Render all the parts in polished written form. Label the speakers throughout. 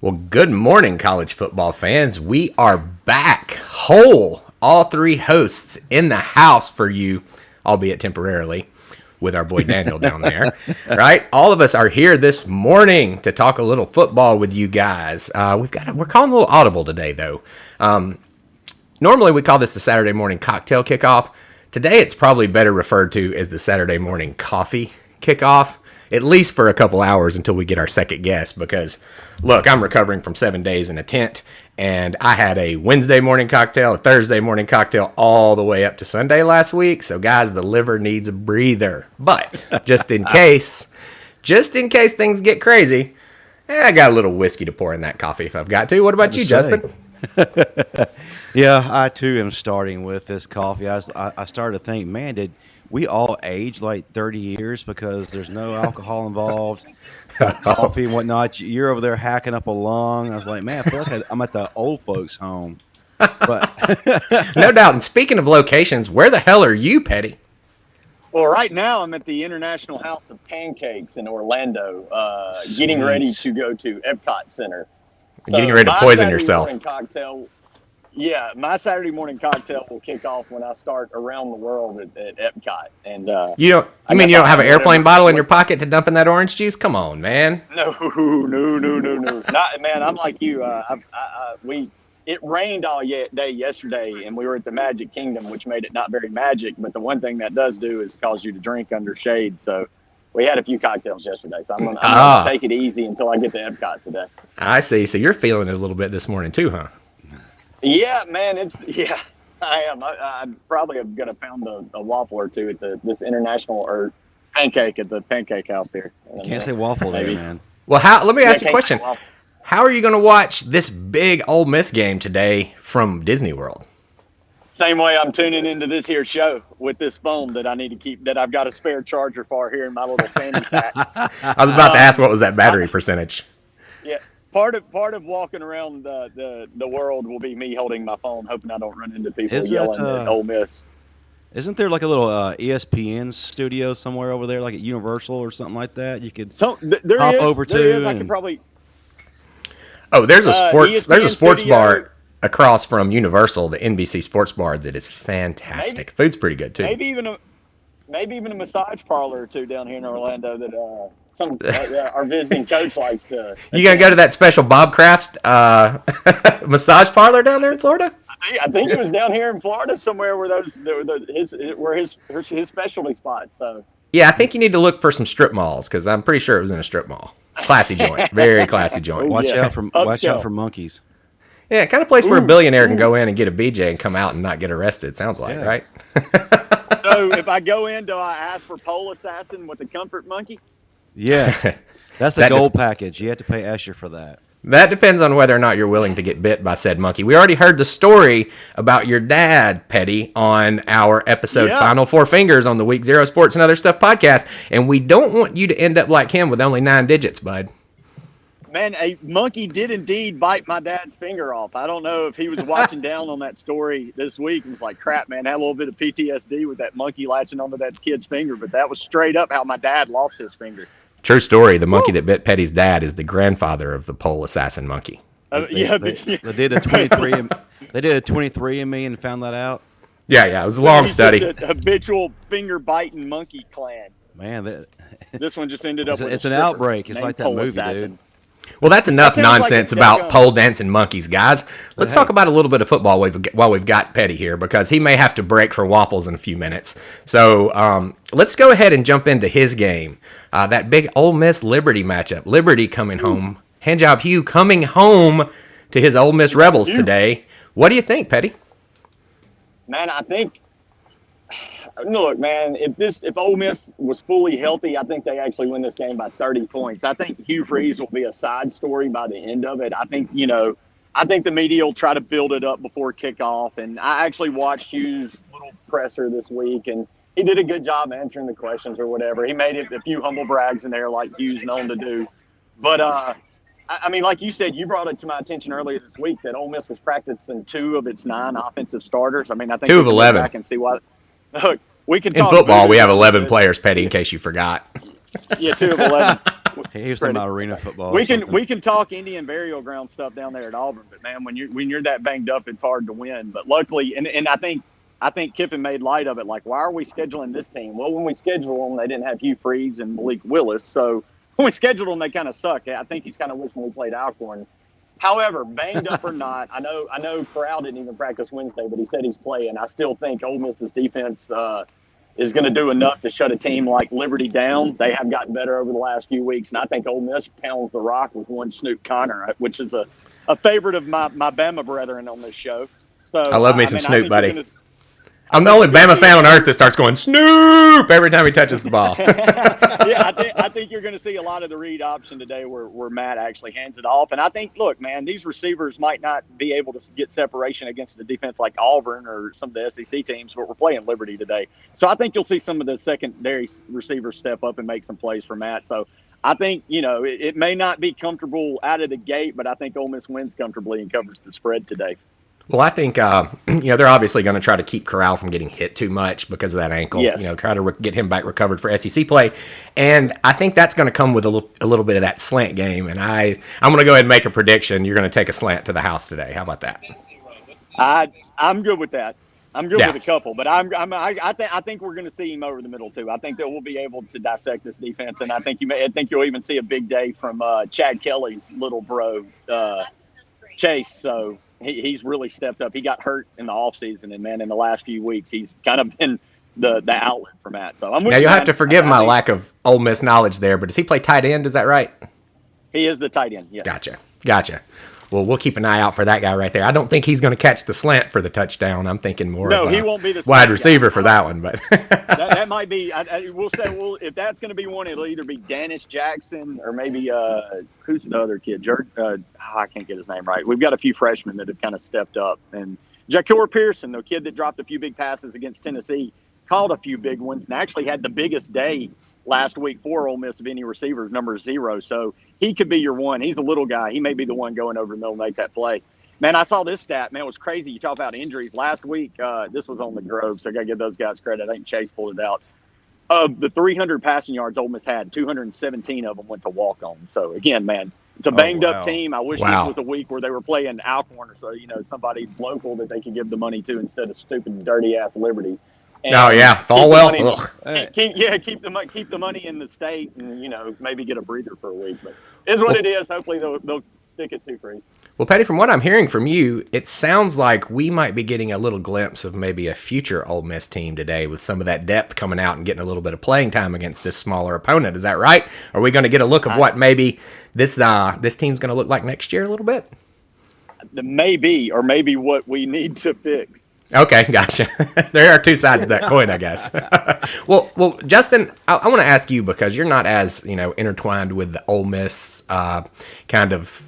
Speaker 1: Well, good morning, college football fans. We are back whole, all three hosts in the house for you, albeit temporarily, with our boy Daniel down there, right? All of us are here this morning to talk a little football with you guys. We're calling a little audible today, though. Normally, we call this the Saturday morning cocktail kickoff. Today, it's probably better referred to as the Saturday morning coffee kickoff, at least for a couple hours until we get our second guest. Because, look, I'm recovering from 7 days in a tent, and I had a Wednesday morning cocktail, a Thursday morning cocktail, all the way up to Sunday last week. So, guys, the liver needs a breather. But just in case things get crazy, I got a little whiskey to pour in that coffee if I've got to. What about you, Justin?
Speaker 2: Yeah, I too am starting with this coffee. I started to think, man, did we all age like 30 years because there's no alcohol involved, coffee and whatnot? You're over there hacking up a lung. I was like, man, I feel like I'm at the old folks' home. But
Speaker 1: No doubt. And speaking of locations, where the hell are you, Petty?
Speaker 3: Well, right now I'm at the International House of Pancakes in Orlando, getting ready to go to Epcot Center. So
Speaker 1: getting ready to poison yourself.
Speaker 3: My Saturday morning cocktail will kick off when I start around the world at Epcot. And
Speaker 1: you don't have an airplane bottle in your pocket to dump in that orange juice? Come on, man.
Speaker 3: No. Not, man, I'm like you. It rained all day yesterday, and we were at the Magic Kingdom, which made it not very magic. But the one thing that does do is cause you to drink under shade. So we had a few cocktails yesterday. So I'm gonna take it easy until I get to Epcot today.
Speaker 1: I see. So you're feeling it a little bit this morning too, huh?
Speaker 3: Yeah, man. I am. I probably am gonna pound a waffle or two at this international or pancake at the pancake house here.
Speaker 2: Can't say waffle there, man.
Speaker 1: Well, let me ask you a question. How are you going to watch this big Ole Miss game today from Disney World?
Speaker 3: Same way I'm tuning into this here show with this phone that I need to keep, that I've got a spare charger for here in my little fanny pack.
Speaker 1: I was about to ask, what was that battery percentage?
Speaker 3: Yeah, part of walking around the world will be me holding my phone, hoping I don't run into people yelling at Ole Miss.
Speaker 2: Isn't there like a little ESPN studio somewhere over there, like at Universal or something like that? You could hop over to.
Speaker 3: I could probably.
Speaker 1: Oh, there's a sports bar across from Universal, the NBC Sports Bar, that is fantastic. Food's pretty good too.
Speaker 3: Maybe even a massage parlor or two down here in Orlando that our visiting coach likes to.
Speaker 1: You gonna go to that special Bob Kraft massage parlor down there in Florida?
Speaker 3: I think it was down here in Florida somewhere where his specialty spots. So.
Speaker 1: Yeah, I think you need to look for some strip malls because I'm pretty sure it was in a strip mall. Classy joint, very classy joint.
Speaker 2: Watch out for monkeys.
Speaker 1: Yeah, kind of place where a billionaire can go in and get a BJ and come out and not get arrested. Sounds like, right?
Speaker 3: So if I go in, do I ask for pole assassin with the comfort monkey?
Speaker 2: Yes, that's the gold package. You have to pay extra for that.
Speaker 1: That depends on whether or not you're willing to get bit by said monkey. We already heard the story about your dad, Petty, on our episode Final Four Fingers on the Week Zero Sports and Other Stuff podcast, and we don't want you to end up like him with only 9 digits, bud.
Speaker 3: Man, a monkey did indeed bite my dad's finger off. I don't know if he was watching down on that story this week and was like, crap, man, I had a little bit of PTSD with that monkey latching onto that kid's finger, but that was straight up how my dad lost his finger.
Speaker 1: True story. The monkey that bit Petty's dad is the grandfather of the pole assassin monkey.
Speaker 2: They did a 23. They did a 23andMe and found that out.
Speaker 1: Yeah. It was a long study.
Speaker 3: Just a habitual finger biting monkey clan.
Speaker 2: Man,
Speaker 3: this one just ended up.
Speaker 2: It's an outbreak. It's like that movie, dude.
Speaker 1: Well, that's enough nonsense about pole dancing monkeys, guys. Let's talk about a little bit of football while we've got Petty here, because he may have to break for waffles in a few minutes. So let's go ahead and jump into his game. That big Ole Miss Liberty matchup. Liberty coming home. Handjob Hugh coming home to his Ole Miss Rebels today. What do you think, Petty?
Speaker 3: Man, I think. Look, man, if Ole Miss was fully healthy, I think they actually win this game by 30 points. I think Hugh Freeze will be a side story by the end of it. I think the media will try to build it up before kickoff. And I actually watched Hugh's little presser this week, and he did a good job answering the questions or whatever. He made it a few humble brags in there like Hugh's known to do. But, I mean, like you said, you brought it to my attention earlier this week that Ole Miss was practicing 2 of its 9 offensive starters. I mean, I think
Speaker 1: 2 of 11.
Speaker 3: Back and see why. Look, we can
Speaker 1: in
Speaker 3: talk
Speaker 1: football. We have
Speaker 3: about
Speaker 1: 11 players, Petty, in case you forgot.
Speaker 3: Yeah, 2 of 11.
Speaker 2: He was talking about arena football.
Speaker 3: We can talk Indian burial ground stuff down there at Auburn, but man, when you're that banged up, it's hard to win. But luckily, and I think Kiffin made light of it. Like, why are we scheduling this team? Well, when we scheduled them, they didn't have Hugh Freeze and Malik Willis, so when we scheduled them, they kind of suck. I think he's kind of wishing we played Alcorn. However, banged up or not, I know Corral didn't even practice Wednesday, but he said he's playing. I still think Ole Miss's defense is going to do enough to shut a team like Liberty down. They have gotten better over the last few weeks, and I think Ole Miss pounds the rock with one Snoop Connor, which is a favorite of my Bama brethren on this show. So
Speaker 1: I love me some Snoop, buddy. I'm the only Bama fan on earth that starts going Snoop every time he touches the ball.
Speaker 3: Yeah, I think you're going to see a lot of the read option today where Matt actually hands it off. And I think, look, man, these receivers might not be able to get separation against a defense like Auburn or some of the SEC teams, but we're playing Liberty today. So I think you'll see some of the secondary receivers step up and make some plays for Matt. So I think, it may not be comfortable out of the gate, but I think Ole Miss wins comfortably and covers the spread today.
Speaker 1: Well, I think, they're obviously going to try to keep Corral from getting hit too much because of that ankle.
Speaker 3: Yes.
Speaker 1: Try to get him back recovered for SEC play. And I think that's going to come with a little bit of that slant game. And I'm going to go ahead and make a prediction. You're going to take a slant to the house today. How about that?
Speaker 3: I'm good with that. I'm good with a couple, but I think we're going to see him over the middle too. I think that we'll be able to dissect this defense, and I think you'll even see a big day from Chad Kelly's little bro, Chase. So he's really stepped up. He got hurt in the offseason, and man, in the last few weeks, he's kind of been the outlet for Matt. So now
Speaker 1: you'll have to forgive my lack of Ole Miss knowledge there, but does he play tight end? Is that right?
Speaker 3: He is the tight end. Yeah.
Speaker 1: Gotcha. Well, we'll keep an eye out for that guy right there. I don't think he's going to catch the slant for the touchdown. I'm thinking more of
Speaker 3: he won't be the
Speaker 1: wide receiver for that one. But
Speaker 3: that might be. We'll say, if that's going to be one, it'll either be Dennis Jackson or maybe who's the other kid? I can't get his name right. We've got a few freshmen that have kind of stepped up, and Jacor Pearson, the kid that dropped a few big passes against Tennessee, called a few big ones, and actually had the biggest day last week for Ole Miss of any receivers, number 0. So he could be your one. He's a little guy. He may be the one going over the middle and make that play. Man, I saw this stat. Man, it was crazy. You talk about injuries. Last week, this was on the Grove, so I got to give those guys credit. I think Chase pulled it out. Of the 300 passing yards Ole Miss had, 217 of them went to walk-on. So, again, man, it's a banged-up team. I wish this was a week where they were playing Alcorn or so, somebody local that they could give the money to instead of stupid, dirty-ass Liberty. And
Speaker 1: Falwell.
Speaker 3: Keep the money in the state, and maybe get a breather for a week. But it's what it is. Hopefully they'll stick it to Freeze.
Speaker 1: Well, Petty, from what I'm hearing from you, it sounds like we might be getting a little glimpse of maybe a future Ole Miss team today with some of that depth coming out and getting a little bit of playing time against this smaller opponent. Is that right? Are we going to get a look of what maybe this team's going to look like next year a little bit?
Speaker 3: Maybe what we need to fix.
Speaker 1: Okay, gotcha. There are two sides of that coin, I guess. Well, Justin, I want to ask you, because you're not as intertwined with the Ole Miss kind of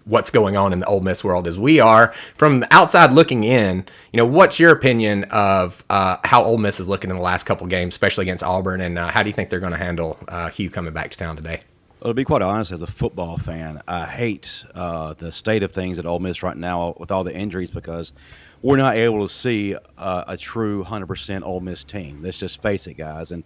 Speaker 1: what's going on in the Ole Miss world as we are. From the outside looking in, what's your opinion of how Ole Miss is looking in the last couple games, especially against Auburn, and how do you think they're going to handle Hugh coming back to town today?
Speaker 2: Well, to be quite honest, as a football fan, I hate the state of things at Ole Miss right now with all the injuries, because we're not able to see a true 100% Ole Miss team. Let's just face it, guys. And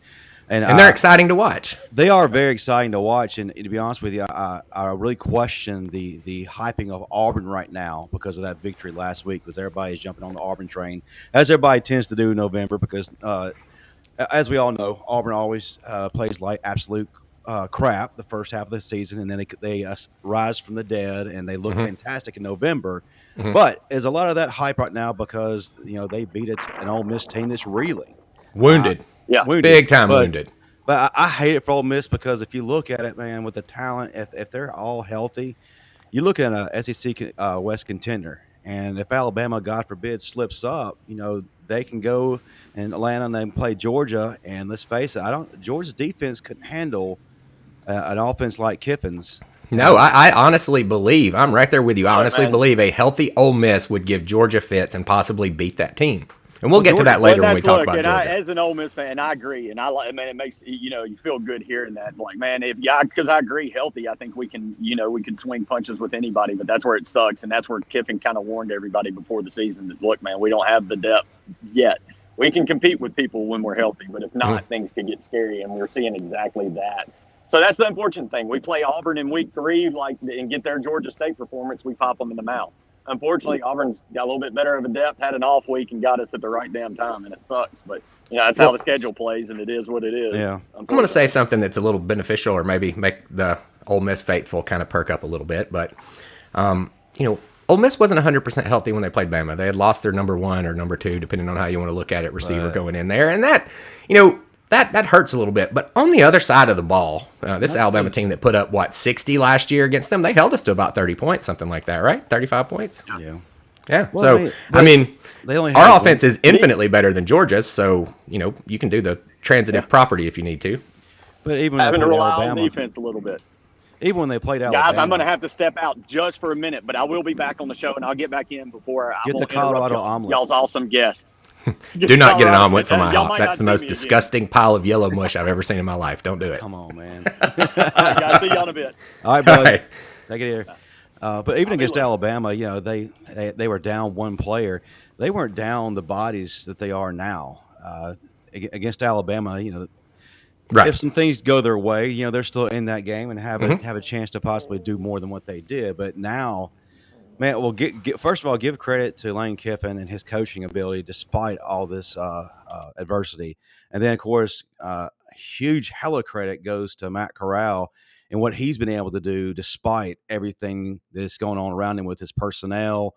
Speaker 1: they're exciting to watch.
Speaker 2: They are very exciting to watch. And to be honest with you, I really question the hyping of Auburn right now because of that victory last week, because everybody's jumping on the Auburn train, as everybody tends to do in November, because as we all know, Auburn always plays like absolute crap the first half of the season, and then they rise from the dead and they look fantastic in November. But there's a lot of that hype right now because they beat an Ole Miss team that's reeling
Speaker 1: wounded, big time wounded.
Speaker 2: But I hate it for Ole Miss, because if you look at it, man, with the talent, if they're all healthy, you look at a SEC West contender, and if Alabama, God forbid, slips up, they can go and Atlanta and then play Georgia. And let's face it, Georgia's defense couldn't handle an offense like Kiffin's.
Speaker 1: No, I honestly believe, I'm right there with you. I honestly believe a healthy Ole Miss would give Georgia fits and possibly beat that team. And we'll get to that later when we talk about Georgia.
Speaker 3: As an Ole Miss fan, I agree, and it makes you feel good hearing that. Like, man, because I agree, healthy, I think we can swing punches with anybody, but that's where it sucks, and that's where Kiffin kind of warned everybody before the season that, look, man, we don't have the depth yet. We can compete with people when we're healthy, but if not, things could get scary, and we're seeing exactly that. So that's the unfortunate thing. We play Auburn in week 3, and get their Georgia State performance. We pop them in the mouth. Unfortunately, Auburn's got a little bit better of a depth, had an off week, and got us at the right damn time, and it sucks. But that's how the schedule plays, and it is what it is.
Speaker 2: Yeah.
Speaker 1: I'm going to say something that's a little beneficial, or maybe make the Ole Miss faithful kind of perk up a little bit. But Ole Miss wasn't 100% healthy when they played Bama. They had lost their number 1 or number 2, depending on how you want to look at it, receiver going in there, and that that hurts a little bit. But on the other side of the ball, this Alabama team that put up, 60 last year against them, they held us to about 30 points, something like that, right? 35 points?
Speaker 2: Yeah.
Speaker 1: Yeah.
Speaker 2: Well,
Speaker 1: they only our offense is infinitely better than Georgia's, so, you can do the transitive property if you need to.
Speaker 2: But even
Speaker 3: having to rely on defense a little bit.
Speaker 2: Even when they played Alabama.
Speaker 3: Guys, I'm going to have to step out just for a minute, but I will be back on the show, and I'll get back in before I
Speaker 2: get the Colorado omelet.
Speaker 3: Y'all's awesome guest.
Speaker 1: Do not get an omelet for my hop. That's the most disgusting pile of yellow mush I've ever seen in my life. Don't do it.
Speaker 2: Come on, man.
Speaker 3: All right, guys. See y'all in a bit.
Speaker 2: All right, buddy. All right. Take it here. But even against Alabama, they were down one player. They weren't down the bodies that they are now. Against Alabama,
Speaker 1: right.
Speaker 2: If some things go their way, they're still in that game and have a chance to possibly do more than what they did. But now, man, well, first of all, give credit to Lane Kiffin and his coaching ability despite all this adversity. And then, of course, huge hella credit goes to Matt Corral and what he's been able to do despite everything that's going on around him with his personnel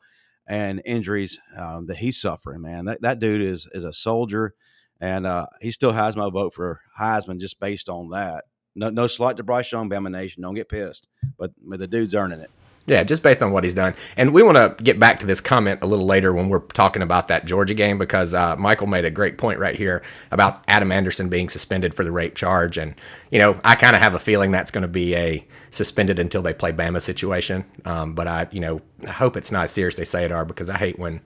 Speaker 2: and injuries that he's suffering, man. That dude is a soldier, and he still has my vote for Heisman just based on that. No slight to Bryce Young, Bama Nation. Don't get pissed. But the dude's earning it.
Speaker 1: Yeah, just based on what he's done. And we want to get back to this comment a little later when we're talking about that Georgia game, because Michael made a great point right here about Adam Anderson being suspended for the rape charge. And, I kind of have a feeling that's going to be a suspended until they play Bama situation. But I hope it's not as serious they say it are, because I hate when,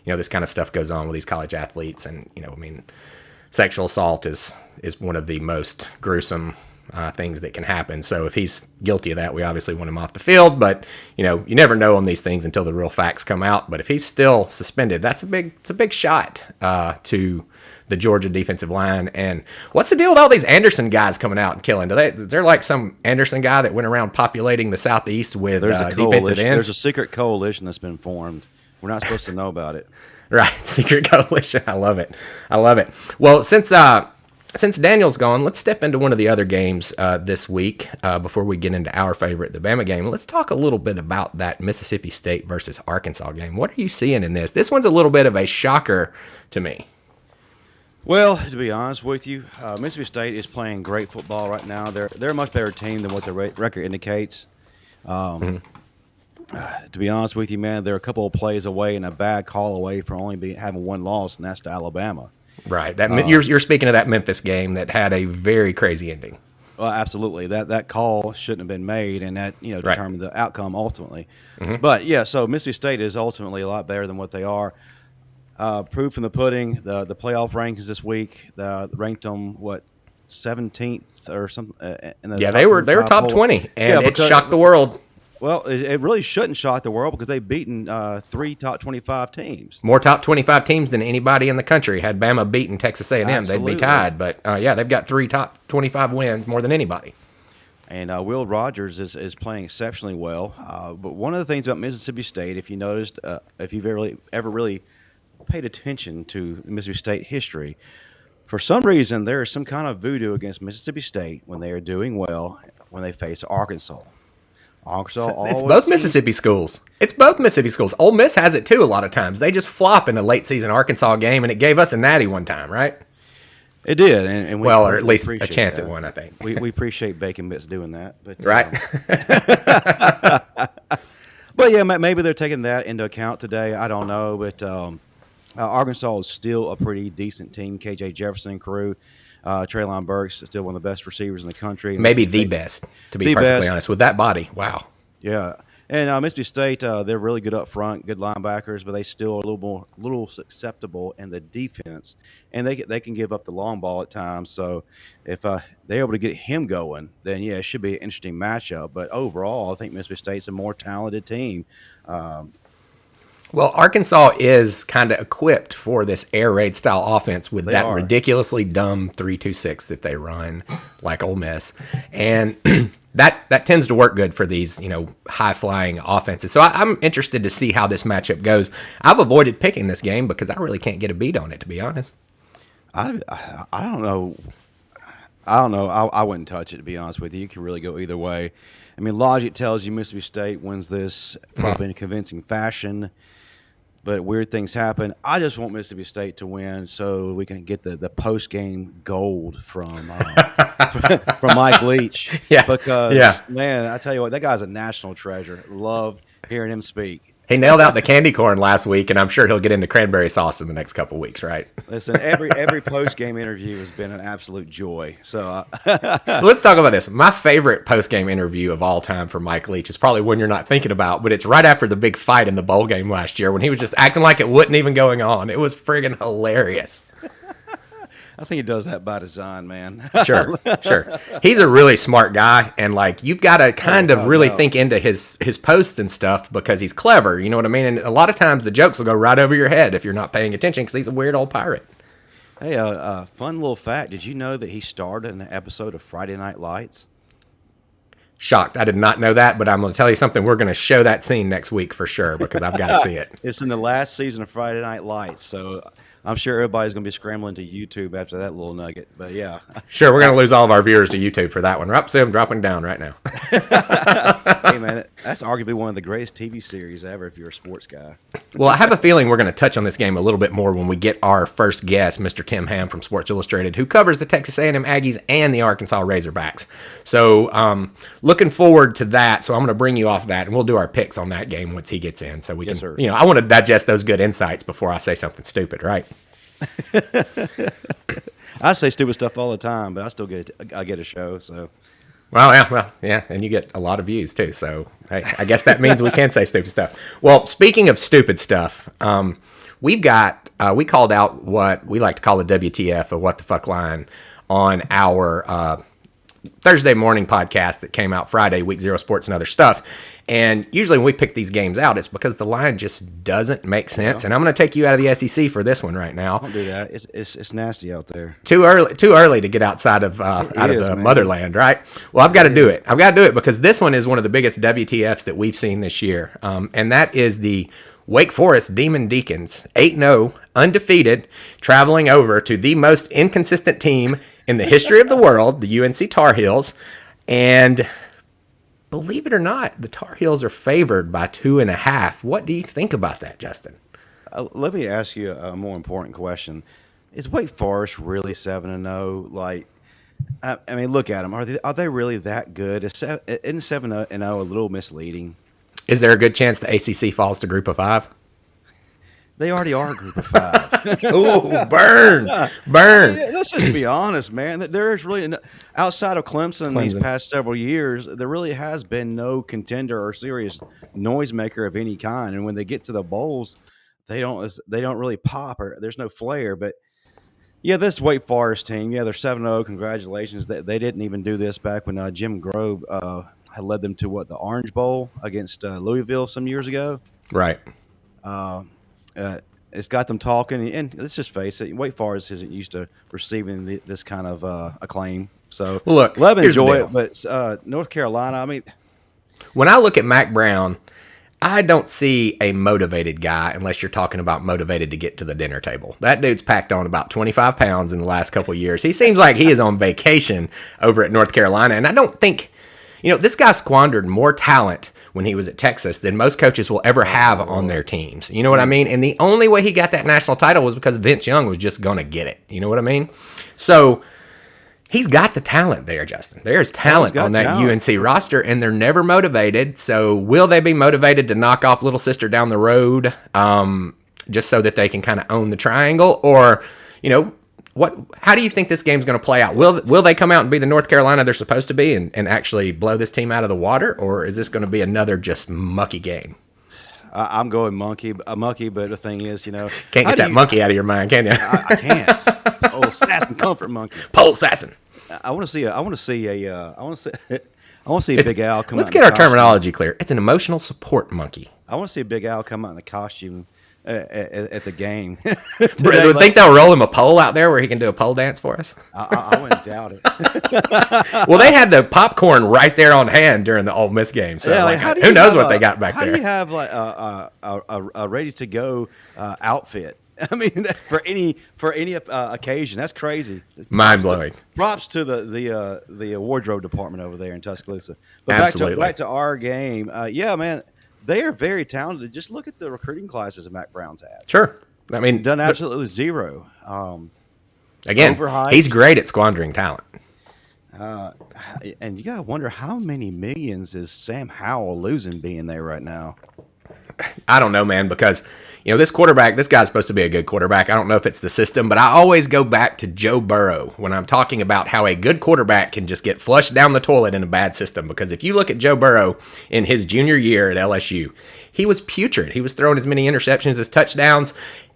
Speaker 1: this kind of stuff goes on with these college athletes. And, sexual assault is one of the most gruesome things that can happen. So if he's guilty of that, we obviously want him off the field. But you never know on these things until the real facts come out. But if he's still suspended, it's a big shot to the Georgia defensive line. And what's the deal with all these Anderson guys coming out and killing? Is there like some Anderson guy that went around populating the Southeast with defensive ends?
Speaker 2: There's a secret coalition that's been formed. We're not supposed to know about it.
Speaker 1: Right, secret coalition. I love it. Well, since Daniel's gone, let's step into one of the other games this week before we get into our favorite, the Bama game. Let's talk a little bit about that Mississippi State versus Arkansas game. What are you seeing in this? This one's a little bit of a shocker to me.
Speaker 2: Well, to be honest with you, Mississippi State is playing great football right now. They're a much better team than what the record indicates. To be honest with you, man, they're a couple of plays away and a bad call away from only having one loss, and that's to Alabama.
Speaker 1: Right. You're speaking of that Memphis game that had a very crazy ending.
Speaker 2: Well, absolutely. That call shouldn't have been made, and that determined the outcome ultimately.
Speaker 1: Mm-hmm.
Speaker 2: But yeah, so Mississippi State is ultimately a lot better than what they are. Proof in the pudding. The playoff rankings this week ranked them 17th or something.
Speaker 1: They were top 20, and it shocked the world.
Speaker 2: Well, it really shouldn't shock the world because they've beaten 3 top 25 teams.
Speaker 1: More top 25 teams than anybody in the country. Had Bama beaten Texas A&M, they'd be tied. But, they've got 3 top 25 wins, more than anybody.
Speaker 2: And Will Rogers is playing exceptionally well. But one of the things about Mississippi State, if you noticed, if you've ever really paid attention to Mississippi State history, for some reason there is some kind of voodoo against Mississippi State when they are doing well when they face Arkansas.
Speaker 1: It's both Mississippi schools. Ole Miss has it too a lot of times. They just flop in a late season Arkansas game, and it gave us a natty one time, right?
Speaker 2: It did, and
Speaker 1: or at least a chance at one, I think.
Speaker 2: We appreciate Bacon Bits doing that, but
Speaker 1: right.
Speaker 2: But yeah, maybe they're taking that into account today. I don't know, but Arkansas is still a pretty decent team. KJ Jefferson and crew. Treylon Burks is still one of the best receivers in the country.
Speaker 1: Maybe the best, to be perfectly honest. With that body, wow.
Speaker 2: Yeah. And Mississippi State, they're really good up front, good linebackers, but they still are a little susceptible in the defense. And they can give up the long ball at times. So if they're able to get him going, then, it should be an interesting matchup. But overall, I think Mississippi State's a more talented team.
Speaker 1: Well, Arkansas is kind of equipped for this air raid style offense with that ridiculously dumb 3-2-6 that they run, like Ole Miss, and that tends to work good for these high flying offenses. So I'm interested to see how this matchup goes. I've avoided picking this game because I really can't get a beat on it, to be honest.
Speaker 2: I don't know. I wouldn't touch it, to be honest with you. You can really go either way. I mean, logic tells you Mississippi State wins this probably in a convincing fashion, but weird things happen. I just want Mississippi State to win so we can get the post-game gold from Mike Leach.
Speaker 1: Yeah.
Speaker 2: Because, man, I tell you what, that guy's a national treasure. Love hearing him speak.
Speaker 1: He nailed out the candy corn last week, and I'm sure he'll get into cranberry sauce in the next couple of weeks, right?
Speaker 2: Listen, every post-game interview has been an absolute joy. So
Speaker 1: let's talk about this. My favorite post-game interview of all time for Mike Leach is probably one you're not thinking about, but it's right after the big fight in the bowl game last year when he was just acting like it wasn't even going on. It was friggin' hilarious.
Speaker 2: I think he does that by design, man.
Speaker 1: Sure. He's a really smart guy, and you've got to kind of really think into his posts and stuff because he's clever. You know what I mean? And a lot of times the jokes will go right over your head if you're not paying attention because he's a weird old pirate.
Speaker 2: Hey, fun little fact: did you know that he starred in an episode of Friday Night Lights?
Speaker 1: Shocked. I did not know that, but I'm going to tell you something. We're going to show that scene next week for sure because I've got to see it.
Speaker 2: It's in the last season of Friday Night Lights, so I'm sure everybody's going to be scrambling to YouTube after that little nugget. But yeah.
Speaker 1: Sure, we're going to lose all of our viewers to YouTube for that one. See them dropping down right now.
Speaker 2: Hey, man, that's arguably one of the greatest TV series ever if you're a sports guy.
Speaker 1: Well, I have a feeling we're going to touch on this game a little bit more when we get our first guest, Mr. Tim Hamm from Sports Illustrated, who covers the Texas A&M Aggies and the Arkansas Razorbacks. So looking forward to that. So I'm going to bring you off that, and we'll do our picks on that game once he gets in. So we can, I want to digest those good insights before I say something stupid, right?
Speaker 2: I say stupid stuff all the time, but I get a show. So,
Speaker 1: well, yeah, and you get a lot of views too. So, hey, I guess that means we can say stupid stuff. Well, speaking of stupid stuff, we called out what we like to call the WTF, or what the fuck line, on our Thursday morning podcast that came out Friday, Week 0 Sports and Other Stuff. And usually when we pick these games out, it's because the line just doesn't make sense. And I'm going to take you out of the SEC for this one right now.
Speaker 2: Don't do that. It's nasty out there.
Speaker 1: Too early to get outside of the motherland, right? Well, I've got to do it. I've got to do it because this one is one of the biggest WTFs that we've seen this year. And that is the Wake Forest Demon Deacons, 8-0, undefeated, traveling over to the most inconsistent team in the history of the world, the UNC Tar Heels. And believe it or not, the Tar Heels are favored by 2.5. What do you think about that, Justin?
Speaker 2: Let me ask you a more important question. Is Wake Forest really 7-0? I mean, look at them. Are they really that good? Isn't 7-0 a little misleading?
Speaker 1: Is there a good chance the ACC falls to Group of 5?
Speaker 2: They already are a Group of 5.
Speaker 1: Ooh, burn.
Speaker 2: I mean, let's just be honest, man. There's really outside of Clemson these past several years, there really has been no contender or serious noisemaker of any kind. And when they get to the bowls, they don't really pop, or there's no flair. But yeah, this Wake Forest team, they're 7-0. Congratulations. They didn't even do this back when Jim Grove had led them to the Orange Bowl against Louisville some years ago.
Speaker 1: Right.
Speaker 2: It's got them talking, and let's just face it, Wake Forest isn't used to receiving this kind of acclaim. So,
Speaker 1: look,
Speaker 2: love and enjoy it, but North Carolina, I mean,
Speaker 1: when I look at Mac Brown, I don't see a motivated guy unless you're talking about motivated to get to the dinner table. That dude's packed on about 25 pounds in the last couple of years. He seems like he is on vacation over at North Carolina, and I don't think, this guy squandered more talent when he was at Texas than most coaches will ever have on their teams. You know what I mean? And the only way he got that national title was because Vince Young was just going to get it. You know what I mean? So he's got the talent there, Justin. There's talent on that UNC roster, and they're never motivated. So will they be motivated to knock off Little Sister down the road just so that they can kind of own the triangle? Or, how do you think this game's going to play out? Will they come out and be the North Carolina they're supposed to be and actually blow this team out of the water? Or is this going to be another just mucky game?
Speaker 2: I'm going monkey, but the thing is,
Speaker 1: can't get that monkey out of your mind, can you?
Speaker 2: I can't. Old assassin comfort monkey.
Speaker 1: Pole assassin.
Speaker 2: I want to see I want to see Big Al come out.
Speaker 1: Let's get our terminology clear. It's an emotional support monkey.
Speaker 2: I want to see Big Al come out in a costume at the game.
Speaker 1: Do you think they'll roll him a pole out there where he can do a pole dance for us?
Speaker 2: I wouldn't doubt it.
Speaker 1: Well, they had the popcorn right there on hand during the Ole Miss game. So who knows what they got back there?
Speaker 2: How do you have like a ready to go outfit? I mean, for any occasion, that's crazy.
Speaker 1: Mind blowing.
Speaker 2: Props to the wardrobe department over there in Tuscaloosa. But
Speaker 1: Absolutely.
Speaker 2: back to our game. Yeah, man, they are very talented. Just look at the recruiting classes that Mac Brown's had.
Speaker 1: Sure. I mean,
Speaker 2: Done absolutely zero.
Speaker 1: Again,
Speaker 2: overhyped.
Speaker 1: he's great at squandering talent.
Speaker 2: And you gotta wonder how many millions is Sam Howell losing being there right now.
Speaker 1: I don't know, man, because this quarterback, this guy's supposed to be a good quarterback. I don't know if it's the system, but I always go back to Joe Burrow when I'm talking about how a good quarterback can just get flushed down the toilet in a bad system. Because if you look at Joe Burrow in his junior year at LSU, he was putrid. He was throwing as many interceptions as touchdowns.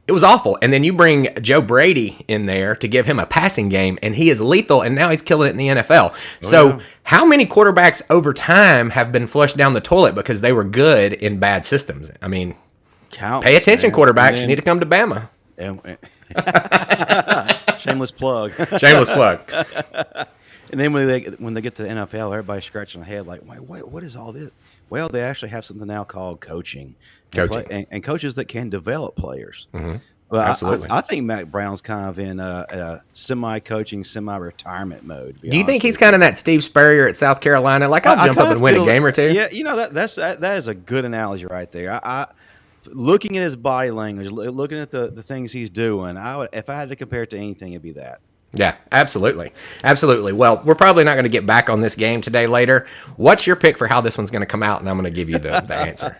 Speaker 1: It was awful. And then you bring Joe Brady in there to give him a passing game, and he is lethal, and now he's killing it in the NFL. How many quarterbacks over time have been flushed down the toilet because they were good in bad systems? I mean, pay attention, man. Quarterbacks. You need to come to Bama.
Speaker 2: Shameless plug.
Speaker 1: Shameless plug.
Speaker 2: And then when they get to the NFL, everybody's scratching their head like, wait, what is all this? Well, they actually have something now called coaching. And coaches that can develop players.
Speaker 1: Mm-hmm.
Speaker 2: But
Speaker 1: Absolutely.
Speaker 2: I think Mac Brown's kind of in a semi-coaching, semi-retirement mode.
Speaker 1: Do you think he's kind of that Steve Spurrier at South Carolina? Like, I'll jump up and win a game or two?
Speaker 2: Yeah, that is a good analogy right there. I looking at his body language, looking at the things he's doing, if I had to compare it to anything, it'd be that.
Speaker 1: Yeah, absolutely. Absolutely. Well, we're probably not going to get back on this game today later. What's your pick for how this one's going to come out? And I'm going to give you the answer.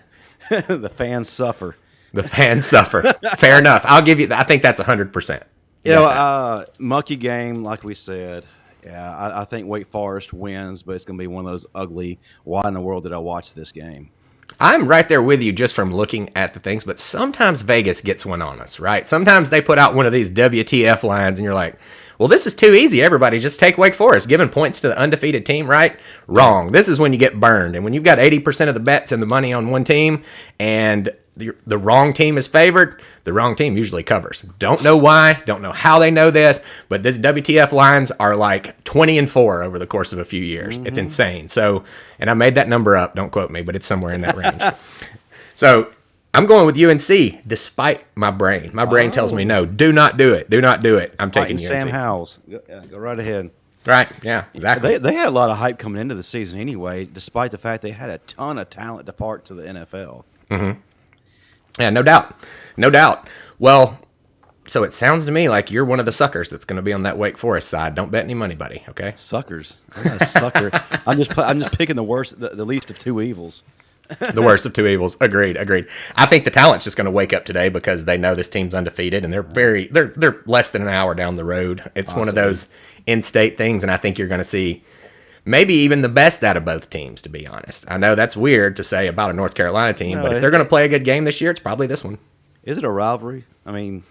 Speaker 2: The fans suffer.
Speaker 1: The fans suffer. Fair enough. I'll give you that. I think that's 100%.
Speaker 2: Monkey game, like we said. Yeah, I think Wake Forest wins, but it's going to be one of those ugly, why in the world did I watch this game?
Speaker 1: I'm right there with you just from looking at the things, but sometimes Vegas gets one on us, right? Sometimes they put out one of these WTF lines, and you're like, well, this is too easy. Everybody just take Wake Forest. Giving points to the undefeated team, right? Wrong. This is when you get burned. And when you've got 80% of the bets and the money on one team and the wrong team is favored, the wrong team usually covers. Don't know why. Don't know how they know this. But this WTF lines are like 20-4 over the course of a few years. Mm-hmm. It's insane. So, and I made that number up. Don't quote me, but it's somewhere in that range. So I'm going with UNC, despite my brain. My brain tells me no. Do not do it. Do not do it. I'm taking UNC.
Speaker 2: Sam Howells. Go right ahead.
Speaker 1: Right. Yeah. Exactly.
Speaker 2: They had a lot of hype coming into the season anyway, despite the fact they had a ton of talent depart to the NFL.
Speaker 1: Mm-hmm. Yeah. No doubt. No doubt. Well, so it sounds to me like you're one of the suckers that's going to be on that Wake Forest side. Don't bet any money, buddy. Okay.
Speaker 2: Suckers. I'm not a sucker. I'm just picking the worst, the least of two evils.
Speaker 1: The worst of two evils. Agreed. I think the talent's just going to wake up today because they know this team's undefeated and they're less than an hour down the road. It's one of those in-state things, and I think you're going to see maybe even the best out of both teams, to be honest. I know that's weird to say about a North Carolina team, but if they're going to play a good game this year, it's probably this one.
Speaker 2: Is it a rivalry? I mean,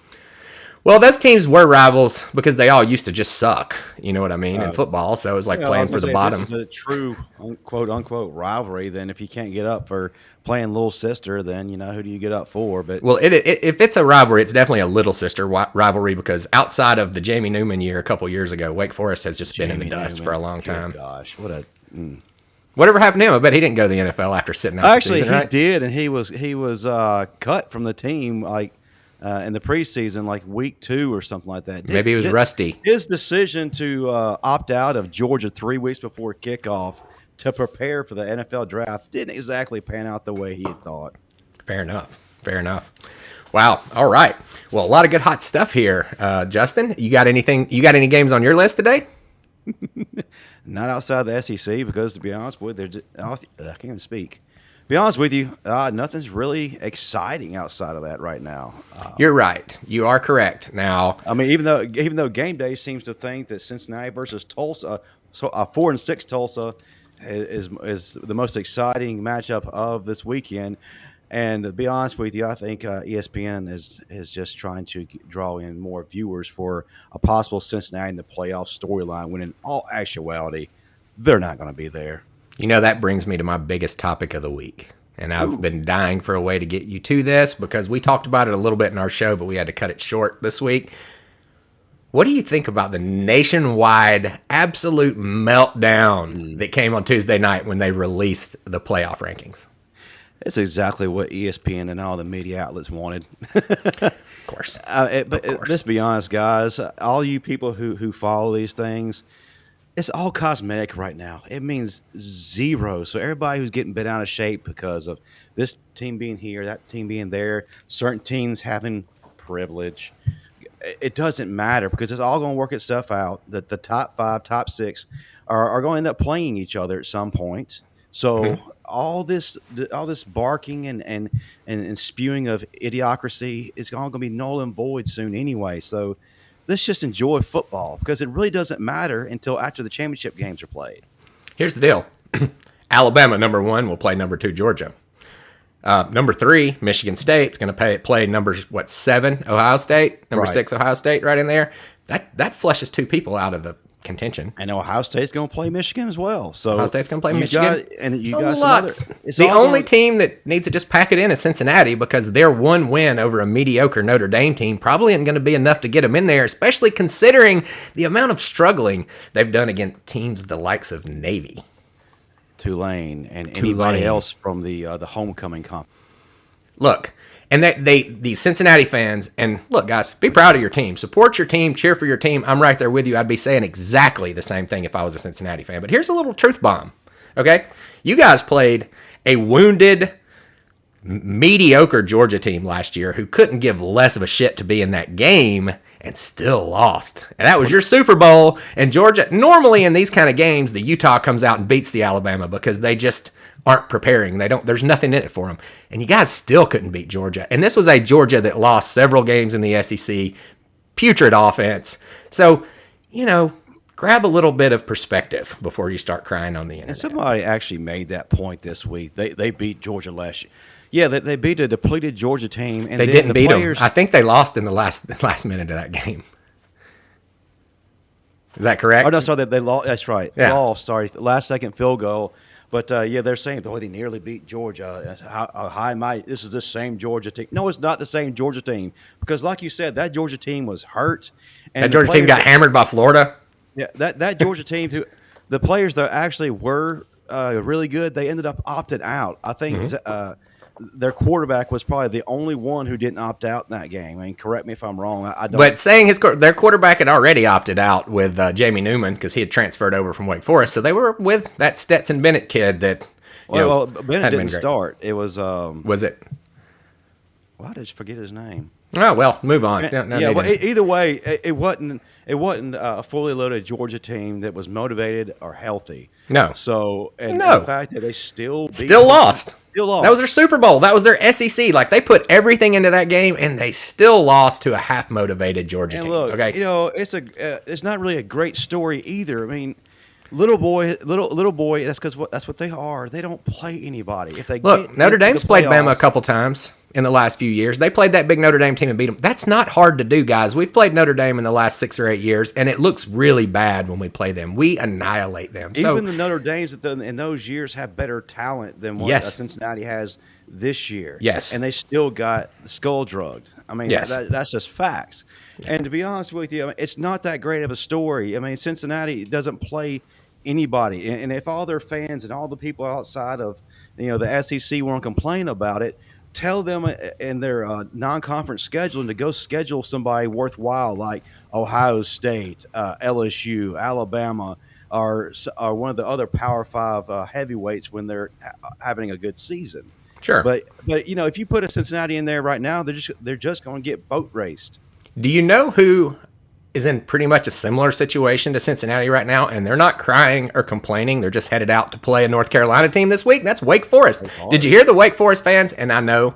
Speaker 1: well, those teams were rivals because they all used to just suck. You know what I mean? In football. So it was like playing for the bottom.
Speaker 2: If this is a true quote unquote rivalry, then if you can't get up for playing little sister, then, who do you get up for? But
Speaker 1: well, if it's a rivalry, it's definitely a little sister rivalry because outside of the Jamie Newman year a couple years ago, Wake Forest has just been in the dust for a long time.
Speaker 2: Gosh,
Speaker 1: Whatever happened to him? I bet he didn't go to the NFL after sitting out the season, right?
Speaker 2: He did, and he was cut from the team in the preseason, like week 2 or something like that.
Speaker 1: Maybe he was rusty.
Speaker 2: His decision to opt out of Georgia 3 weeks before kickoff to prepare for the NFL draft didn't exactly pan out the way he had thought.
Speaker 1: Fair enough. Wow. All right. Well, a lot of good hot stuff here. Justin, you got any games on your list today?
Speaker 2: Not outside the SEC because, to be honest with you, I can't even speak. Be honest with you, nothing's really exciting outside of that right now.
Speaker 1: You're right. You are correct. Now,
Speaker 2: I mean, even though Gameday seems to think that Cincinnati versus Tulsa, so a 4-6 Tulsa is the most exciting matchup of this weekend. And to be honest with you, I think ESPN is just trying to draw in more viewers for a possible Cincinnati in the playoff storyline, when in all actuality, they're not going to be there.
Speaker 1: You know, that brings me to my biggest topic of the week. And I've been dying for a way to get you to this because we talked about it a little bit in our show, but we had to cut it short this week. What do you think about the nationwide absolute meltdown that came on Tuesday night when they released the playoff rankings?
Speaker 2: It's exactly what ESPN and all the media outlets wanted.
Speaker 1: Of course.
Speaker 2: Let's be honest, guys. All you people who follow these things, it's all cosmetic right now. It means zero. So everybody who's getting bent out of shape because of this team being here, that team being there, certain teams having privilege, it doesn't matter because it's all going to work itself out. The top 5, top 6 are going to end up playing each other at some point. So all this barking and spewing of idiocracy is all going to be null and void soon anyway. So let's just enjoy football because it really doesn't matter until after the championship games are played.
Speaker 1: Here's the deal. Alabama, number 1, will play number 2, Georgia. Number 3, Michigan State's going to play number 7, Ohio State. Number 6, Ohio State, right in there. That flushes 2 people out of the contention.
Speaker 2: And Ohio State's going to play Michigan as well. So
Speaker 1: Ohio State's going to play Michigan.
Speaker 2: The
Speaker 1: only team that needs to just pack it in is Cincinnati because their one win over a mediocre Notre Dame team probably isn't going to be enough to get them in there, especially considering the amount of struggling they've done against teams the likes of Navy,
Speaker 2: Tulane, and anybody else from the homecoming comp.
Speaker 1: Look, and the Cincinnati fans, and look, guys, be proud of your team. Support your team. Cheer for your team. I'm right there with you. I'd be saying exactly the same thing if I was a Cincinnati fan. But here's a little truth bomb, okay? You guys played a wounded, mediocre Georgia team last year who couldn't give less of a shit to be in that game and still lost. And that was your Super Bowl. And Georgia, normally in these kind of games, the Utah comes out and beats the Alabama because they just aren't preparing. There's nothing in it for them. And you guys still couldn't beat Georgia. And this was a Georgia that lost several games in the SEC, putrid offense. So, grab a little bit of perspective before you start crying on the internet.
Speaker 2: And somebody actually made that point this week. They beat Georgia last year. Yeah, they beat a depleted Georgia team. And
Speaker 1: they didn't beat them. I think they lost in the last minute of that game. Is that correct?
Speaker 2: Oh, no, sorry, they lost. That's right.
Speaker 1: Yeah.
Speaker 2: Lost, sorry. Last-second field goal. But, they're saying, they nearly beat Georgia. This is the same Georgia team. No, it's not the same Georgia team. Because, like you said, that Georgia team was hurt. And
Speaker 1: that Georgia team got hammered by Florida?
Speaker 2: Yeah, that Georgia team, the players that actually were really good, they ended up opting out. I think their quarterback was probably the only one who didn't opt out in that game. I mean, correct me if I'm wrong. I don't.
Speaker 1: But saying their quarterback had already opted out with Jamie Newman because he had transferred over from Wake Forest, so they were with that Stetson Bennett kid that.
Speaker 2: Well, Bennett didn't start. It was.
Speaker 1: Was it?
Speaker 2: Why did I forget his name?
Speaker 1: Oh well, move on.
Speaker 2: Either way, it wasn't a fully loaded Georgia team that was motivated or healthy.
Speaker 1: No.
Speaker 2: So the fact that they still
Speaker 1: lost. That was their Super Bowl. That was their SEC. Like they put everything into that game, and they still lost to a half motivated Georgia team.
Speaker 2: Look,
Speaker 1: okay,
Speaker 2: it's not really a great story either. I mean. Little boy. That's what they are. They don't play anybody. If they
Speaker 1: Notre Dame's played Bama a couple times in the last few years. They played that big Notre Dame team and beat them. That's not hard to do, guys. We've played Notre Dame in the last 6 or 8 years, and it looks really bad when we play them. We annihilate them.
Speaker 2: Even the Notre Dames in those years have better talent than what Cincinnati has this year.
Speaker 1: Yes,
Speaker 2: and they still got skull drugged. I mean, that's just facts. And to be honest with you, it's not that great of a story. I mean, Cincinnati doesn't play anybody, and if all their fans and all the people outside of the SEC want to complain about it, tell them in their non-conference scheduling to go schedule somebody worthwhile like Ohio State, LSU, Alabama, or one of the other Power 5 heavyweights when they're having a good season.
Speaker 1: Sure,
Speaker 2: but if you put a Cincinnati in there right now, they're just going to get boat raced.
Speaker 1: Do you know who is in pretty much a similar situation to Cincinnati right now, and they're not crying or complaining. They're just headed out to play a North Carolina team this week. That's Wake Forest. Did you hear the Wake Forest fans? And I know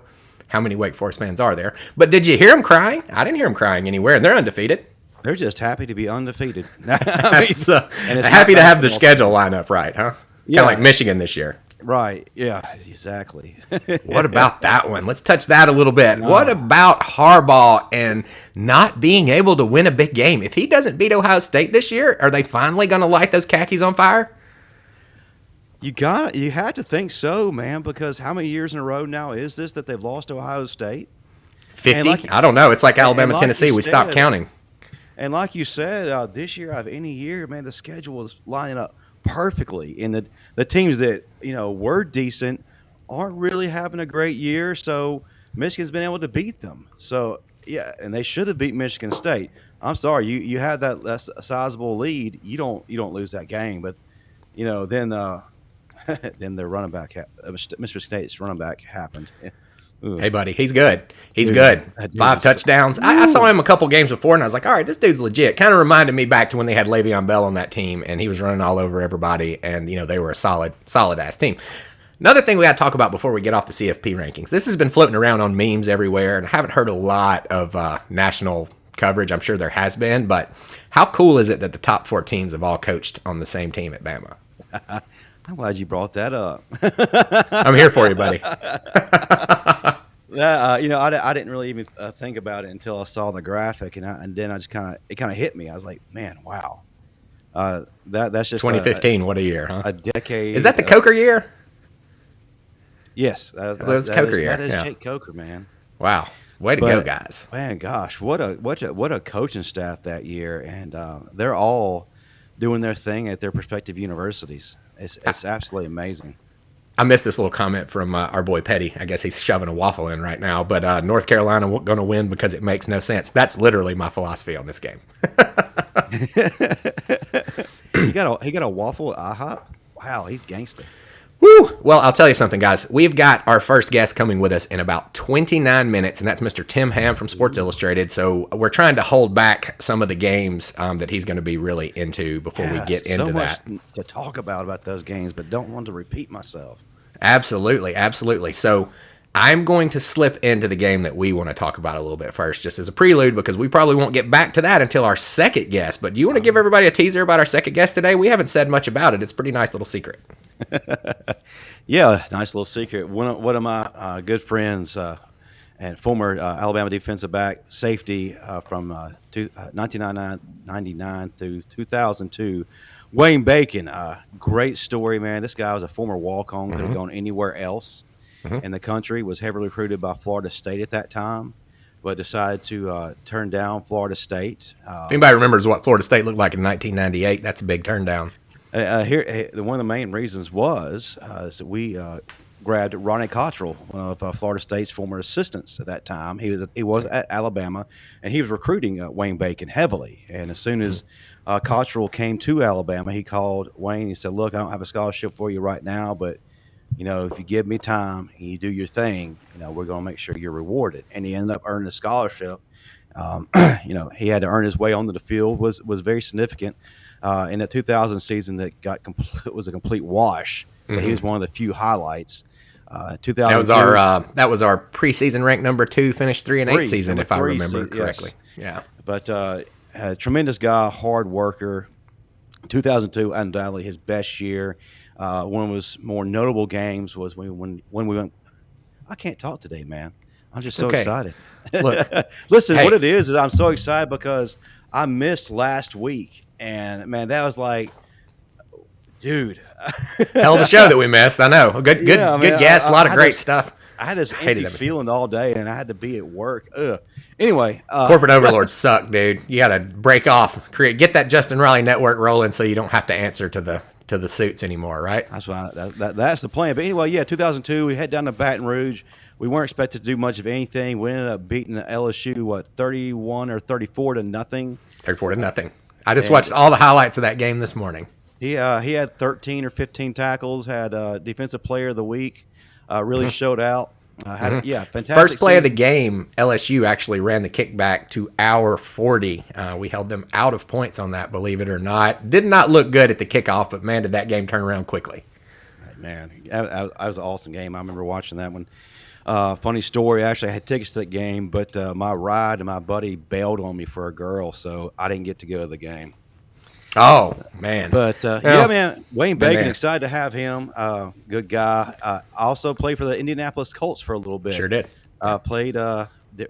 Speaker 1: how many Wake Forest fans are there, but did you hear them crying? I didn't hear them crying anywhere, and they're undefeated.
Speaker 2: They're just happy to be undefeated.
Speaker 1: Happy to have their schedule line up right, huh? Yeah. Kind of like Michigan this year.
Speaker 2: Right. Yeah, exactly.
Speaker 1: What about that one? Let's touch that a little bit. What about Harbaugh and not being able to win a big game? If he doesn't beat Ohio State this year, are they finally going to light those khakis on fire?
Speaker 2: You had to think so, man, because how many years in a row now is this that they've lost to Ohio State?
Speaker 1: 50? I don't know. It's like Alabama,
Speaker 2: like
Speaker 1: Tennessee. We stopped counting.
Speaker 2: And like you said, this year out of any year, man, the schedule is lining up perfectly. And the teams that, were decent aren't really having a great year. So Michigan's been able to beat them. So, yeah, and they should have beat Michigan State. I'm sorry, you had that sizable lead. You don't lose that game. But, then then their running back, Mr. State's running back happened. Ooh.
Speaker 1: Hey, buddy, he's good. He's good. 5 touchdowns. I saw him a couple games before, and I was like, all right, this dude's legit. Kind of reminded me back to when they had Le'Veon Bell on that team, and he was running all over everybody, and, they were a solid-ass team. Another thing we got to talk about before we get off the CFP rankings. This has been floating around on memes everywhere, and I haven't heard a lot of national coverage. I'm sure there has been, but how cool is it that the top 4 teams have all coached on the same team at Bama?
Speaker 2: I'm glad you brought that up.
Speaker 1: I'm here for you, buddy.
Speaker 2: I didn't really even think about it until I saw the graphic, and then it kind of hit me. I was like, man, wow. That's just
Speaker 1: 2015. What a year, huh?
Speaker 2: A decade.
Speaker 1: Is that the Coker year?
Speaker 2: Yes,
Speaker 1: that was Coker year.
Speaker 2: That is Jake Coker, man.
Speaker 1: Wow, way to go, guys!
Speaker 2: Man, gosh, what a coaching staff that year, and they're all doing their thing at their respective universities. It's absolutely amazing.
Speaker 1: I missed this little comment from our boy Petty. I guess he's shoving a waffle in right now. But North Carolina going to win because it makes no sense. That's literally my philosophy on this game.
Speaker 2: He got a waffle at IHOP? Wow, he's gangster.
Speaker 1: Woo! Well, I'll tell you something, guys. We've got our first guest coming with us in about 29 minutes, and that's Mr. Tim Hamm from Sports Illustrated. So we're trying to hold back some of the games that he's going to be really into before we get into that.
Speaker 2: So much to talk about those games, but don't want to repeat myself.
Speaker 1: Absolutely. So I'm going to slip into the game that we want to talk about a little bit first, just as a prelude, because we probably won't get back to that until our second guest. But do you want to give everybody a teaser about our second guest today? We haven't said much about it. It's a pretty nice little secret.
Speaker 2: Yeah, nice little secret. One of my good friends and former Alabama defensive back safety from 1999 through 2002, Waine Bacon. Great story, man. This guy was a former walk-on, could have gone anywhere else in the country, was heavily recruited by Florida State at that time, but decided to turn down Florida State.
Speaker 1: If anybody remembers what Florida State looked like in 1998, that's a big turn down.
Speaker 2: One of the main reasons was that we grabbed Ronnie Cottrell, one of Florida State's former assistants at that time. He was at Alabama, and he was recruiting Waine Bacon heavily. And as soon as Cottrell came to Alabama, he called Waine. He said, "Look, I don't have a scholarship for you right now, but if you give me time and you do your thing, we're going to make sure you're rewarded." And he ended up earning a scholarship. He had to earn his way onto the field. Was very significant. In the 2000 season that was a complete wash. But he was one of the few highlights. 2002,
Speaker 1: that was our preseason ranked number 2, finished 3-8 season, if I remember correctly.
Speaker 2: Yes. Yeah, but a tremendous guy, hard worker. 2002, undoubtedly his best year. One of his more notable games was when we went. I can't talk today, man. I'm just so excited.
Speaker 1: Look,
Speaker 2: listen, what it is I'm so excited because I missed last week. And, man, that was like, dude.
Speaker 1: Hell of a show that we missed. I know. Good guest. A lot of great stuff.
Speaker 2: I had this empty feeling all day, and I had to be at work. Ugh. Anyway.
Speaker 1: Corporate overlords suck, dude. You got to break off. Get that Justin Riley network rolling so you don't have to answer to the suits anymore, right?
Speaker 2: That's why that's the plan. But anyway, 2002, we head down to Baton Rouge. We weren't expected to do much of anything. We ended up beating the LSU, 31 or 34 to nothing.
Speaker 1: 34 to nothing. I just watched all the highlights of that game this morning.
Speaker 2: He had 13 or 15 tackles, had Defensive Player of the Week, really showed out. Fantastic.
Speaker 1: First play of the game, LSU actually ran the kickback to our 40. We held them out of points on that, believe it or not. Did not look good at the kickoff, but, man, did that game turn around quickly.
Speaker 2: Man, that was an awesome game. I remember watching that one. Funny story, actually, I had tickets to that game, but my ride and my buddy bailed on me for a girl, so I didn't get to go to the game.
Speaker 1: Oh, man.
Speaker 2: But, man, Waine Bacon, excited to have him. Good guy. I also played for the Indianapolis Colts for a little bit.
Speaker 1: Sure did.
Speaker 2: Played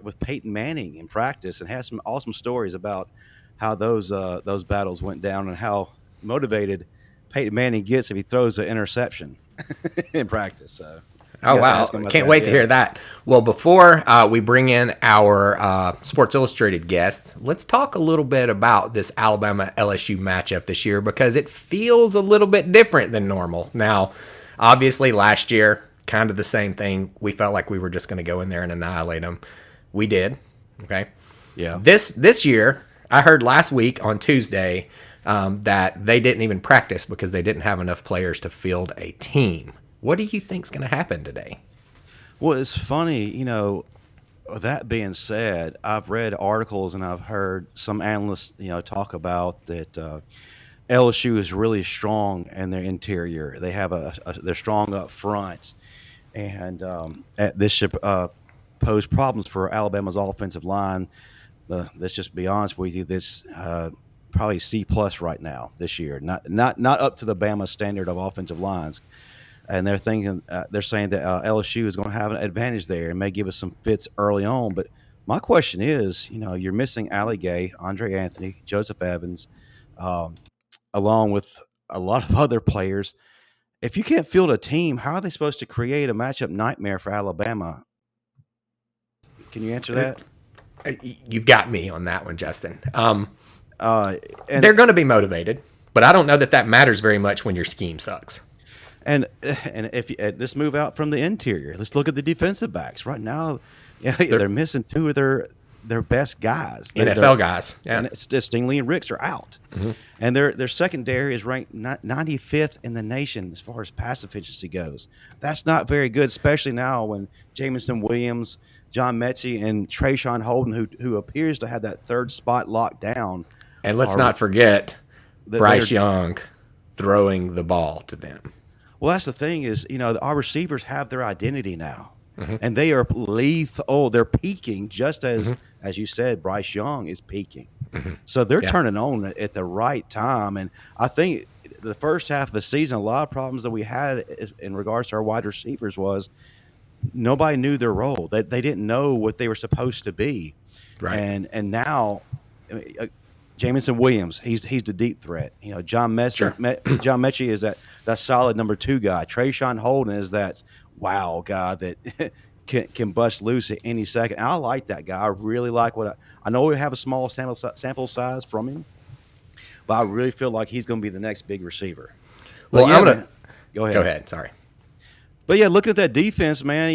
Speaker 2: with Peyton Manning in practice and had some awesome stories about how those battles went down and how motivated Peyton Manning gets if he throws an interception in practice. So.
Speaker 1: Oh, wow. Can't wait to hear that. Well, before we bring in our Sports Illustrated guests, let's talk a little bit about this Alabama-LSU matchup this year because it feels a little bit different than normal. Now, obviously, last year, kind of the same thing. We felt like we were just going to go in there and annihilate them. We did. Okay.
Speaker 2: Yeah.
Speaker 1: This year, I heard last week on Tuesday that they didn't even practice because they didn't have enough players to field a team. What do you think's going to happen today?
Speaker 2: Well, it's funny, that being said, I've read articles and I've heard some analysts, talk about that LSU is really strong in their interior. They have they're strong up front, and this should pose problems for Alabama's offensive line. Let's just be honest with you, this probably C+ right now this year, not up to the Bama standard of offensive lines. And they're saying that LSU is going to have an advantage there and may give us some fits early on. But my question is, you're missing Ali Gay, Andre Anthony, Joseph Evans, along with a lot of other players. If you can't field a team, how are they supposed to create a matchup nightmare for Alabama? Can you answer that?
Speaker 1: You've got me on that one, Justin.
Speaker 2: And
Speaker 1: they're going to be motivated, but I don't know that matters very much when your scheme sucks.
Speaker 2: And if let's move out from the interior, let's look at the defensive backs right now. Yeah, they're missing two of their best guys,
Speaker 1: NFL guys. Yeah,
Speaker 2: and Stingley and Ricks are out, and their secondary is ranked 95th in the nation as far as pass efficiency goes. That's not very good, especially now when Jamison Williams, John Mechie, and Trayshawn Holden, who appears to have that third spot locked down.
Speaker 1: And let's not forget Bryce Young throwing the ball to them.
Speaker 2: Well, that's the thing is, our receivers have their identity now, and they are lethal. They're peaking just as you said, Bryce Young is peaking. So they're turning on at the right time. And I think the first half of the season, a lot of problems that we had in regards to our wide receivers was nobody knew their role. They didn't know what they were supposed to be.
Speaker 1: Right.
Speaker 2: And now Jamison Williams, he's the deep threat. John Mechie is that solid number 2 guy. Trayshawn Holden is that wow guy that can bust loose at any second. And I like that guy. I really like I know we have a small sample size from him, but I really feel like he's going to be the next big receiver.
Speaker 1: Well,
Speaker 2: go ahead.
Speaker 1: Go ahead. Sorry.
Speaker 2: But yeah, looking at that defense, man,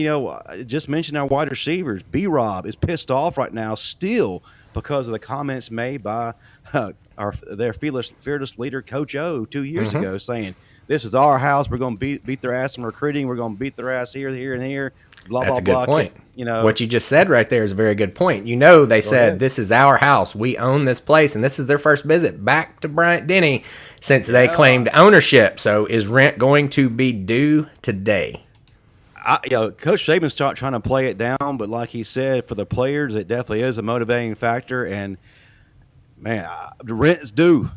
Speaker 2: just mentioned our wide receivers. B-Rob is pissed off right now still because of the comments made by their fearless leader, Coach O, 2 years ago, saying, this is our house. We're going to beat their ass in recruiting. We're going to beat their ass here, and here. Blah,
Speaker 1: That's
Speaker 2: blah,
Speaker 1: a good
Speaker 2: blah.
Speaker 1: point. What you just said right there is a very good point. They said, this is our house. We own this place, and this is their first visit back to Bryant-Denny since they claimed ownership. So is rent going to be due today?
Speaker 2: Coach Saban's trying to play it down, but like he said, for the players, it definitely is a motivating factor. And man, the rent is due.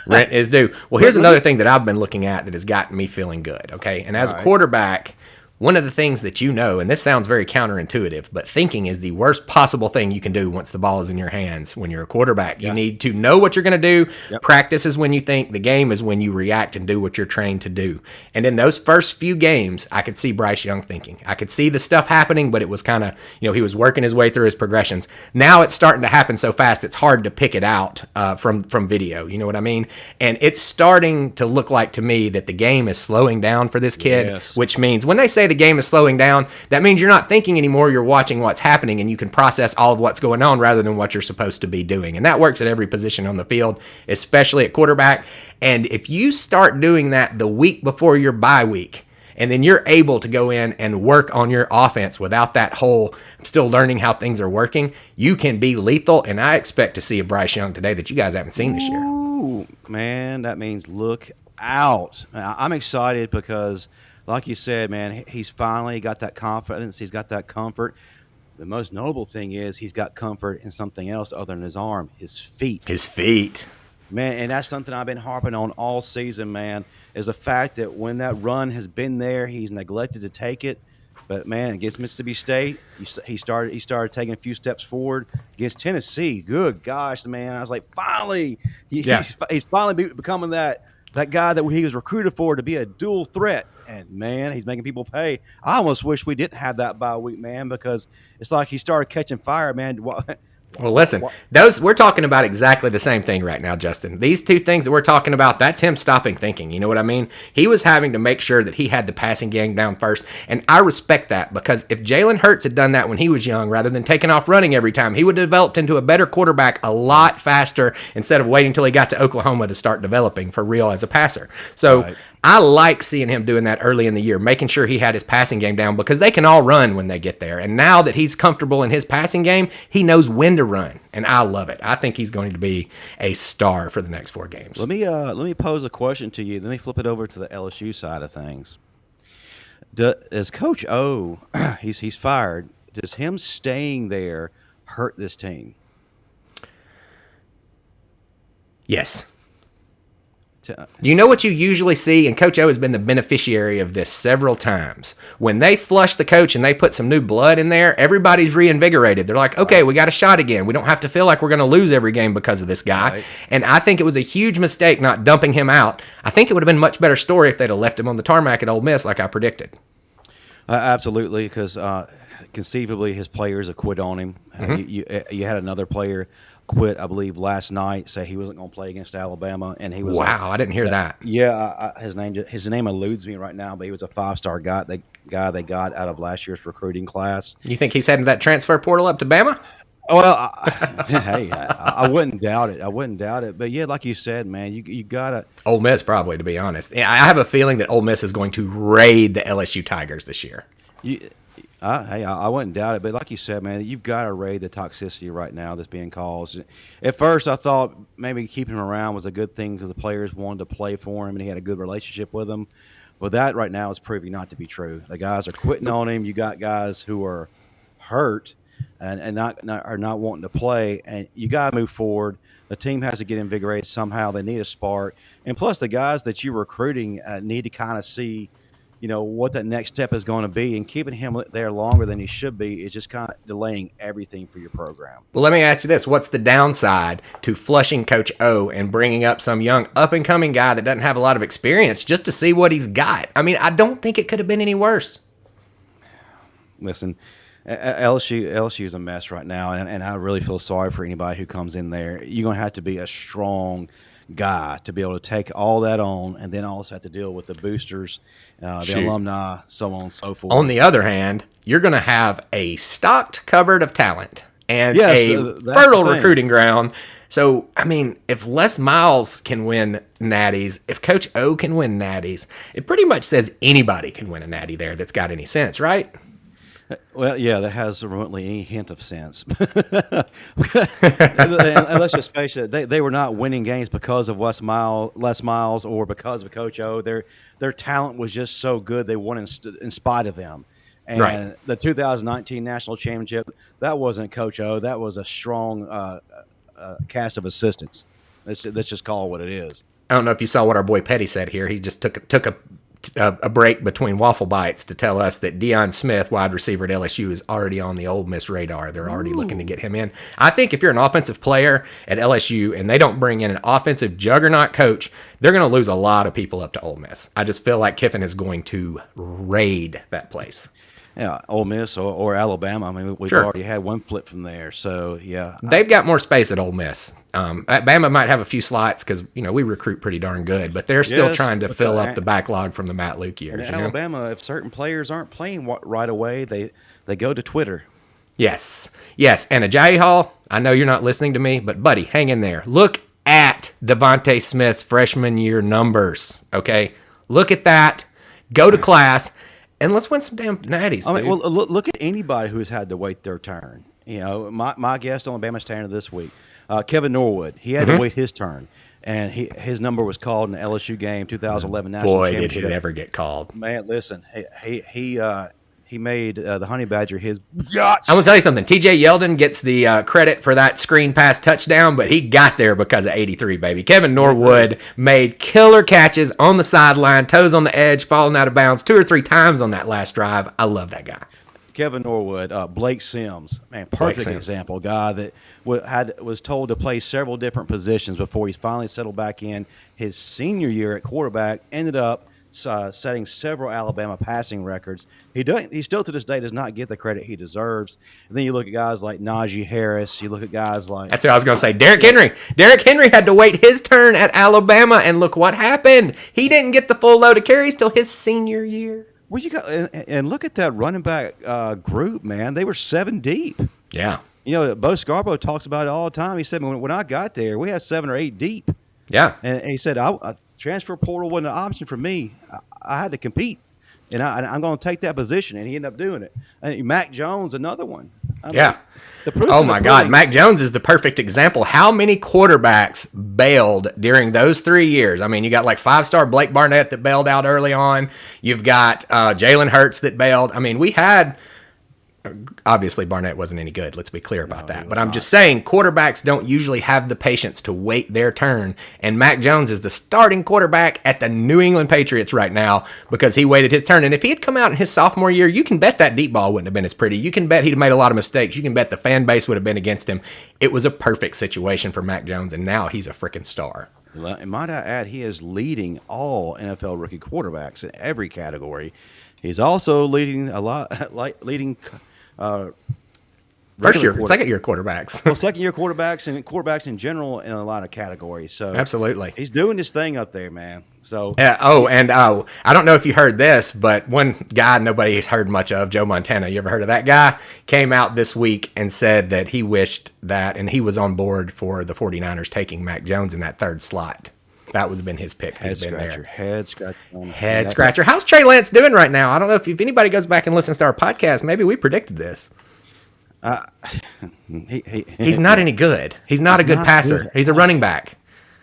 Speaker 1: Rent is due. Well, here's another thing that I've been looking at that has gotten me feeling good. Okay, and as a quarterback, one of the things that and this sounds very counterintuitive, but thinking is the worst possible thing you can do once the ball is in your hands when you're a quarterback. You need to know what you're going to do. Yep. Practice is when you think. The game is when you react and do what you're trained to do. And in those first few games, I could see Bryce Young thinking. I could see the stuff happening, but it was kind of, he was working his way through his progressions. Now it's starting to happen so fast, it's hard to pick it out from video. You know what I mean? And it's starting to look like to me that the game is slowing down for this kid, which means when they say the game is slowing down, that means you're not thinking anymore, you're watching what's happening, and you can process all of what's going on rather than what you're supposed to be doing. And that works at every position on the field, especially at quarterback. And if you start doing that the week before your bye week, and then you're able to go in and work on your offense without that whole I'm still learning how things are working, you can be lethal. And I expect to see a Bryce Young today that you guys haven't seen this year.
Speaker 2: Ooh, man, that means look out. I'm excited because like you said, man, he's finally got that confidence. He's got that comfort. The most notable thing is he's got comfort in something else other than his arm, his feet.
Speaker 1: His feet.
Speaker 2: Man, and that's something I've been harping on all season, man, is the fact that when that run has been there, he's neglected to take it. But, man, against Mississippi State, he started taking a few steps forward. Against Tennessee, good gosh, man, I was like, finally, he's finally becoming that that guy that he was recruited for to be a dual threat. And, man, he's making people pay. I almost wish we didn't have that bye week, man, because it's like he started catching fire, man.
Speaker 1: Well, listen, we're talking about exactly the same thing right now, Justin. These two things that we're talking about, that's him stopping thinking. You know what I mean? He was having to make sure that he had the passing game down first, and I respect that because if Jalen Hurts had done that when he was young rather than taking off running every time, he would have developed into a better quarterback a lot faster instead of waiting until he got to Oklahoma to start developing for real as a passer. So right. I like seeing him doing that early in the year, making sure he had his passing game down because they can all run when they get there. And now that he's comfortable in his passing game, he knows when to run. And I love it. I think he's going to be a star for the next 4 games.
Speaker 2: Let me pose a question to you. Let me flip it over to the LSU side of things. Does Coach O, he's fired, does him staying there hurt this team?
Speaker 1: Yes. You know what you usually see, and Coach O has been the beneficiary of this several times. When they flush the coach and they put some new blood in there, everybody's reinvigorated. They're like, okay, we got a shot again. We don't have to feel like we're going to lose every game because of this guy. Right. And I think it was a huge mistake not dumping him out. I think it would have been a much better story if they'd have left him on the tarmac at Ole Miss like I predicted.
Speaker 2: Absolutely, because conceivably his players have quit on him. Mm-hmm. You had another player quit, I believe, last night, say he wasn't going to play against Alabama, and he was.
Speaker 1: Wow, I didn't hear that.
Speaker 2: Yeah, his name eludes me right now, but he was a 5-star guy. The guy they got out of last year's recruiting class.
Speaker 1: You think he's heading that transfer portal up to Bama?
Speaker 2: Well, I wouldn't doubt it. I wouldn't doubt it. But yeah, like you said, man, you gotta.
Speaker 1: Ole Miss probably, to be honest. I have a feeling that Ole Miss is going to raid the LSU Tigers this year.
Speaker 2: I wouldn't doubt it, but like you said, man, you've got to raid the toxicity right now that's being caused. At first, I thought maybe keeping him around was a good thing because the players wanted to play for him and he had a good relationship with them. But that right now is proving not to be true. The guys are quitting on him. You got guys who are hurt and are not wanting to play, and you got to move forward. The team has to get invigorated somehow. They need a spark, and plus the guys that you're recruiting need to kind of see, what that next step is going to be, and keeping him there longer than he should be is just kind of delaying everything for your program.
Speaker 1: Well, let me ask you this. What's the downside to flushing Coach O and bringing up some young up-and-coming guy that doesn't have a lot of experience just to see what he's got? I mean, I don't think it could have been any worse.
Speaker 2: Listen, LSU is a mess right now, and I really feel sorry for anybody who comes in there. You're going to have to be a strong guy to be able to take all that on, and then also have to deal with the boosters, the alumni, so on and so forth.
Speaker 1: On the other hand, you're going to have a stocked cupboard of talent and a fertile recruiting ground. So, I mean, if Les Miles can win natties, if Coach O can win natties, it pretty much says anybody can win a natty there that's got any sense, right?
Speaker 2: Well, yeah, that has remotely any hint of sense. And let's just face it, they were not winning games because of Les Miles or because of Coach O. Their talent was just so good they won in spite of them. And right. The 2019 National Championship, that wasn't Coach O. That was a strong cast of assistants. Let's just call it what it is.
Speaker 1: I don't know if you saw what our boy Petty said here. He just took a break between waffle bites to tell us that Deion Smith, wide receiver at LSU, is already on the Ole Miss radar. They're already looking to get him in. I think if you're an offensive player at LSU and they don't bring in an offensive juggernaut coach, they're going to lose a lot of people up to Ole Miss. I just feel like Kiffin is going to raid that place.
Speaker 2: Yeah, Ole Miss or Alabama. I mean, we've already had one flip from there. So, yeah.
Speaker 1: They've got more space at Ole Miss. Bama might have a few slots because, we recruit pretty darn good. But they're still trying to fill up the backlog from the Matt Luke years.
Speaker 2: In Alabama, if certain players aren't playing right away, they go to Twitter.
Speaker 1: Yes. And Ajayi Hall, I know you're not listening to me, but, buddy, hang in there. Look at Devontae Smith's freshman year numbers, okay? Look at that. Go to class. And let's win some damn natties.
Speaker 2: I mean, well, look at anybody who's had to wait their turn. My guest on Alabama Standard this week, Kevin Norwood, he had to wait his turn, and his number was called in the LSU game, 2011 National Championship.
Speaker 1: Boy, did he ever get called!
Speaker 2: Man, listen, he made the Honey Badger his yacht.
Speaker 1: I'm gonna tell you something. TJ Yeldon gets the credit for that screen pass touchdown, but he got there because of 83, baby. Kevin Norwood made killer catches on the sideline, toes on the edge, falling out of bounds 2 or 3 times on that last drive. I love that guy.
Speaker 2: Kevin Norwood, Blake Sims, man, perfect example. Guy that was told to play several different positions before he finally settled back in. His senior year at quarterback ended up setting several Alabama passing records. He still to this day does not get the credit he deserves. And then you look at guys like Najee Harris. You look at guys like
Speaker 1: that's what I was going to say. Derrick Henry. Derrick Henry had to wait his turn at Alabama, and look what happened. He didn't get the full load of carries till his senior year.
Speaker 2: Well, you got and look at that running back group, man. They were 7 deep.
Speaker 1: Yeah.
Speaker 2: You know, Bo Scarborough talks about it all the time. He said when I got there, we had 7 or 8 deep.
Speaker 1: Yeah.
Speaker 2: And he said, transfer portal wasn't an option for me. I had to compete, and I'm going to take that position, and he ended up doing it. And Mac Jones, another one.
Speaker 1: Yeah. Oh, my God. Mac Jones is the perfect example. How many quarterbacks bailed during those 3 years? I mean, you got like 5-star Blake Barnett that bailed out early on. You've got Jalen Hurts that bailed. I mean, we had – obviously Barnett wasn't any good. Let's be clear about that. But I'm just saying quarterbacks don't usually have the patience to wait their turn. And Mac Jones is the starting quarterback at the New England Patriots right now because he waited his turn. And if he had come out in his sophomore year, you can bet that deep ball wouldn't have been as pretty. You can bet he'd have made a lot of mistakes. You can bet the fan base would have been against him. It was a perfect situation for Mac Jones, and now he's a freaking star.
Speaker 2: And might I add, he is leading all NFL rookie quarterbacks in every category. He's also leading
Speaker 1: first year, second year quarterbacks.
Speaker 2: Well, second year quarterbacks and quarterbacks in general in a lot of categories. So
Speaker 1: absolutely,
Speaker 2: he's doing his thing up there, man. So
Speaker 1: I don't know if you heard this, but one guy nobody heard much of, Joe Montana. You ever heard of that guy? Came out this week and said that he wished that, and he was on board for the 49ers taking Mac Jones in that third slot. That would have been his pick.
Speaker 2: Head scratcher.
Speaker 1: Head scratcher. How's Trey Lance doing right now? I don't know if anybody goes back and listens to our podcast. Maybe we predicted this. He's not any good. He's not a good passer. He's a running back.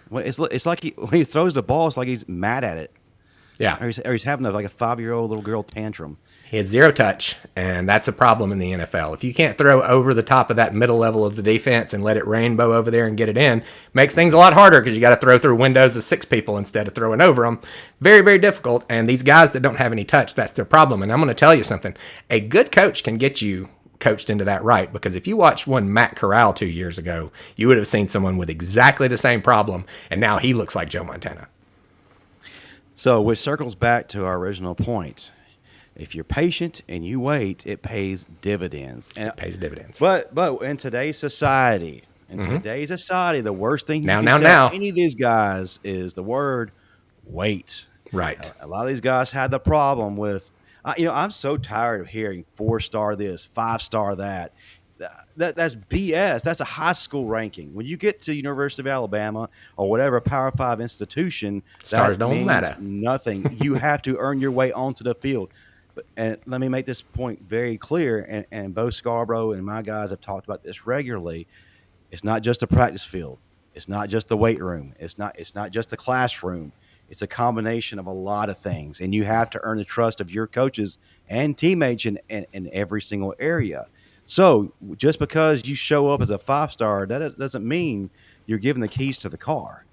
Speaker 2: Well, it's like when he throws the ball, it's like he's mad at it.
Speaker 1: Yeah.
Speaker 2: Or he's having like a 5-year-old little girl tantrum.
Speaker 1: He has 0 touch, and that's a problem in the NFL. If you can't throw over the top of that middle level of the defense and let it rainbow over there and get it in, makes things a lot harder because you got to throw through windows of 6 people instead of throwing over them. Very, very difficult. And these guys that don't have any touch, that's their problem. And I'm going to tell you something. A good coach can get you coached into that right, because if you watched one Matt Corral 2 years ago, you would have seen someone with exactly the same problem, and now he looks like Joe Montana.
Speaker 2: So, which circles back to our original point. If you're patient and you wait, it pays dividends. And
Speaker 1: it pays dividends.
Speaker 2: But in today's society, the worst thing you can tell any of these guys is the word wait.
Speaker 1: Right.
Speaker 2: A lot of these guys had the problem with, I'm so tired of hearing 4-star this, 5-star that. That's BS. That's a high school ranking. When you get to University of Alabama or whatever Power 5 institution,
Speaker 1: stars
Speaker 2: that
Speaker 1: don't
Speaker 2: means
Speaker 1: matter.
Speaker 2: Nothing. You have to earn your way onto the field. And let me make this point very clear, and Bo Scarborough and my guys have talked about this regularly. It's not just the practice field. It's not just the weight room. It's not just the classroom. It's a combination of a lot of things, and you have to earn the trust of your coaches and teammates in every single area. So just because you show up as a 5-star, that doesn't mean you're given the keys to the car.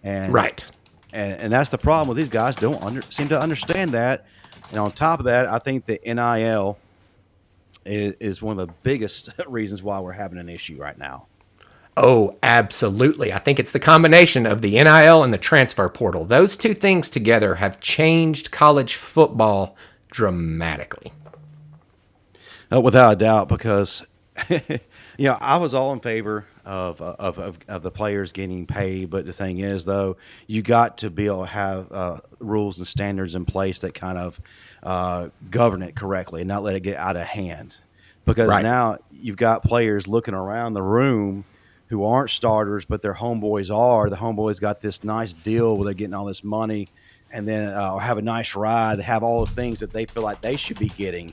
Speaker 2: And
Speaker 1: right.
Speaker 2: And that's the problem with these guys. Don't seem to understand that. And on top of that, I think the NIL is one of the biggest reasons why we're having an issue right now.
Speaker 1: Oh, absolutely. I think it's the combination of the NIL and the transfer portal. Those two things together have changed college football dramatically.
Speaker 2: Without a doubt, because I was all in favor of the players getting paid, but the thing is, though, you got to be able to have rules and standards in place that kind of govern it correctly and not let it get out of hand. Because now you've got players looking around the room who aren't starters, but their homeboys are. The homeboys got this nice deal where they're getting all this money, and then or have a nice ride. They have all the things that they feel like they should be getting.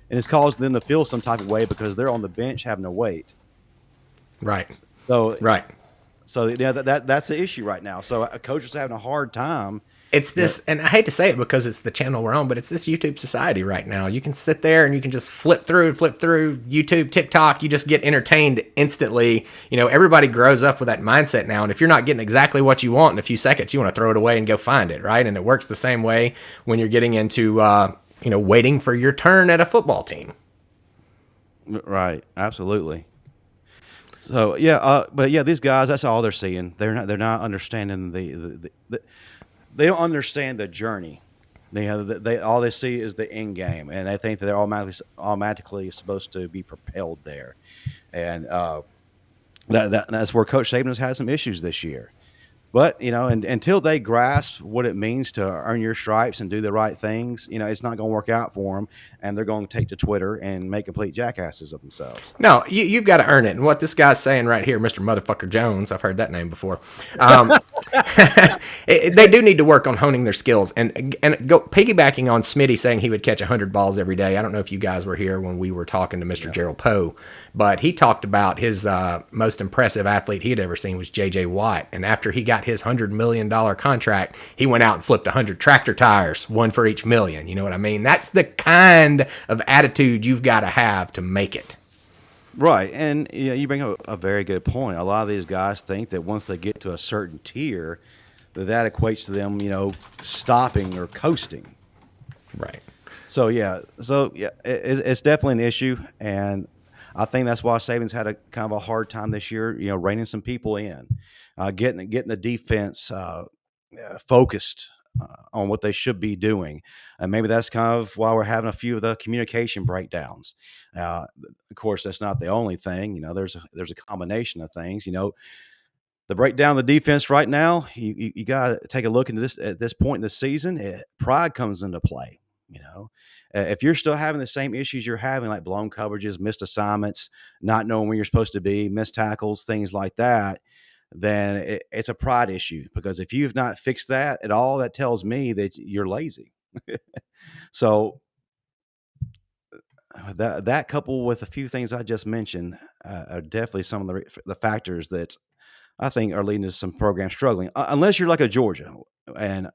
Speaker 2: And it's caused them to feel some type of way because they're on the bench having to wait.
Speaker 1: Right.
Speaker 2: So that's the issue right now. So a coach is having a hard time.
Speaker 1: It's this, and I hate to say it because it's the channel we're on, but it's this YouTube society right now. You can sit there and you can just flip through YouTube, TikTok. You just get entertained instantly. Everybody grows up with that mindset now. And if you're not getting exactly what you want in a few seconds, you want to throw it away and go find it, right? And it works the same way when you're getting into waiting for your turn at a football team.
Speaker 2: Right. Absolutely. So but yeah, these guys, that's all they're seeing. They're not understanding the they don't understand the journey. They all they see is the end game, and they think that they're automatically supposed to be propelled there, and that's where Coach Saban has had some issues this year. But and until they grasp what it means to earn your stripes and do the right things, it's not going to work out for them, and they're going to take to Twitter and make complete jackasses of themselves.
Speaker 1: No, you've got to earn it. And what this guy's saying right here, Mr. Motherfucker Jones, I've heard that name before. They do need to work on honing their skills. And go piggybacking on Smitty saying he would catch 100 balls every day. I don't know if you guys were here when we were talking to Mr. Gerald Poe, but he talked about his most impressive athlete he had ever seen was J.J. Watt. And after he got his $100 million contract, he went out and flipped 100 tractor tires, one for each million. You know what I mean? That's the kind of attitude you've got to have to make it.
Speaker 2: Right, and you bring up a very good point. A lot of these guys think that once they get to a certain tier, that equates to them, stopping or coasting.
Speaker 1: Right.
Speaker 2: So it's definitely an issue, and I think that's why Saban's had a kind of a hard time this year. Reining some people in, getting the defense focused on what they should be doing, and maybe that's kind of why we're having a few of the communication breakdowns. Of course, that's not the only thing. There's a combination of things. The breakdown of the defense right now, you got to take a look into this at this point in the season. Pride comes into play. If you're still having the same issues you're having, like blown coverages, missed assignments, not knowing where you're supposed to be, missed tackles, things like that, then it's a pride issue. Because if you've not fixed that at all, that tells me that you're lazy. So that coupled with a few things I just mentioned are definitely some of the factors that I think are leading to some programs struggling. Unless you're like a Georgia, and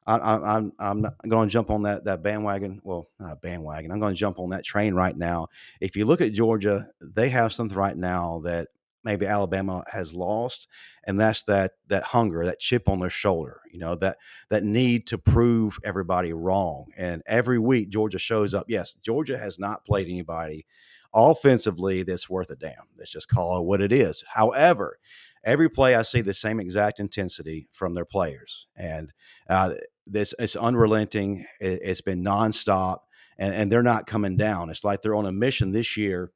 Speaker 2: I'm not going to jump on that bandwagon. Well, not bandwagon. I'm going to jump on that train right now. If you look at Georgia, they have something right now that maybe Alabama has lost, and that's that hunger, that chip on their shoulder. That need to prove everybody wrong. And every week Georgia shows up. Yes, Georgia has not played anybody offensively that's worth a damn. Let's just call it what it is. However, every play I see the same exact intensity from their players, and it's unrelenting. It's been nonstop, and they're not coming down. It's like they're on a mission this year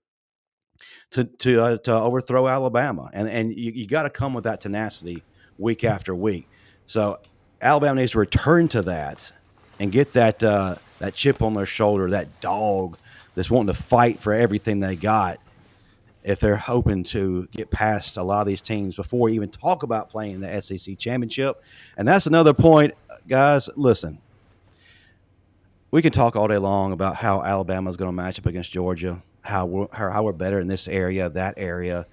Speaker 2: to overthrow Alabama, and you got to come with that tenacity week after week. So Alabama needs to return to that and get that chip on their shoulder, that dog that's wanting to fight for everything they got, if they're hoping to get past a lot of these teams before we even talk about playing the SEC championship. And that's another point, guys. Listen, we can talk all day long about how Alabama is going to match up against Georgia, how we're better in this area, that area.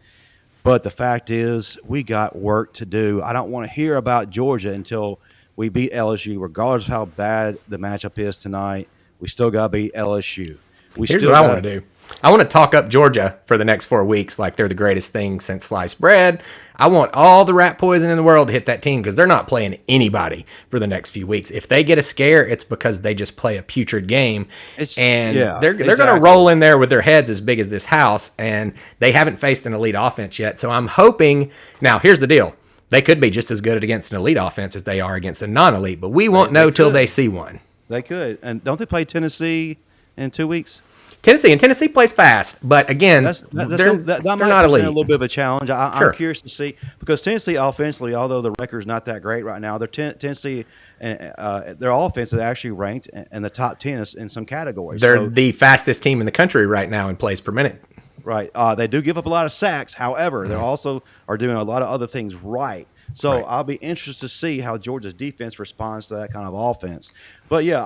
Speaker 2: But the fact is, we got work to do. I don't want to hear about Georgia until we beat LSU, regardless of how bad the matchup is tonight. We still got to beat LSU.
Speaker 1: Here's what I want to do. I want to talk up Georgia for the next 4 weeks like they're the greatest thing since sliced bread. I want all the rat poison in the world to hit that team because they're not playing anybody for the next few weeks. If they get a scare, it's because they just play a putrid game. They're going to roll in there with their heads as big as this house, and they haven't faced an elite offense yet. So I'm hoping – now, here's the deal. They could be just as good against an elite offense as they are against a non-elite, but we won't know till they see one.
Speaker 2: They could. And don't they play Tennessee in 2 weeks?
Speaker 1: Tennessee plays fast, but again, they're not elite.
Speaker 2: A little bit of a challenge. I'm curious to see, because Tennessee offensively, although the record's not that great right now, Tennessee their offense is actually ranked in the top 10 in some categories.
Speaker 1: They're the fastest team in the country right now in plays per minute.
Speaker 2: Right. They do give up a lot of sacks. However, they also are doing a lot of other things right. So I'll be interested to see how Georgia's defense responds to that kind of offense. But yeah,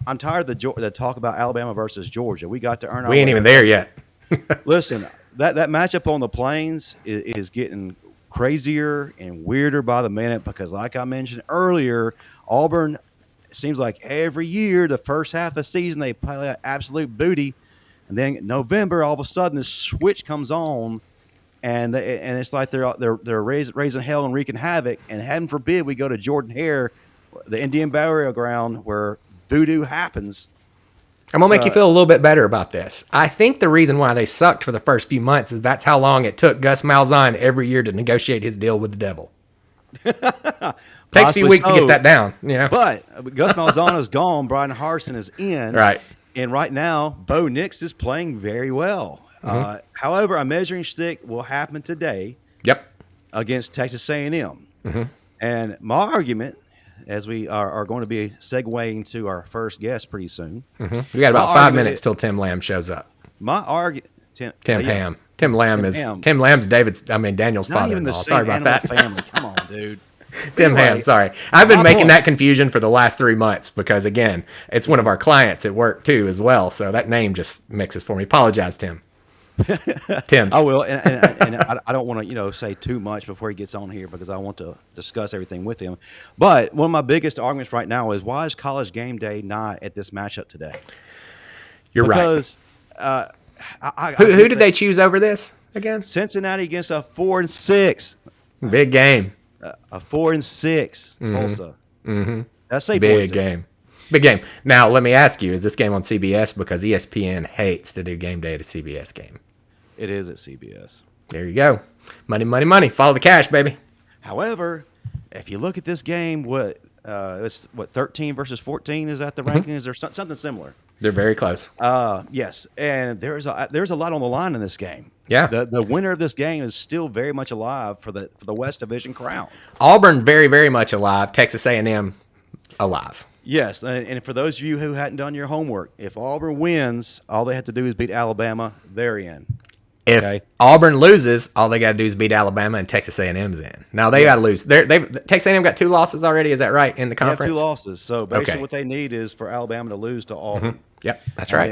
Speaker 2: I'm tired of the talk about Alabama versus Georgia. We got to earn our way.
Speaker 1: We ain't even there yet.
Speaker 2: Listen, that matchup on the Plains is getting crazier and weirder by the minute because, like I mentioned earlier, Auburn, it seems like every year the first half of the season they play absolute booty, and then November all of a sudden this switch comes on. And it's like they're raising hell and wreaking havoc. And heaven forbid we go to Jordan Hare, the Indian burial ground where voodoo happens,
Speaker 1: I'm going to make you feel a little bit better about this. I think the reason why they sucked for the first few months is that's how long it took Gus Malzahn every year to negotiate his deal with the devil. Takes a few weeks to get that down,
Speaker 2: But Gus Malzahn is gone. Brian Harsin is in.
Speaker 1: Right.
Speaker 2: And right now, Bo Nix is playing very well. However, a measuring stick will happen today.
Speaker 1: Yep.
Speaker 2: Against Texas A&M. And my argument, as we are going to be segueing to our first guest pretty soon.
Speaker 1: We got about 5 minutes till Tim Lamb shows up.
Speaker 2: My argument,
Speaker 1: Tim Hamm. Tim Lamb's Daniel's father-in-law. Sorry about that.
Speaker 2: Family. Come on, dude.
Speaker 1: Tim Hamm, sorry. I've been making that confusion for the last 3 months because, again, it's one of our clients at work, too, as well. So that name just mixes for me. Apologize, Tim. Tim's.
Speaker 2: I will, and I don't want to, say too much before he gets on here because I want to discuss everything with him. But one of my biggest arguments right now is why is College Game Day not at this matchup today?
Speaker 1: You're
Speaker 2: right.
Speaker 1: Because who did they choose over this again?
Speaker 2: Cincinnati against a 4-6.
Speaker 1: Big game.
Speaker 2: A 4-6 Tulsa. That's a
Speaker 1: big game. Big game. Now, let me ask you, is this game on CBS? Because ESPN hates to do game day at a CBS game.
Speaker 2: It is at CBS.
Speaker 1: There you go. Money, money, money. Follow the cash, baby.
Speaker 2: However, if you look at this game, it's 13 versus 14? Is that the rankings or something similar?
Speaker 1: They're very close.
Speaker 2: Yes, and there's a lot on the line in this game.
Speaker 1: Yeah.
Speaker 2: The winner of this game is still very much alive for the West Division crown.
Speaker 1: Auburn very, very much alive. Texas A&M alive.
Speaker 2: Yes, and for those of you who hadn't done your homework, if Auburn wins, all they have to do is beat Alabama. They're in.
Speaker 1: If Auburn loses, all they got to do is beat Alabama, and Texas A&M's in. Now they got to lose. Texas A&M got 2 losses already. Is that right in the conference?
Speaker 2: They have 2 losses. So basically, what they need is for Alabama to lose to Auburn.
Speaker 1: Yep, that's right.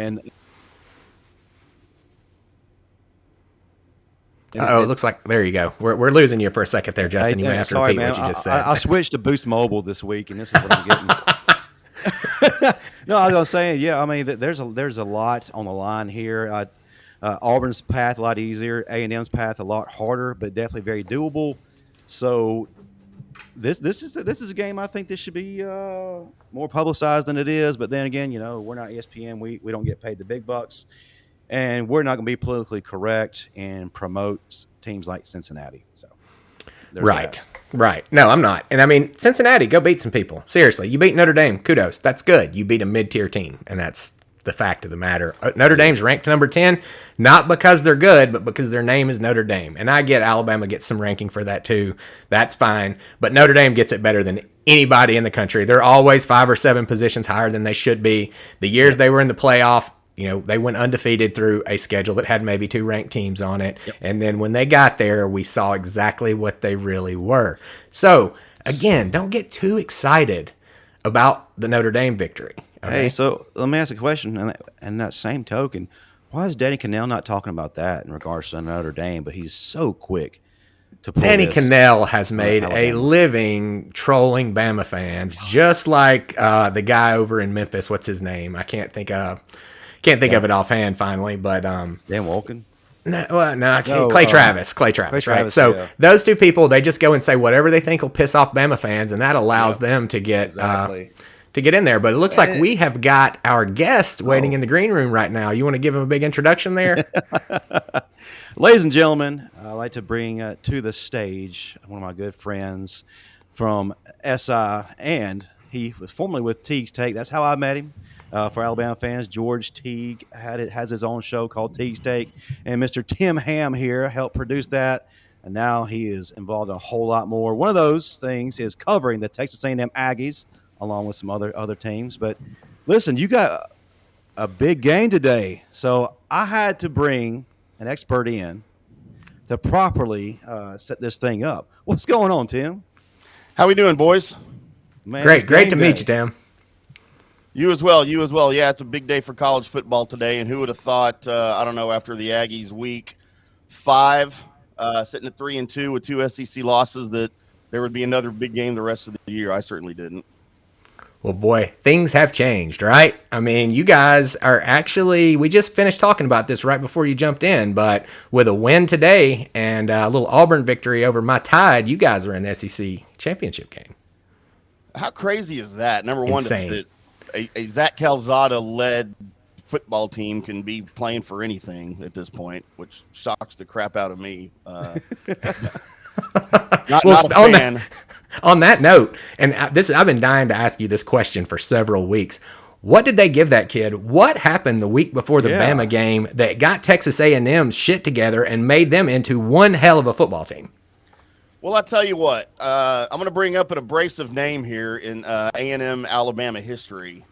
Speaker 1: It looks like there you go. We're losing you for a second there, Justin. You may have to repeat what you just said.
Speaker 2: I switched to Boost Mobile this week, and this is what I'm getting. No, I was gonna say, there's a lot on the line here. Auburn's path a lot easier, A&M's path a lot harder, but definitely very doable. So this is a game I think this should be more publicized than it is. But then again, we're not ESPN. We don't get paid the big bucks, and we're not going to be politically correct and promote teams like Cincinnati. So
Speaker 1: right. No, I'm not. And Cincinnati, go beat some people. Seriously, you beat Notre Dame. Kudos. That's good. You beat a mid-tier team, and that's the fact of the matter. Notre Dame's ranked number 10, not because they're good, but because their name is Notre Dame. And I get Alabama gets some ranking for that too. That's fine. But Notre Dame gets it better than anybody in the country. They're always 5 or 7 positions higher than they should be. The years they were in the playoff, they went undefeated through a schedule that had maybe 2 ranked teams on it. Yep. And then when they got there, we saw exactly what they really were. So, again, don't get too excited about the Notre Dame victory. Okay?
Speaker 2: Hey, so let me ask a question. And that same token, why is Danny Cannell not talking about that in regards to Notre Dame? But he's so quick to pull
Speaker 1: Danny Cannell has made a living trolling Bama fans, just like the guy over in Memphis. What's his name? I can't think of it offhand. Finally, but Dan
Speaker 2: Wolken.
Speaker 1: Clay Travis, right? So those 2 people, they just go and say whatever they think will piss off Bama fans, and that allows them to get to get in there. But it looks like we have got our guest waiting in the green room right now. You want to give him a big introduction there?
Speaker 2: Ladies and gentlemen, I'd like to bring to the stage one of my good friends from SI, and he was formerly with Teague's Take. That's how I met him. For Alabama fans, George Teague has his own show called Teague's Take, and Mr. Tim Hamm here helped produce that, and now he is involved in a whole lot more. One of those things is covering the Texas A&M Aggies, along with some other teams. But listen, you got a big game today, so I had to bring an expert in to properly set this thing up. What's going on, Tim?
Speaker 4: How we doing, boys?
Speaker 1: Man, great to meet you, Tim.
Speaker 4: You as well. Yeah, it's a big day for college football today, and who would have thought, after the Aggies week 5, sitting at 3-2 with 2 SEC losses, that there would be another big game the rest of the year. I certainly didn't.
Speaker 1: Well, boy, things have changed, right? You guys are actually, we just finished talking about this right before you jumped in, but with a win today and a little Auburn victory over my Tide, you guys are in the SEC championship game.
Speaker 4: How crazy is that? Number one,
Speaker 1: insane.
Speaker 4: A Zach Calzada-led football team can be playing for anything at this point, which shocks the crap out of me. Not a fan.
Speaker 1: On that note, and I've been dying to ask you this question for several weeks. What did they give that kid? What happened the week before the Bama game that got Texas A&M's shit together and made them into one hell of a football team?
Speaker 4: Well, I'll tell you what. I'm going to bring up an abrasive name here in A&M Alabama history,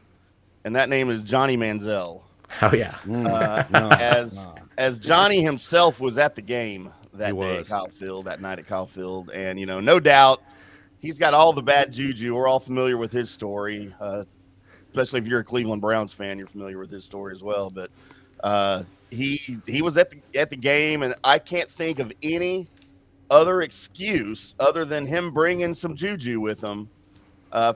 Speaker 4: and that name is Johnny Manziel.
Speaker 1: Oh, yeah.
Speaker 4: As Johnny himself was at the game that day at Kyle Field, that night at Kyle Field, and, no doubt he's got all the bad juju. We're all familiar with his story, especially if you're a Cleveland Browns fan, you're familiar with his story as well. But he was at the game, and I can't think of any other excuse other than him bringing some juju with him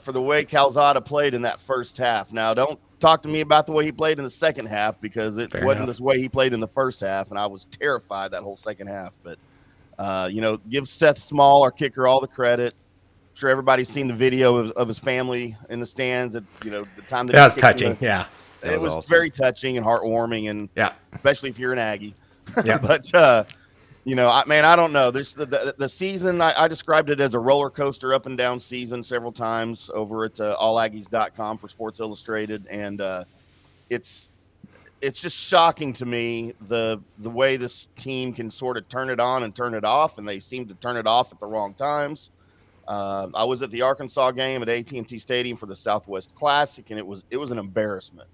Speaker 4: for the way Calzada played in that first half. Now, don't talk to me about the way he played in the second half, because it wasn't this way he played in the first half, and I was terrified that whole second half. But, give Seth Small, our kicker, all the credit. I'm sure everybody's seen the video of his family in the stands at the time that
Speaker 1: was touching.
Speaker 4: It was awesome. Very touching and heartwarming, and especially if you're an Aggie.
Speaker 1: Yeah.
Speaker 4: But I don't know. There's the season. I described it as a roller coaster, up and down season several times over at allaggies.com for Sports Illustrated, and it's just shocking to me the way this team can sort of turn it on and turn it off, and they seem to turn it off at the wrong times. I was at the Arkansas game at AT&T Stadium for the Southwest Classic, and it was an embarrassment.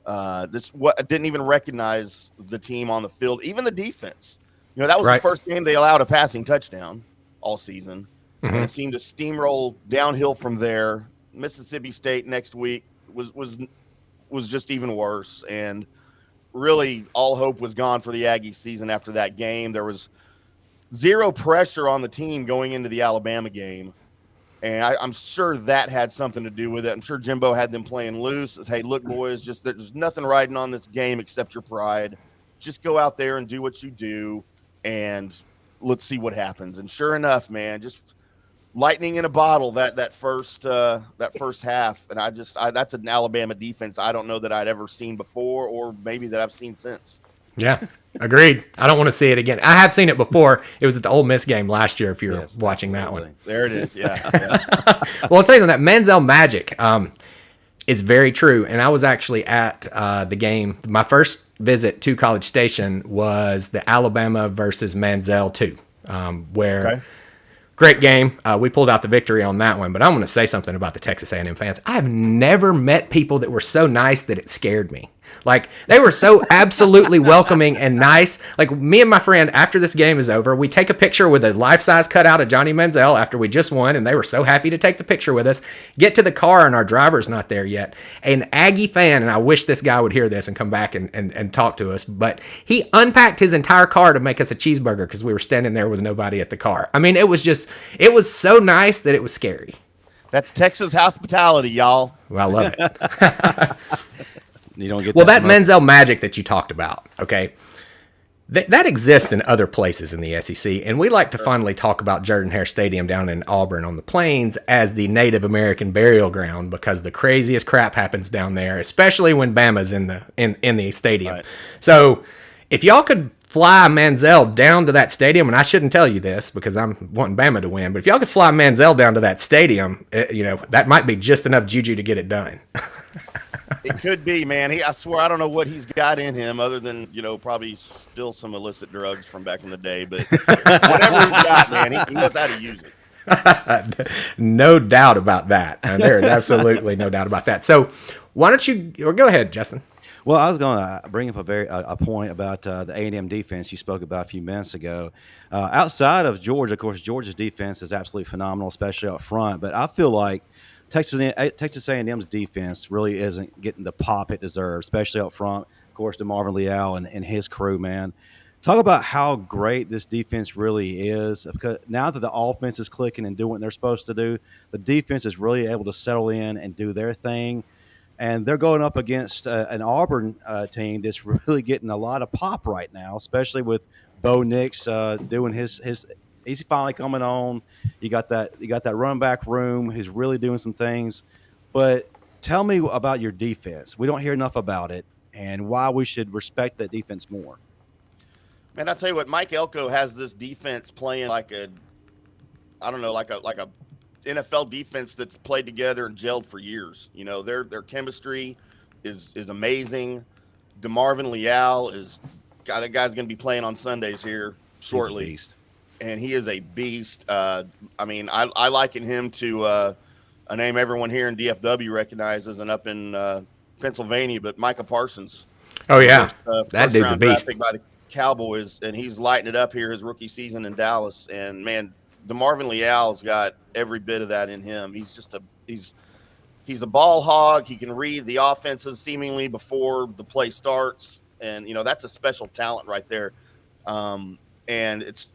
Speaker 4: I didn't even recognize the team on the field, even the defense. That was the first game they allowed a passing touchdown all season, and it seemed to steamroll downhill from there. Mississippi State next week was just even worse, and really all hope was gone for the Aggie season after that game. There was zero pressure on the team going into the Alabama game, and I'm sure that had something to do with it. I'm sure Jimbo had them playing loose. Hey, look, boys, there's nothing riding on this game except your pride. Just go out there and do what you do, and let's see what happens. And sure enough, man, just lightning in a bottle that first half. And that's an Alabama defense I don't know that I'd ever seen before, or maybe that I've seen since.
Speaker 1: Yeah, agreed. I don't want to see it again. I have seen it before. It was at the Ole Miss game last year, if you're watching that one.
Speaker 4: There it is, yeah.
Speaker 1: Well, I'll tell you that Manziel magic is very true. And I was actually at the game. My first visit to College Station was the Alabama versus Manziel 2, where great game. We pulled out the victory on that one. But I want to say something about the Texas A&M fans. I've never met people that were so nice that it scared me. Like, they were so absolutely welcoming and nice. Like, me and my friend, after this game is over, we take a picture with a life-size cutout of Johnny Manziel after we just won, and they were so happy to take the picture with us. Get to the car, and our driver's not there yet. An Aggie fan, and I wish this guy would hear this and come back and talk to us, but he unpacked his entire car to make us a cheeseburger because we were standing there with nobody at the car. I mean, it was so nice that it was scary.
Speaker 4: That's Texas hospitality, y'all.
Speaker 1: Well, I love it.
Speaker 2: You don't get
Speaker 1: that Manziel magic that you talked about, okay? That exists in other places in the SEC, and we like to fondly talk about Jordan-Hare Stadium down in Auburn on the Plains as the Native American burial ground, because the craziest crap happens down there, especially when Bama's in the stadium. Right. So if y'all could fly Manziel down to that stadium, and I shouldn't tell you this because I'm wanting Bama to win, but if y'all could fly Manziel down to that stadium, that might be just enough juju to get it done.
Speaker 4: It could be, man. I swear I don't know what he's got in him other than, probably still some illicit drugs from back in the day. But whatever he's got, man, he knows how to use it.
Speaker 1: No doubt about that. And there is absolutely no doubt about that. So why don't you go ahead, Justin?
Speaker 2: Well, I was going to bring up a point about the A&M defense you spoke about a few minutes ago. Outside of Georgia, of course, Georgia's defense is absolutely phenomenal, especially up front. But I feel like Texas A&M's defense really isn't getting the pop it deserves, especially up front. Of course, DeMarvin Leal and his crew, man. Talk about how great this defense really is. Because now that the offense is clicking and doing what they're supposed to do, the defense is really able to settle in and do their thing. And they're going up against an Auburn team that's really getting a lot of pop right now, especially with Bo Nix doing his. He's finally coming on. You got that run back room. He's really doing some things. But tell me about your defense. We don't hear enough about it. and why we should respect that defense more.
Speaker 4: Man, I tell you what, Mike Elko has this defense playing like a NFL defense that's played together and gelled for years. You know, their chemistry is amazing. DeMarvin Leal that guy's going to be playing on Sundays here shortly.
Speaker 2: He's a beast.
Speaker 4: And he is a beast. I liken him to a name everyone here in DFW recognizes and up in Pennsylvania, but Micah Parsons.
Speaker 1: Oh yeah,
Speaker 4: that
Speaker 1: dude's a beast.
Speaker 4: By the Cowboys, and he's lighting it up here his rookie season in Dallas. And man, DeMarvin Leal's got every bit of that in him. He's just he's a ball hog. He can read the offenses seemingly before the play starts, and that's a special talent right there. And it's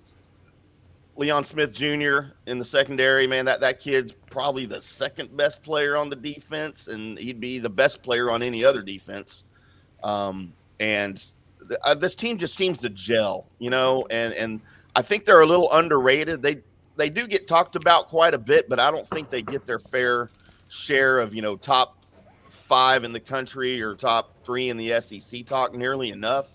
Speaker 4: Leon Smith Jr. in the secondary. Man, that kid's probably the second best player on the defense, and he'd be the best player on any other defense. This team just seems to gel, and I think they're a little underrated. They do get talked about quite a bit, but I don't think they get their fair share of, top 5 in the country or top 3 in the SEC talk nearly enough.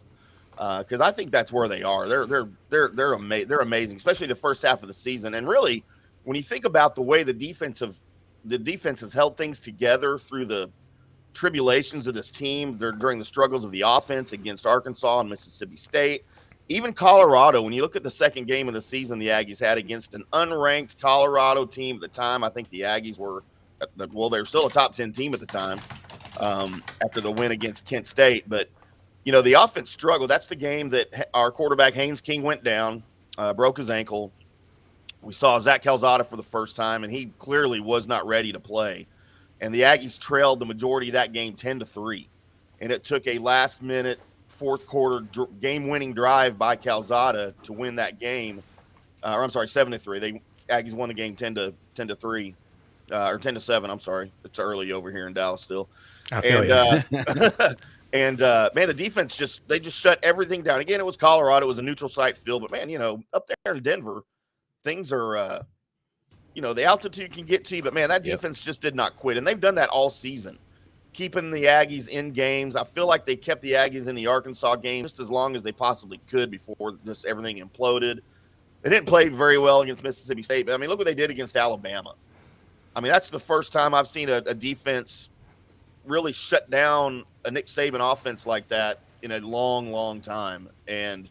Speaker 4: Because I think that's where they are. They're amazing, especially the first half of the season. And really, when you think about the way the defense has held things together through the tribulations of this team during the struggles of the offense against Arkansas and Mississippi State, even Colorado. When you look at the second game of the season the Aggies had against an unranked Colorado team at the time, I think the Aggies were they were still a top 10 team at the time after the win against Kent State, but. The offense struggled. That's the game that our quarterback, Haynes King, went down, broke his ankle. We saw Zach Calzada for the first time, and he clearly was not ready to play. And the Aggies trailed the majority of that game 10-3. And it took a last-minute, fourth-quarter game-winning drive by Calzada to win that game. 7-3. The Aggies won the game 10-3, or 10-7. I'm sorry. It's early over here in Dallas still.
Speaker 1: I feel you.
Speaker 4: And, man, the defense just shut everything down. Again, it was Colorado. It was a neutral site field. But, man, up there in Denver, things are, the altitude can get to you. But, man, that defense just did not quit. And they've done that all season, keeping the Aggies in games. I feel like they kept the Aggies in the Arkansas game just as long as they possibly could before just everything imploded. They didn't play very well against Mississippi State. But, I mean, look what they did against Alabama. I mean, that's the first time I've seen a defense really shut down a Nick Saban offense like that in a long, long time. And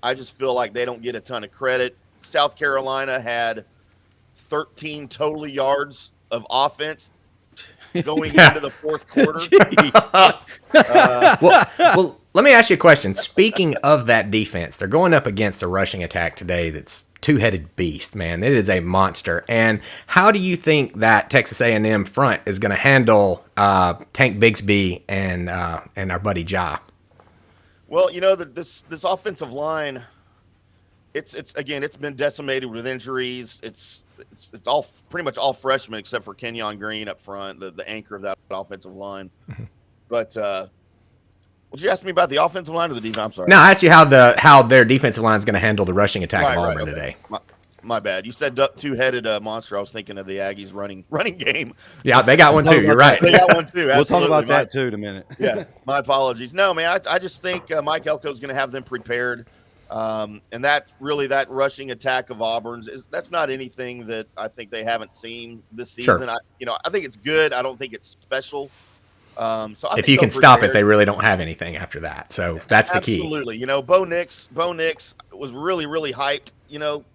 Speaker 4: I just feel like they don't get a ton of credit. South Carolina had 13 total yards of offense going into the fourth quarter.
Speaker 1: Well, let me ask you a question. Speaking of that defense, they're going up against a rushing attack today that's two-headed beast, man. It is a monster. And how do you think that Texas A&M front is going to handle Tank Bigsby and our buddy Ja?
Speaker 4: Well, this offensive line, it's been decimated with injuries. It's all pretty much all freshmen except for Kenyon Green up front, the anchor of that offensive line. Mm-hmm. But would you ask me about the offensive line or the defense? I'm sorry.
Speaker 1: No, I asked you how their defensive line is going to handle the rushing attack of Auburn today.
Speaker 4: My bad. You said two-headed monster. I was thinking of the Aggies running game.
Speaker 1: Yeah, they got one too. You're right.
Speaker 4: They got one too.
Speaker 2: We'll talk about that too in a minute.
Speaker 4: Yeah, my apologies. No, man, I just think Mike Elko is going to have them prepared. And that rushing attack of Auburn's that's not anything that I think they haven't seen this season.
Speaker 1: Sure.
Speaker 4: I think it's good. I don't think it's special. So
Speaker 1: if you can stop it, they really don't have anything after that. So that's the key.
Speaker 4: Absolutely. Bo Nix was really, really hyped,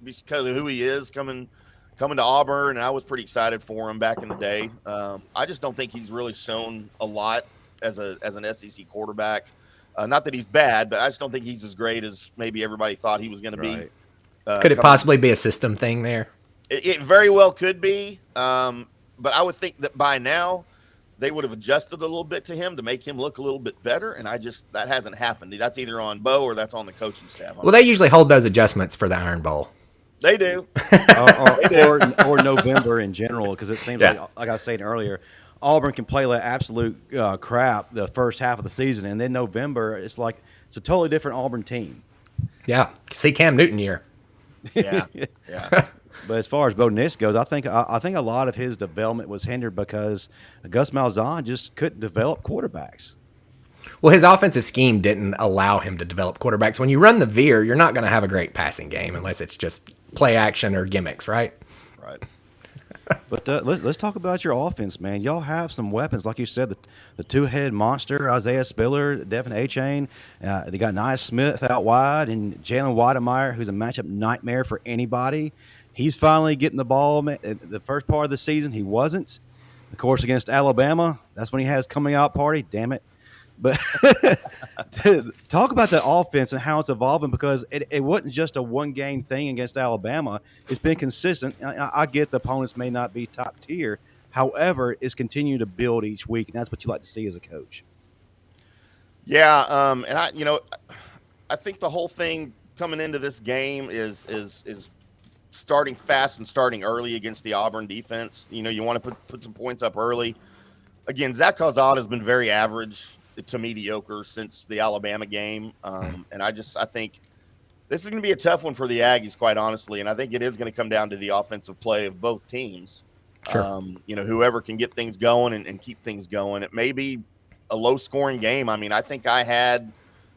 Speaker 4: because of who he is coming to Auburn, and I was pretty excited for him back in the day. I just don't think he's really shown a lot as an SEC quarterback. Not that he's bad, but I just don't think he's as great as maybe everybody thought he was going to be.
Speaker 1: Could it possibly be a system thing there?
Speaker 4: It very well could be, but I would think that by now they would have adjusted a little bit to him to make him look a little bit better, and that hasn't happened. That's either on Bo or that's on the coaching staff.
Speaker 1: Well, they usually hold those adjustments for the Iron Bowl.
Speaker 4: They do.
Speaker 2: or November in general, because it seems like I was saying earlier, Auburn can play like absolute crap the first half of the season, and then November it's a totally different Auburn team.
Speaker 1: Yeah, see Cam Newton year.
Speaker 4: Yeah.
Speaker 2: But as far as Bo Nix goes, I think a lot of his development was hindered because Gus Malzahn just couldn't develop quarterbacks.
Speaker 1: Well, his offensive scheme didn't allow him to develop quarterbacks. When you run the veer, you're not going to have a great passing game unless it's just play action or gimmicks, right?
Speaker 4: Right.
Speaker 2: But let's talk about your offense, man. Y'all have some weapons, like you said, the two-headed monster, Isaiah Spiller, Devin Achane. They got Nia Smith out wide, and Jalen Weidemeyer, who's a matchup nightmare for anybody. He's finally getting the ball. The first part of the season, he wasn't. Of course, against Alabama, that's when he had his coming out party. Damn it. But to talk about the offense and how it's evolving, because it wasn't just a one-game thing against Alabama. It's been consistent. I get the opponents may not be top tier. However, it's continuing to build each week, and that's what you like to see as a coach.
Speaker 4: Yeah, and I think the whole thing coming into this game is starting fast and starting early against the Auburn defense. You want to put some points up early. Again, Zach Calzada has been very average to mediocre since the Alabama game. And I think this is going to be a tough one for the Aggies, quite honestly. And I think it is going to come down to the offensive play of both teams.
Speaker 1: Sure.
Speaker 4: Whoever can get things going and keep things going. It may be a low-scoring game. I mean, I think I had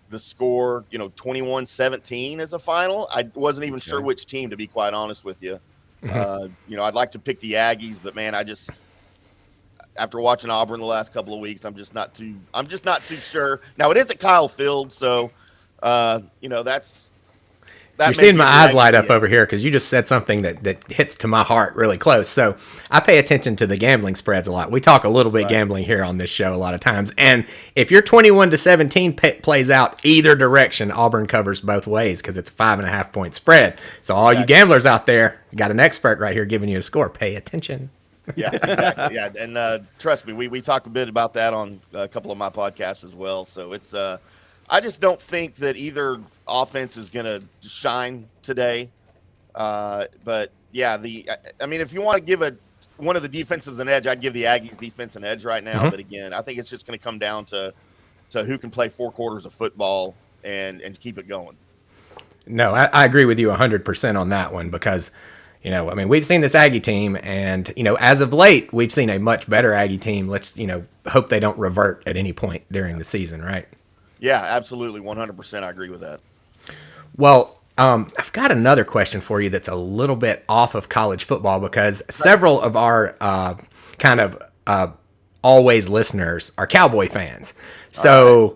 Speaker 4: the score, 21-17 as a final. I wasn't even sure which team, to be quite honest with you. I'd like to pick the Aggies, but, man, after watching Auburn the last couple of weeks, I'm just not too sure. Now it is at Kyle Field, so that's
Speaker 1: you're seeing my eyes light up over here because you just said something that hits to my heart really close. So I pay attention to the gambling spreads a lot. We talk a little bit gambling here on this show a lot of times. And if your 21-17 plays out either direction, Auburn covers both ways because it's a 5.5 point spread. So all you gamblers out there, you got an expert right here giving you a score. Pay attention.
Speaker 4: Yeah, exactly. Yeah, and trust me, we talk a bit about that on a couple of my podcasts as well. So it's I just don't think that either offense is going to shine today. But yeah, if you want to give one of the defenses an edge, I'd give the Aggies defense an edge right now. But again, I think it's just going to come down to who can play 4 quarters of football and keep it going.
Speaker 1: No, I agree with you 100% on that one because. We've seen this Aggie team, and, as of late, we've seen a much better Aggie team. Let's, hope they don't revert at any point during the season, right?
Speaker 4: Yeah, absolutely. 100%. I agree with that.
Speaker 1: Well, I've got another question for you that's a little bit off of college football because several of our always listeners are Cowboy fans. So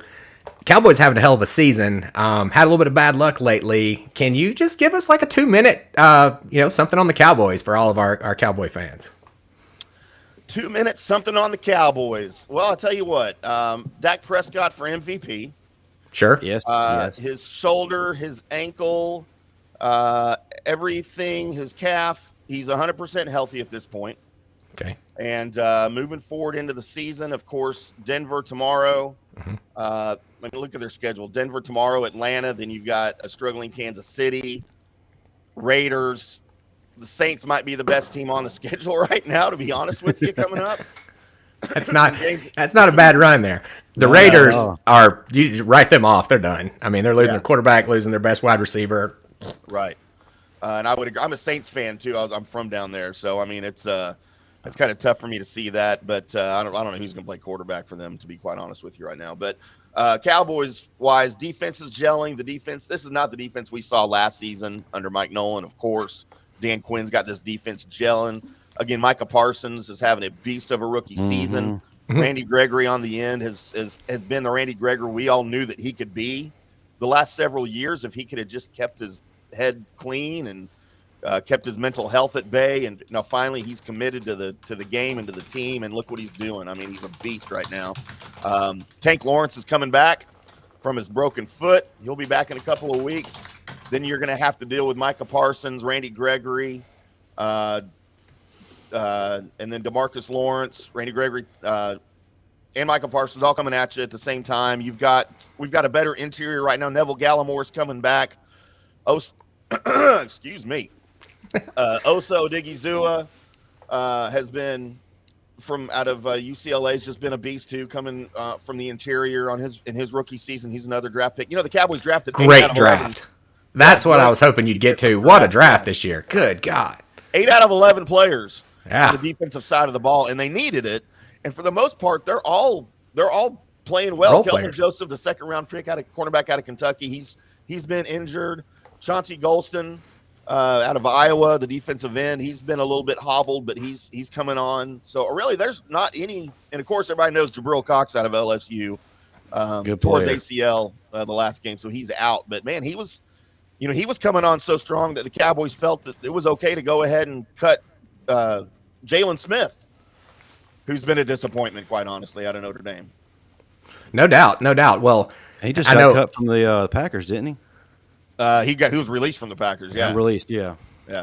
Speaker 1: Cowboys having a hell of a season. Had a little bit of bad luck lately. Can you just give us like a 2-minute, something on the Cowboys for all of our Cowboy fans?
Speaker 4: 2 minutes, something on the Cowboys. Well, I'll tell you what. Dak Prescott for MVP.
Speaker 1: Sure.
Speaker 2: Yes.
Speaker 4: His shoulder, his ankle, everything, his calf. He's 100% healthy at this point.
Speaker 1: Okay.
Speaker 4: And moving forward into the season, of course, Denver tomorrow. Let me look at their schedule. Denver tomorrow, Atlanta. Then you've got a struggling Kansas City, Raiders. The Saints might be the best team on the schedule right now, to be honest with you, coming up.
Speaker 1: That's not a bad run there. The Raiders are, you write them off. They're done. I mean, they're losing their quarterback, losing their best wide receiver.
Speaker 4: Right. And I would agree. I'm a Saints fan too. I'm from down there, so I mean it's kind of tough for me to see that. But I don't know who's going to play quarterback for them, to be quite honest with you right now. But Cowboys wise, defense is gelling. The defense. This is not the defense we saw last season under Mike Nolan, of course. Dan Quinn's got this defense gelling. Again, Micah Parsons is having a beast of a rookie season. Randy Gregory on the end has been the Randy Gregory we all knew that he could be the last several years if he could have just kept his head clean and kept his mental health at bay. And now finally he's committed to the game and to the team, and look what he's doing. I mean, he's a beast right now. Tank Lawrence is coming back from his broken foot. He'll be back in a couple of weeks. Then you're going to have to deal with Micah Parsons, Randy Gregory, and then DeMarcus Lawrence, Randy Gregory, and Micah Parsons all coming at you at the same time. We've got a better interior right now. Neville Gallimore's coming back. Excuse me. Osa Odigizua has been from out of UCLA. Has just been a beast too, coming from the interior in his rookie season. He's another draft pick. The Cowboys drafted
Speaker 1: great draft. That's what I was hoping you'd get to. What a draft this year. Good God.
Speaker 4: 8 out of 11 players on the defensive side of the ball, and they needed it. And for the most part, they're all playing well.
Speaker 1: Role
Speaker 4: Kelvin
Speaker 1: players.
Speaker 4: Joseph, the second-round pick cornerback out of Kentucky, he's been injured. Chauncey Golston out of Iowa, the defensive end, he's been a little bit hobbled, but he's coming on. So really, there's not any. And of course, everybody knows Jabril Cox out of LSU tore his ACL the last game, so he's out. But man, he was coming on so strong that the Cowboys felt that it was okay to go ahead and cut Jalen Smith, who's been a disappointment, quite honestly, out of Notre Dame.
Speaker 1: No doubt. Well,
Speaker 2: he just got cut from the Packers, didn't he?
Speaker 4: He was released from the Packers. Yeah,
Speaker 2: released. Yeah.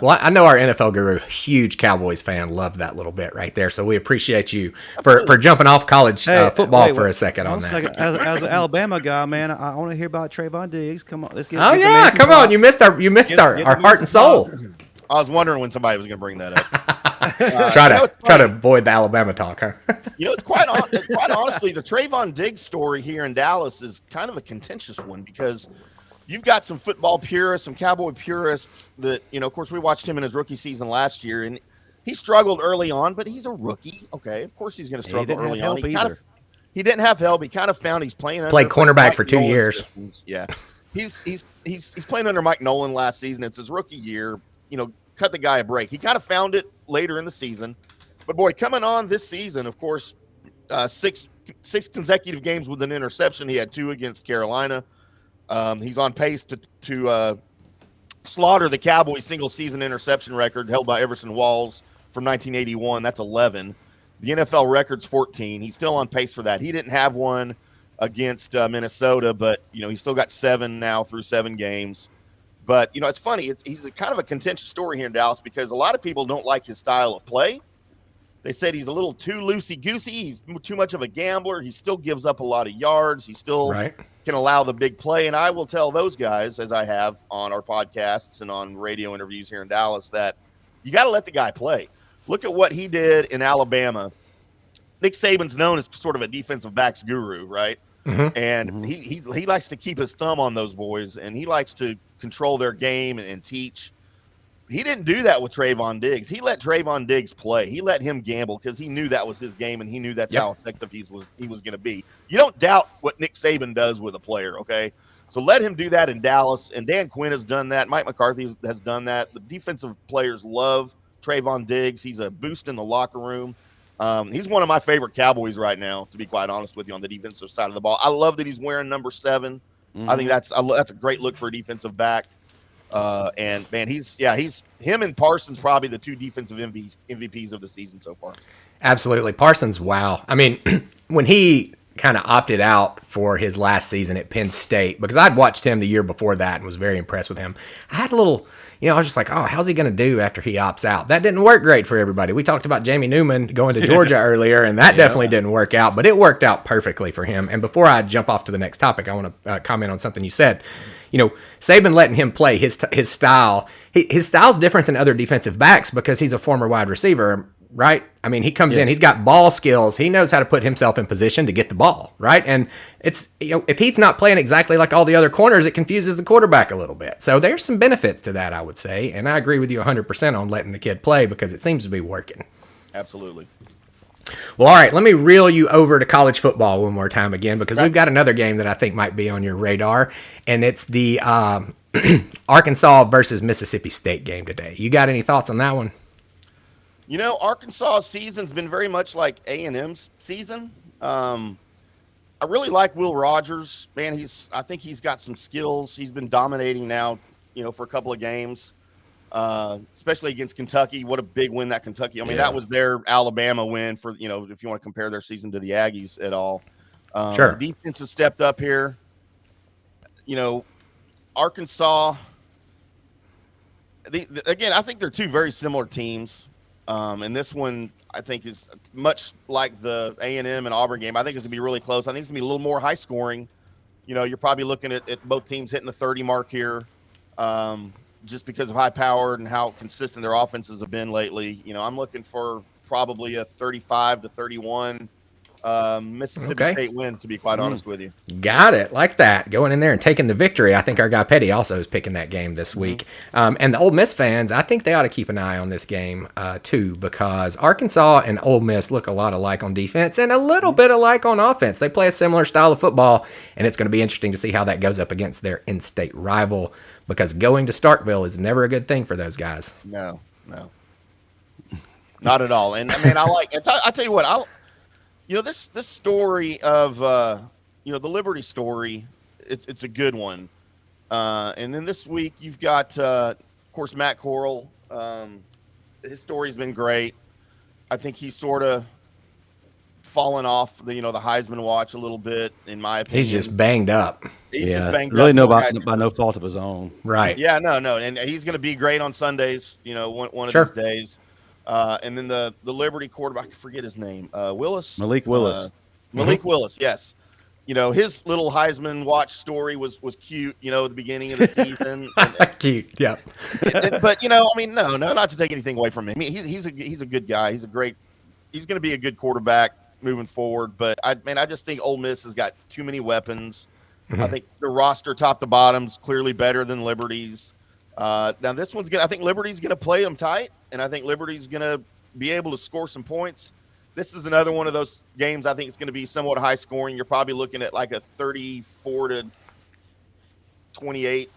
Speaker 1: Well, I know our NFL guru, huge Cowboys fan, loved that little bit right there. So we appreciate you for jumping off college football for a second on that.
Speaker 2: As an Alabama guy, man, I want to hear about Trayvon Diggs. Come on, let's get.
Speaker 1: Oh yeah, come on! You missed our heart and soul.
Speaker 4: I was wondering when somebody was going to bring that up.
Speaker 1: Try to avoid the Alabama talk, huh?
Speaker 4: It's quite honestly, the Trayvon Diggs story here in Dallas is kind of a contentious one because you've got some football purists, some Cowboy purists that, of course, we watched him in his rookie season last year, and he struggled early on, but he's a rookie. Okay, of course he's going to struggle early on. He didn't have help. He kind of found he's playing under
Speaker 1: played cornerback for 2 years.
Speaker 4: Yeah, he's playing under Mike Nolan last season. It's his rookie year. Cut the guy a break. He kind of found it later in the season, but boy, coming on this season, of course, six consecutive games with an interception. He had 2 against Carolina. He's on pace to slaughter the Cowboys' single-season interception record held by Everson Walls from 1981. That's 11. The NFL record's 14. He's still on pace for that. He didn't have one against Minnesota, but he's still got 7 now through 7 games. But it's funny. He's kind of a contentious story here in Dallas because a lot of people don't like his style of play. They said he's a little too loosey-goosey. He's too much of a gambler. He still gives up a lot of yards. He still can allow the big play. And I will tell those guys, as I have on our podcasts and on radio interviews here in Dallas, that you got to let the guy play. Look at what he did in Alabama. Nick Saban's known as sort of a defensive backs guru, right? Mm-hmm. And he likes to keep his thumb on those boys, and he likes to control their game and teach. He didn't do that with Trayvon Diggs. He let Trayvon Diggs play. He let him gamble because he knew that was his game, and he knew that's how effective he was going to be. You don't doubt what Nick Saban does with a player, okay? So let him do that in Dallas, and Dan Quinn has done that. Mike McCarthy has done that. The defensive players love Trayvon Diggs. He's a boost in the locker room. He's one of my favorite Cowboys right now, to be quite honest with you, on the defensive side of the ball. I love that he's wearing number 7. Mm-hmm. I think that's a great look for a defensive back. And man, he's him and Parsons probably the 2 defensive MVPs of the season so far.
Speaker 1: Absolutely. Parsons, wow. I mean, when he kind of opted out for his last season at Penn State, because I'd watched him the year before that and was very impressed with him. I had a little, I was just like, oh, how's he going to do after he opts out? That didn't work great for everybody. We talked about Jamie Newman going to Georgia earlier, and that definitely didn't work out, but it worked out perfectly for him. And before I jump off to the next topic, I want to comment on something you said. Saban letting him play his style. His style's different than other defensive backs because he's a former wide receiver, right? I mean, he comes in, he's got ball skills. He knows how to put himself in position to get the ball, right? And it's, if he's not playing exactly like all the other corners, it confuses the quarterback a little bit. So there's some benefits to that, I would say. And I agree with you 100% on letting the kid play because it seems to be working.
Speaker 4: Absolutely.
Speaker 1: Well, all right, let me reel you over to college football one more time again because we've got another game that I think might be on your radar, and it's the Arkansas versus Mississippi State game today. You got any thoughts on that one?
Speaker 4: Arkansas' season's been very much like A&M's season. I really like Will Rogers. Man, I think he's got some skills. He's been dominating now, for a couple of games. Especially against Kentucky. What a big win that Kentucky. I mean, that was their Alabama win for, if you want to compare their season to the Aggies at all.
Speaker 1: Sure.
Speaker 4: The defense has stepped up here. Arkansas, again, I think they're 2 very similar teams. And this one, I think, is much like the A&M and Auburn game. I think it's going to be really close. I think it's going to be a little more high scoring. You're probably looking at both teams hitting the 30 mark here. Just because of high powered and how consistent their offenses have been lately. I'm looking for probably a 35-31 Mississippi
Speaker 1: Okay.
Speaker 4: State win, to be quite honest with you.
Speaker 1: Got it. Like that. Going in there and taking the victory. I think our guy Petty also is picking that game this week. And the Ole Miss fans, I think they ought to keep an eye on this game too, because Arkansas and Ole Miss look a lot alike on defense and a little bit alike on offense. They play a similar style of football, and it's going to be interesting to see how that goes up against their in-state rival, because going to Starkville is never a good thing for those guys.
Speaker 4: No. Not at all. And, I mean, I tell you what, this story of, the Liberty story, it's a good one. And then this week you've got, of course, Matt Corral. His story's been great. I think he's sort of fallen off the Heisman watch a little bit, in my opinion.
Speaker 1: He's just banged up.
Speaker 2: Really
Speaker 4: up.
Speaker 2: by no fault of his own.
Speaker 1: Right.
Speaker 4: Yeah, no. And he's going to be great on Sundays, one of
Speaker 1: Sure.
Speaker 4: these days. And then the Liberty quarterback, I forget his name, Willis?
Speaker 2: Malik Willis.
Speaker 4: Malik Willis, yes. His little Heisman watch story was cute, at the beginning of the season.
Speaker 1: Cute, yeah.
Speaker 4: But, no, not to take anything away from him. I mean, he's a good guy. He's going to be a good quarterback moving forward. But, I just think Ole Miss has got too many weapons.
Speaker 1: Mm-hmm.
Speaker 4: I think the roster top to bottom's clearly better than Liberty's. Now, this one's I think Liberty's going to play them tight, and I think Liberty's going to be able to score some points. This is another one of those games I think it's going to be somewhat high scoring. You're probably looking at like a 34-28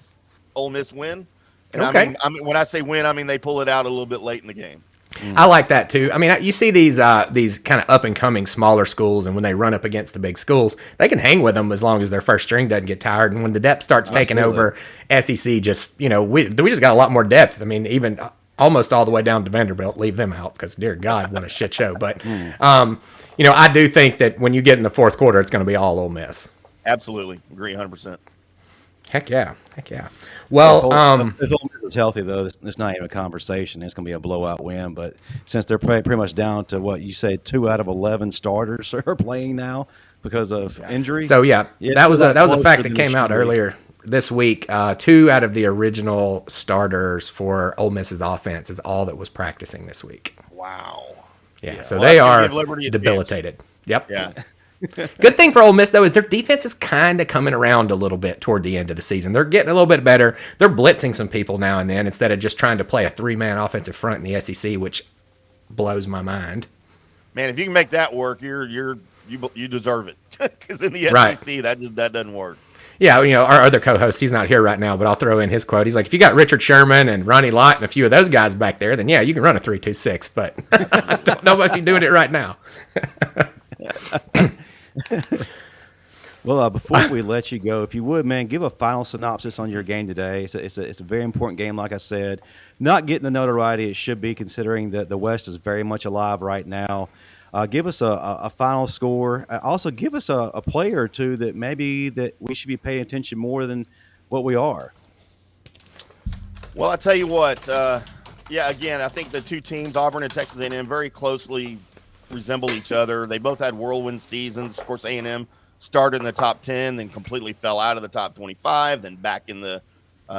Speaker 4: Ole Miss win. And
Speaker 1: Okay.
Speaker 4: I mean, when I say win, I mean they pull it out a little bit late in the game.
Speaker 1: I like that too. I mean, you see these kind of up and coming smaller schools, and when they run up against the big schools, they can hang with them as long as their first string doesn't get tired. And when the depth starts taking over, SEC just we just got a lot more depth. I mean, even almost all the way down to Vanderbilt. Leave them out because, dear God, what a shit show. But I do think that when you get in the fourth quarter, it's going to be all Ole Miss.
Speaker 4: Absolutely, agree 100%.
Speaker 1: Heck yeah. Well,
Speaker 2: if Ole Miss is healthy, though, it's not even a conversation. It's going to be a blowout win. But since they're pretty much down to what you say, 2 out of 11 starters are playing now because of injury.
Speaker 1: So that was a fact that came out earlier this week. 2 out of the original starters for Ole Miss's offense is all that was practicing this week.
Speaker 4: Wow.
Speaker 1: Yeah. So they are debilitated. Yep. Yeah. Good thing for Ole Miss, though, is their defense is kind of coming around a little bit toward the end of the season. They're getting a little bit better. They're blitzing some people now and then instead of just trying to play a 3-man offensive front in the SEC, which blows my mind.
Speaker 4: Man, if you can make that work, you deserve it. Because in the SEC, that doesn't work.
Speaker 1: Yeah, our other co-host, he's not here right now, but I'll throw in his quote. He's like, if you got Richard Sherman and Ronnie Lott and a few of those guys back there, then yeah, you can run a 3-2-6, but I don't know if you're doing it right now.
Speaker 2: Well, before we let you go, if you would, man, give a final synopsis on your game today. It's a very important game, like I said. Not getting the notoriety it should be, considering that the West is very much alive right now. Give us a final score. Also, give us a player or two that maybe that we should be paying attention more than what we are.
Speaker 4: Well, I tell you what. Again, I think the two teams, Auburn and Texas A&M, very closely resemble each other. They both had whirlwind seasons. Of course, A&M started in the top 10, then completely fell out of the top 25, then back in the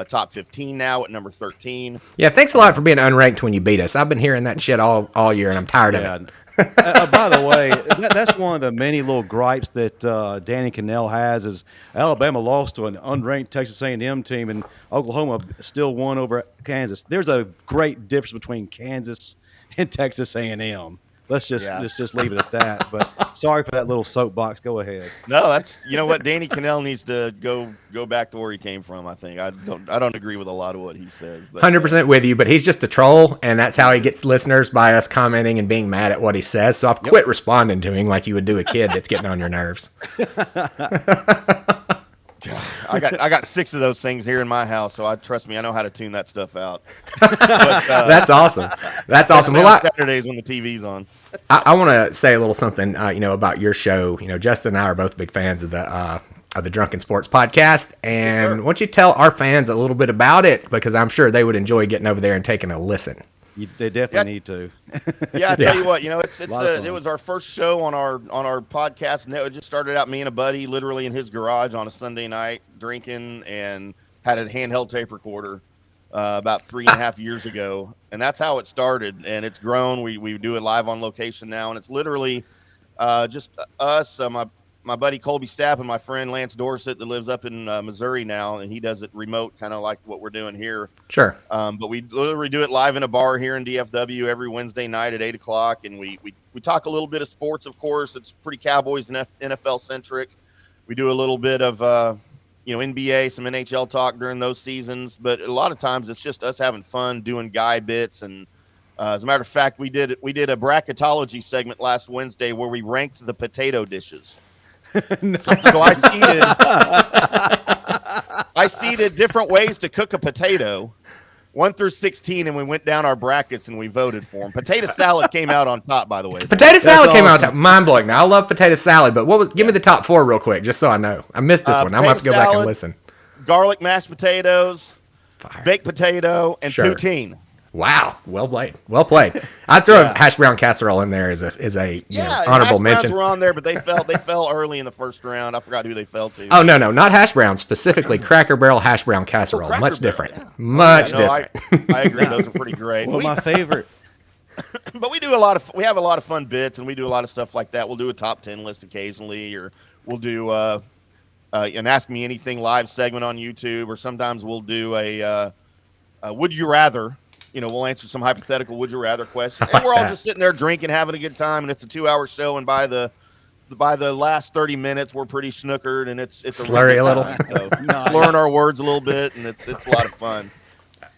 Speaker 4: top 15 now at number 13.
Speaker 1: Yeah, thanks a lot for being unranked when you beat us. I've been hearing that shit all year, and I'm tired of it.
Speaker 2: By the way, that's one of the many little gripes that Danny Cannell has is Alabama lost to an unranked Texas A&M team, and Oklahoma still won over Kansas. There's a great difference between Kansas and Texas A&M. Let's just leave it at that. But sorry for that little soapbox. Go ahead.
Speaker 4: No, that's what Danny Cannell needs to go back to where he came from. I think I don't agree with a lot of what he says.
Speaker 1: 100% with you, but he's just a troll, and that's how he gets listeners, by us commenting and being mad at what he says. So I've quit responding to him like you would do a kid that's getting on your nerves.
Speaker 4: I got 6 of those things here in my house, so trust me, I know how to tune that stuff out.
Speaker 1: That's awesome. That's awesome.
Speaker 4: Well, Saturdays when the TV's on.
Speaker 1: I want to say a little something, about your show. Justin and I are both big fans of the Drunken Sports podcast, and why don't you tell our fans a little bit about it, because I'm sure they would enjoy getting over there and taking a listen.
Speaker 2: They definitely need to.
Speaker 4: Yeah, I tell you what, it was our first show on our podcast, and it just started out me and a buddy literally in his garage on a Sunday night drinking, and had a handheld tape recorder about 3.5 years ago, and that's how it started. And it's grown. We do it live on location now, and it's literally Just us, my buddy Colby Stapp and my friend Lance Dorsett that lives up in Missouri now, and he does it remote, kind of like what we're doing here.
Speaker 1: Sure.
Speaker 4: But we literally do it live in a bar here in DFW every Wednesday night at 8 o'clock, and we talk a little bit of sports, of course. It's pretty Cowboys and NFL centric. We do a little bit of NBA, some NHL talk during those seasons, but a lot of times it's just us having fun doing guy bits. And as a matter of fact, we did a bracketology segment last Wednesday where we ranked the potato dishes. So I seeded different ways to cook a potato, 1 through 16, and we went down our brackets and we voted for them. Potato salad came out on top, by the way.
Speaker 1: Potato salad came out on top. Mind blowing. Now I love potato salad, but give me the top 4 real quick, just so I know. I missed this one. I'm gonna have to go back and listen.
Speaker 4: Garlic mashed potatoes, baked potato, and poutine.
Speaker 1: Wow, well played. Well played. I'd throw a hash brown casserole in there as a honorable mention.
Speaker 4: Hash browns were on there, but they fell early in the first round. I forgot who they fell to.
Speaker 1: Oh no, not hash browns, specifically Cracker Barrel hash brown casserole. Much different. Yeah. Much different.
Speaker 4: I agree. Those are pretty great.
Speaker 2: Well, my favorite.
Speaker 4: But we have a lot of fun bits, and we do a lot of stuff like that. We'll do a top 10 list occasionally, or we'll do an Ask Me Anything live segment on YouTube, or sometimes we'll do a Would You Rather. We'll answer some hypothetical would you rather question, and we're all just sitting there drinking, having a good time, and it's a 2-hour show. And by the last 30 minutes, we're pretty snookered, and it's
Speaker 1: slurry a little,
Speaker 4: slurring our words a little bit, and it's a lot of fun.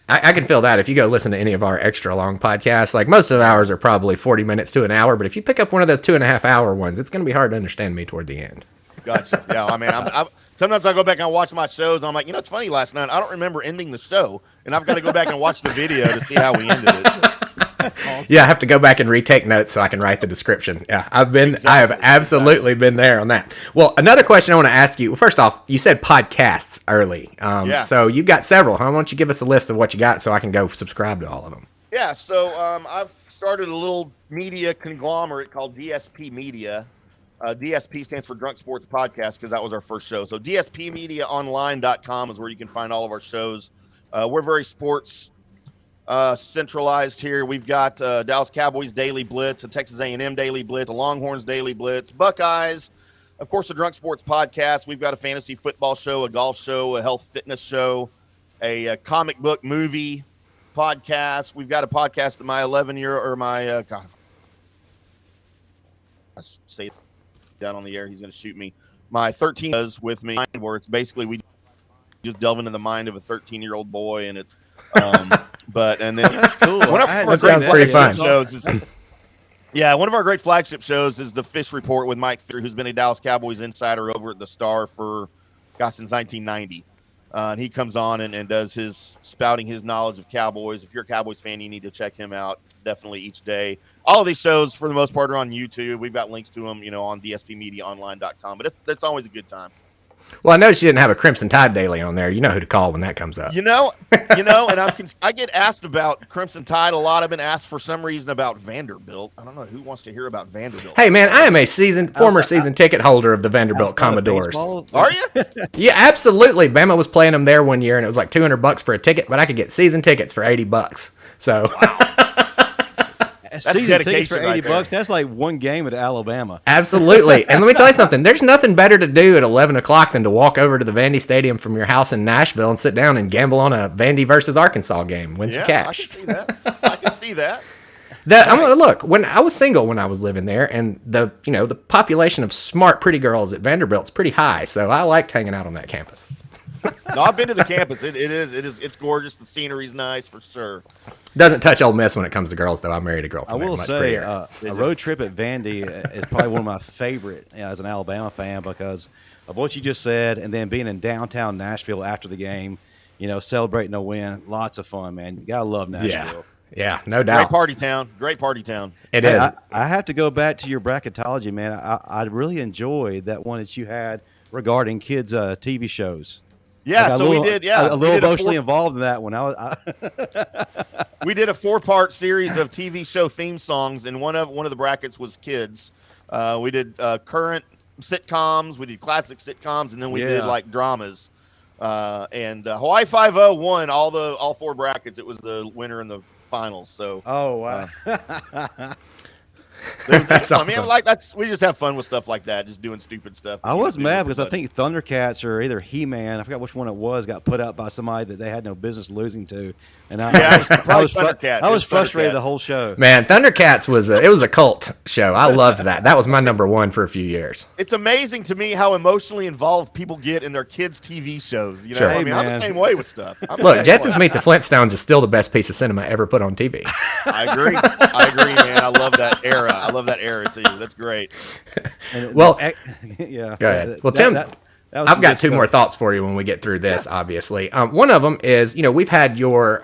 Speaker 1: I can feel that if you go listen to any of our extra long podcasts. Like most of ours are probably 40 minutes to an hour, but if you pick up one of those 2.5-hour ones, it's going to be hard to understand me toward the end.
Speaker 4: Gotcha. Yeah, I mean, sometimes I go back and watch my shows, and I'm like, it's funny, last night I don't remember ending the show, and I've got to go back and watch the video to see how we ended it.
Speaker 2: That's awesome.
Speaker 1: Yeah, I have to go back and retake notes so I can write the description. Yeah, I have absolutely been there on that. Well, another question I want to ask you. Well, first off, you said podcasts early. So you've got several. Why don't you give us a list of what you got so I can go subscribe to all of them?
Speaker 4: Yeah, so I've started a little media conglomerate called DSP Media. DSP stands for Drunk Sports Podcast because that was our first show. So DSPmediaonline.com is where you can find all of our shows. We're very sports centralized here. We've got Dallas Cowboys Daily Blitz, a Texas A&M Daily Blitz, a Longhorns Daily Blitz, Buckeyes, of course, the Drunk Sports Podcast. We've got a fantasy football show, a golf show, a health fitness show, a comic book movie podcast. We've got a podcast that my 11-year or my God, I say down on the air, he's going to shoot me. My 13 does with me, where it's basically we just delve into the mind of a 13-year-old boy, and it's but and then
Speaker 2: that's cool.
Speaker 4: One of our great flagship shows is one of our great flagship shows is the Fish Report with Mike Fisher, who's been a Dallas Cowboys insider over at the Star since 1990. And he comes on and does his spouting his knowledge of Cowboys. If you're a Cowboys fan, you need to check him out definitely each day. All of these shows, for the most part, are on YouTube. We've got links to them, on DSPmediaonline.com. But it's always a good time.
Speaker 1: Well, I noticed you didn't have a Crimson Tide Daily on there. You know who to call when that comes up.
Speaker 4: And I get asked about Crimson Tide a lot. I've been asked for some reason about Vanderbilt. I don't know who wants to hear about Vanderbilt.
Speaker 1: Hey, man, I am a former season ticket holder of the Vanderbilt Commodores.
Speaker 4: Are you?
Speaker 1: Yeah, absolutely. Bama was playing them there one year, and it was like $200 for a ticket, but I could get season tickets for $80. So.
Speaker 4: Wow.
Speaker 2: Season tickets for $80. That's like one game at Alabama.
Speaker 1: Absolutely. And let me tell you something. There's nothing better to do at 11 o'clock than to walk over to the Vandy Stadium from your house in Nashville and sit down and gamble on a Vandy versus Arkansas game. Win some cash.
Speaker 4: I can see that.
Speaker 1: Look, when I was single when I was living there, and the population of smart, pretty girls at Vanderbilt's pretty high, so I liked hanging out on that campus.
Speaker 4: No, I've been to the campus. It's gorgeous. The scenery's nice for sure.
Speaker 1: Doesn't touch Ole Miss when it comes to girls, though. I married a girl from there.
Speaker 2: I will say, a road trip at Vandy is probably one of my favorite as an Alabama fan because of what you just said, and then being in downtown Nashville after the game, celebrating a win. Lots of fun, man. You gotta love Nashville.
Speaker 1: Yeah, no doubt.
Speaker 4: Great party town.
Speaker 1: It is.
Speaker 2: I have to go back to your bracketology, man. I really enjoyed that one that you had regarding kids' TV shows.
Speaker 4: Yeah, we did. Yeah,
Speaker 2: a little emotionally involved in that one.
Speaker 4: We did a 4-part series of TV show theme songs, and one of the brackets was kids. We did current sitcoms, we did classic sitcoms, and then we did like dramas. And Hawaii 5-0 won all 4 brackets. It was the winner in the finals. So.
Speaker 2: Oh wow.
Speaker 4: That's
Speaker 1: awesome.
Speaker 4: I mean, like we just have fun with stuff like that, just doing stupid stuff.
Speaker 2: I was mad because I think Thundercats or either He-Man, I forgot which one it was, got put up by somebody that they had no business losing to, and I was frustrated the whole show.
Speaker 1: Man, Thundercats was a cult show. I loved that. That was my number one for a few years.
Speaker 4: It's amazing to me how emotionally involved people get in their kids' TV shows. You know,
Speaker 1: Sure.
Speaker 4: I mean, I'm the same way with stuff.
Speaker 1: Look, Jetsons Meet the Flintstones is still the best piece of cinema ever put on TV.
Speaker 4: I agree, man. I love that era. I love that era too. That's great.
Speaker 1: Well,
Speaker 2: yeah.
Speaker 1: Go ahead. Well, Tim, I've got two more thoughts for you when we get through this. Obviously, one of them is we've had your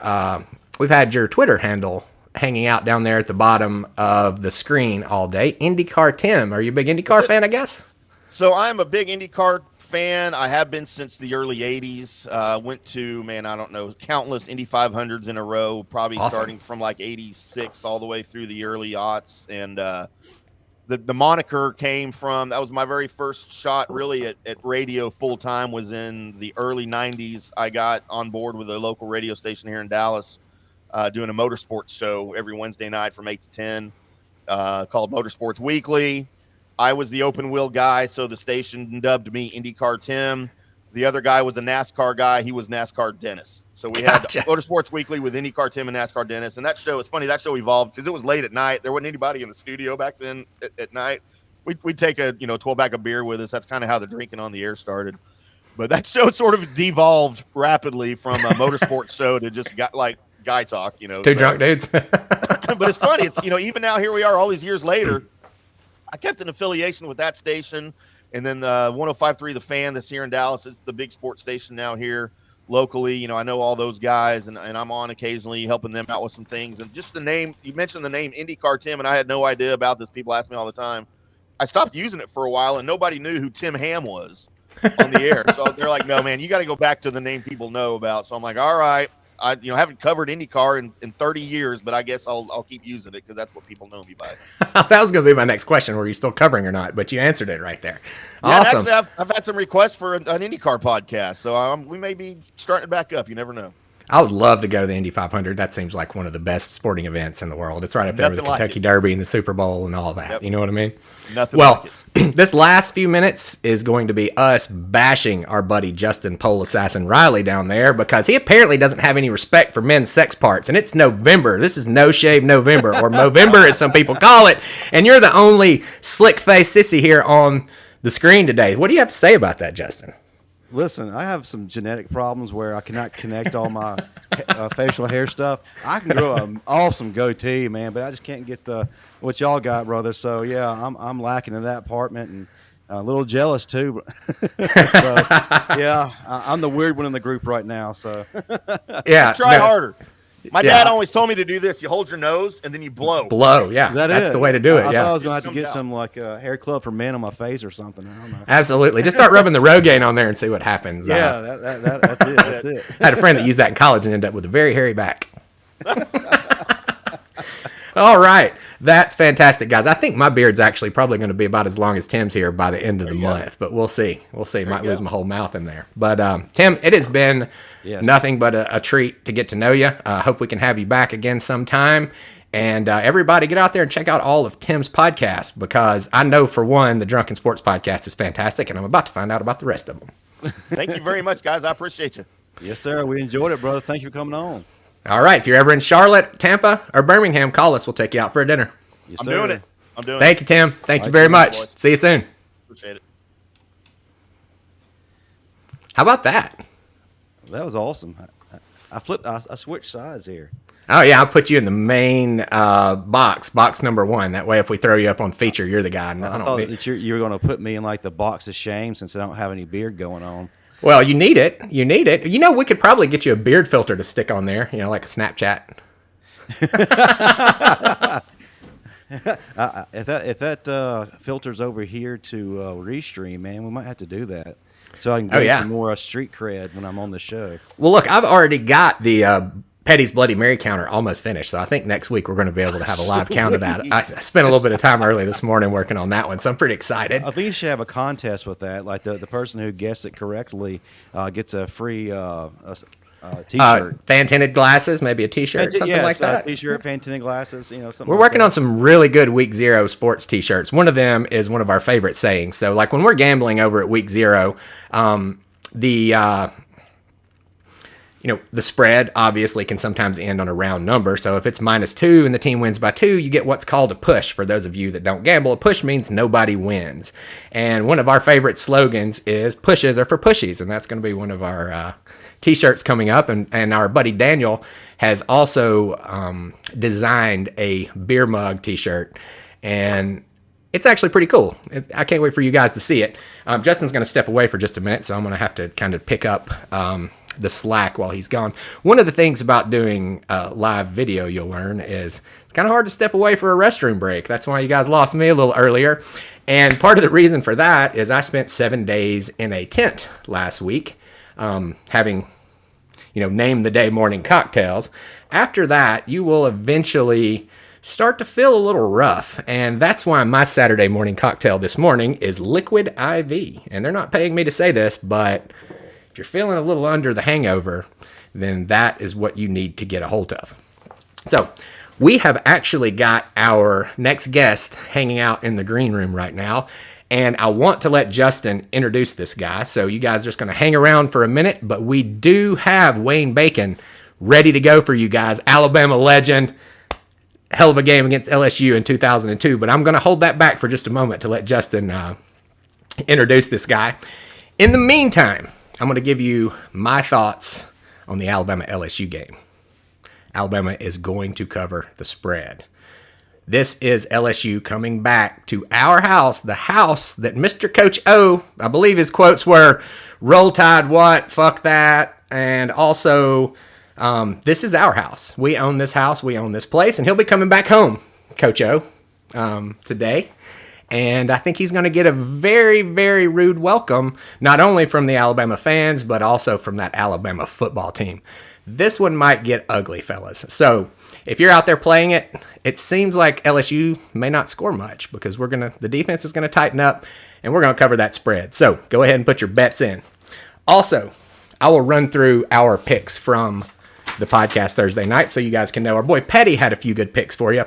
Speaker 1: Twitter handle hanging out down there at the bottom of the screen all day. IndyCar Tim, are you a big IndyCar fan? I guess.
Speaker 4: So I'm a big IndyCar fan. I have been since the early 80s. Went to, I don't know, countless Indy 500s in a row, probably starting from like 86 all the way through the early aughts. And the moniker came from, that was my very first shot really at radio full time, was in the early 90s. I got on board with a local radio station here in Dallas, doing a motorsports show every Wednesday night from 8 to 10, called Motorsports Weekly. I was the open wheel guy, so the station dubbed me IndyCar Tim. The other guy was a NASCAR guy. He was NASCAR Dennis. So we had Motorsports Weekly with IndyCar Tim and NASCAR Dennis. And that show, it's funny, that show evolved because it was late at night. There wasn't anybody in the studio back then at night. We'd take a 12-pack of beer with us. That's kind of how the drinking on the air started. But that show sort of devolved rapidly from a motorsports show to just guy talk.
Speaker 1: Two drunk dudes.
Speaker 4: But it's funny. It's even now, here we are all these years later. I kept an affiliation with that station, and then the 105.3 The Fan that's here in Dallas. It's the big sports station now here locally. I know all those guys, and I'm on occasionally helping them out with some things. And just the name, you mentioned the name IndyCar Tim, and I had no idea about this. People ask me all the time. I stopped using it for a while, and nobody knew who Tim Hamm was on the air. So they're like, no, man, you got to go back to the name people know about. So I'm like, all right. I haven't covered IndyCar in 30 years, but I guess I'll keep using it because that's what people know me by.
Speaker 1: That was going to be my next question. Were you still covering or not? But you answered it right there.
Speaker 4: Yeah,
Speaker 1: awesome.
Speaker 4: Actually, I've had some requests for an IndyCar podcast, so we may be starting it back up. You never know.
Speaker 1: I would love to go to the Indy 500. That seems like one of the best sporting events in the world. It's right up there with the Kentucky Derby and the Super Bowl and all that. Yep. You know what I mean?
Speaker 4: Nothing like it.
Speaker 1: This last few minutes is going to be us bashing our buddy Justin Pole Assassin Riley down there because he apparently doesn't have any respect for men's sex parts. And it's November. This is No Shave November, or Movember as some people call it. And you're the only slick-faced sissy here on the screen today. What do you have to say about that, Justin?
Speaker 2: Listen, I have some genetic problems where I cannot connect all my facial hair stuff. I can grow an awesome goatee, man, but I just can't get what y'all got, brother. So yeah, I'm lacking in that department and a little jealous too. So, yeah, I'm the weird one in the group right now. So
Speaker 1: yeah,
Speaker 4: try harder. My dad always told me to do this. You hold your nose and then you blow.
Speaker 1: Blow, yeah. That's the way to do it.
Speaker 2: I
Speaker 1: yeah.
Speaker 2: thought I was going to have to get some hair club for men on my face or something. I don't know.
Speaker 1: Absolutely. Just start rubbing the Rogaine on there and see what happens.
Speaker 2: Yeah, that's it. That's it.
Speaker 1: I had a friend that used that in college and ended up with a very hairy back. All right. That's fantastic, guys. I think my beard's actually probably going to be about as long as Tim's here by the end of the month, but we'll see. We'll see. Might lose my whole mouth in there. But, Tim, it has been nothing but a treat to get to know you. I hope we can have you back again sometime. And everybody get out there and check out all of Tim's podcasts because I know, for one, the Drunken Sports Podcast is fantastic, and I'm about to find out about the rest of them.
Speaker 4: Thank you very much, guys. I appreciate you.
Speaker 2: Yes, sir. We enjoyed it, brother. Thank you for coming on.
Speaker 1: All right. If you're ever in Charlotte, Tampa, or Birmingham, call us. We'll take you out for a dinner.
Speaker 2: Yes,
Speaker 4: I'm
Speaker 2: sir.
Speaker 4: doing it.
Speaker 1: Thank you, Tim. Thank you very much.
Speaker 4: Boys.
Speaker 1: See you soon.
Speaker 4: Appreciate it.
Speaker 1: How about that?
Speaker 2: That was awesome. I switched sides here.
Speaker 1: Oh, yeah. I'll put you in the main box number 1. That way, if we throw you up on feature, you're the guy.
Speaker 2: I thought that you were going to put me in like the box of shame since I don't have any beard going on.
Speaker 1: Well, you need it. You need it. We could probably get you a beard filter to stick on there, like a Snapchat.
Speaker 2: If that filters over here to Restream, man, we might have to do that so I can get some more street cred when I'm on the show.
Speaker 1: Well, look, I've already got the Petty's Bloody Mary counter almost finished, so I think next week we're going to be able to have a live count of that. I spent a little bit of time early this morning working on that one, so I'm pretty excited.
Speaker 2: I think you should have a contest with that. Like the person who guessed it correctly gets a free T-shirt.
Speaker 1: Fan-tinted glasses, maybe a T-shirt, something like that.
Speaker 2: T-shirt, fan-tinted glasses, something.
Speaker 1: We're working on some really good Week 0 sports T-shirts. One of them is one of our favorite sayings. So, like when we're gambling over at Week 0, the spread obviously can sometimes end on a round number. So if it's -2 and the team wins by 2, you get what's called a push. For those of you that don't gamble, a push means nobody wins. And one of our favorite slogans is pushes are for pushies. And that's going to be one of our T-shirts coming up. And our buddy Daniel has also designed a beer mug T-shirt. And it's actually pretty cool. I can't wait for you guys to see it. Justin's going to step away for just a minute, so I'm going to have to kind of pick up the slack while he's gone. One of the things about doing live video you'll learn is it's kind of hard to step away for a restroom break. That's why you guys lost me a little earlier. And part of the reason for that is I spent 7 days in a tent last week, having, name the day morning cocktails. After that, you will eventually start to feel a little rough. And that's why my Saturday morning cocktail this morning is Liquid IV. And they're not paying me to say this, but if you're feeling a little under the hangover, then that is what you need to get a hold of. So we have actually got our next guest hanging out in the green room right now. And I want to let Justin introduce this guy. So you guys are just going to hang around for a minute. But we do have Waine Bacon ready to go for you guys. Alabama legend. Hell of a game against LSU in 2002. But I'm going to hold that back for just a moment to let Justin introduce this guy. In the meantime, I'm going to give you my thoughts on the Alabama-LSU game. Alabama is going to cover the spread. This is LSU coming back to our house, the house that Mr. Coach O, I believe his quotes were, roll tide what, fuck that, and also, this is our house. We own this house, we own this place, and he'll be coming back home, Coach O, today. And I think he's going to get a very, very rude welcome, not only from the Alabama fans, but also from that Alabama football team. This one might get ugly, fellas. So if you're out there playing it, it seems like LSU may not score much because the defense is going to tighten up and we're going to cover that spread. So go ahead and put your bets in. Also, I will run through our picks from the podcast Thursday night so you guys can know. Our boy Petty had a few good picks for you.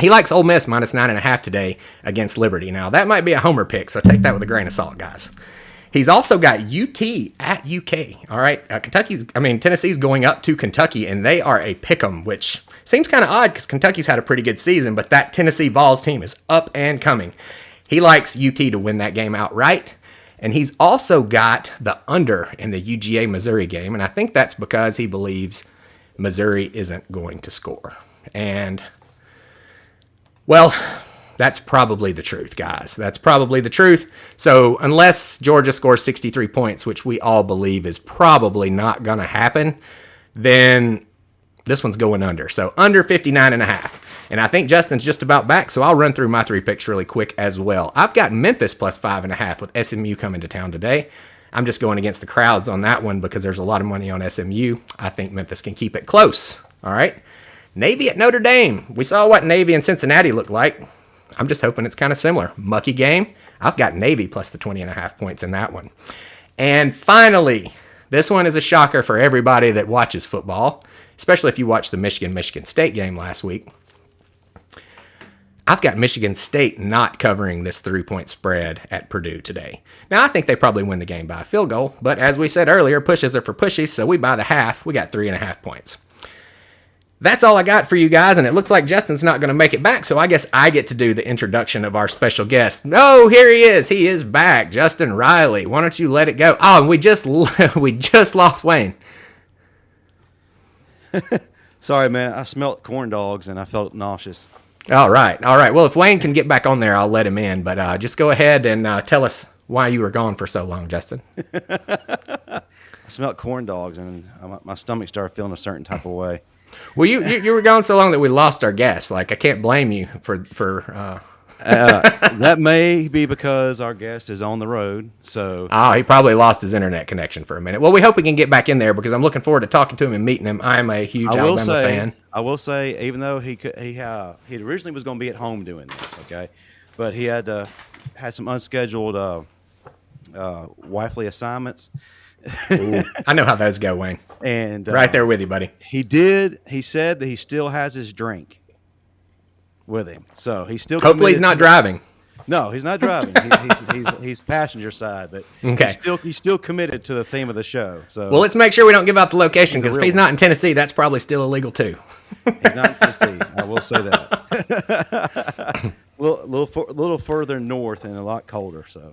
Speaker 1: He likes Ole Miss -9.5 today against Liberty. Now, that might be a homer pick, so take that with a grain of salt, guys. He's also got UT at UK. All right, Tennessee's going up to Kentucky, and they are a pick'em, which seems kind of odd because Kentucky's had a pretty good season, but that Tennessee Vols team is up and coming. He likes UT to win that game outright, and he's also got the under in the UGA Missouri game, and I think that's because he believes Missouri isn't going to score. And well, that's probably the truth, guys. That's probably the truth. So unless Georgia scores 63 points, which we all believe is probably not going to happen, then this one's going under. So under 59.5. And I think Justin's just about back, so I'll run through my 3 picks really quick as well. I've got Memphis +5.5 with SMU coming to town today. I'm just going against the crowds on that one because there's a lot of money on SMU. I think Memphis can keep it close. All right. Navy at Notre Dame. We saw what Navy and Cincinnati looked like. I'm just hoping it's kind of similar. Mucky game. I've got Navy plus the 20.5 points in that one. And finally, this one is a shocker for everybody that watches football, especially if you watched the Michigan State game last week. I've got Michigan State not covering this 3-point spread at Purdue today. Now, I think they probably win the game by a field goal, but as we said earlier, pushes are for pushies, so we buy the half. We got 3.5 points. That's all I got for you guys, and it looks like Justin's not going to make it back, so I guess I get to do the introduction of our special guest. Oh, here he is. He is back. Justin Riley. Why don't you let it go? Oh, and we just lost Waine.
Speaker 2: Sorry, man. I smelled corn dogs, and I felt nauseous.
Speaker 1: All right. Well, if Waine can get back on there, I'll let him in, but just go ahead and tell us why you were gone for so long, Justin.
Speaker 2: I smelled corn dogs, and my stomach started feeling a certain type of way.
Speaker 1: Well, you were gone so long that we lost our guest. Like, I can't blame you for
Speaker 2: that may be because our guest is on the road. So
Speaker 1: he probably lost his internet connection for a minute. Well, we hope we can get back in there because I'm looking forward to talking to him and meeting him. I'm a huge Alabama fan.
Speaker 2: I will say, even though he originally was going to be at home doing this, okay, but he had some unscheduled wifely assignments.
Speaker 1: Ooh, I know how those go, Wayne.
Speaker 2: And
Speaker 1: right there with you, buddy.
Speaker 2: He said that he still has his drink with him, so he's still.
Speaker 1: Hopefully, he's not driving.
Speaker 2: No, he's not driving. He's passenger side, but
Speaker 1: okay.
Speaker 2: He's still committed to the theme of the show. So
Speaker 1: well, let's make sure we don't give out the location because if he's not in Tennessee, that's probably still illegal too.
Speaker 2: He's not in Tennessee. I will say that. little further north and a lot colder. So.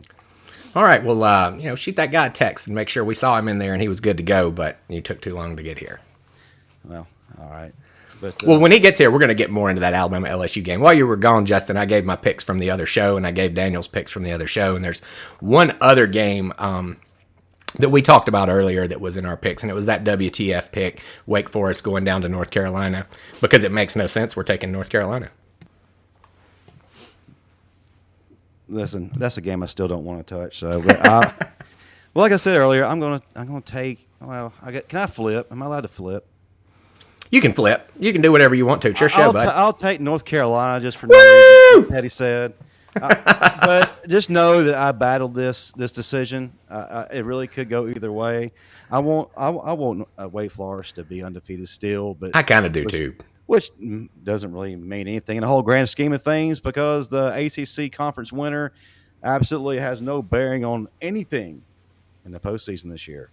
Speaker 1: All right. Well, shoot that guy a text and make sure we saw him in there and he was good to go, but he took too long to get here.
Speaker 2: Well, all right. But,
Speaker 1: well, when he gets here, we're going to get more into that Alabama LSU game. While you were gone, Justin, I gave my picks from the other show, and I gave Daniel's picks from the other show. And there's one other game that we talked about earlier that was in our picks, and it was that WTF pick, Wake Forest going down to North Carolina, because it makes no sense. We're taking North Carolina.
Speaker 2: Listen, that's a game I still don't want to touch. So, but well, like I said earlier, I'm gonna take. Well, can I flip? Am I allowed to flip?
Speaker 1: You can flip. You can do whatever you want to. It's your show, bud.
Speaker 2: I'll take North Carolina just for no reason. Petty said. But just know that I battled this decision. It really could go either way. I want Wake Forest to be undefeated still, but
Speaker 1: I kind of do too.
Speaker 2: Which doesn't really mean anything in the whole grand scheme of things because the ACC conference winner absolutely has no bearing on anything in the postseason this year.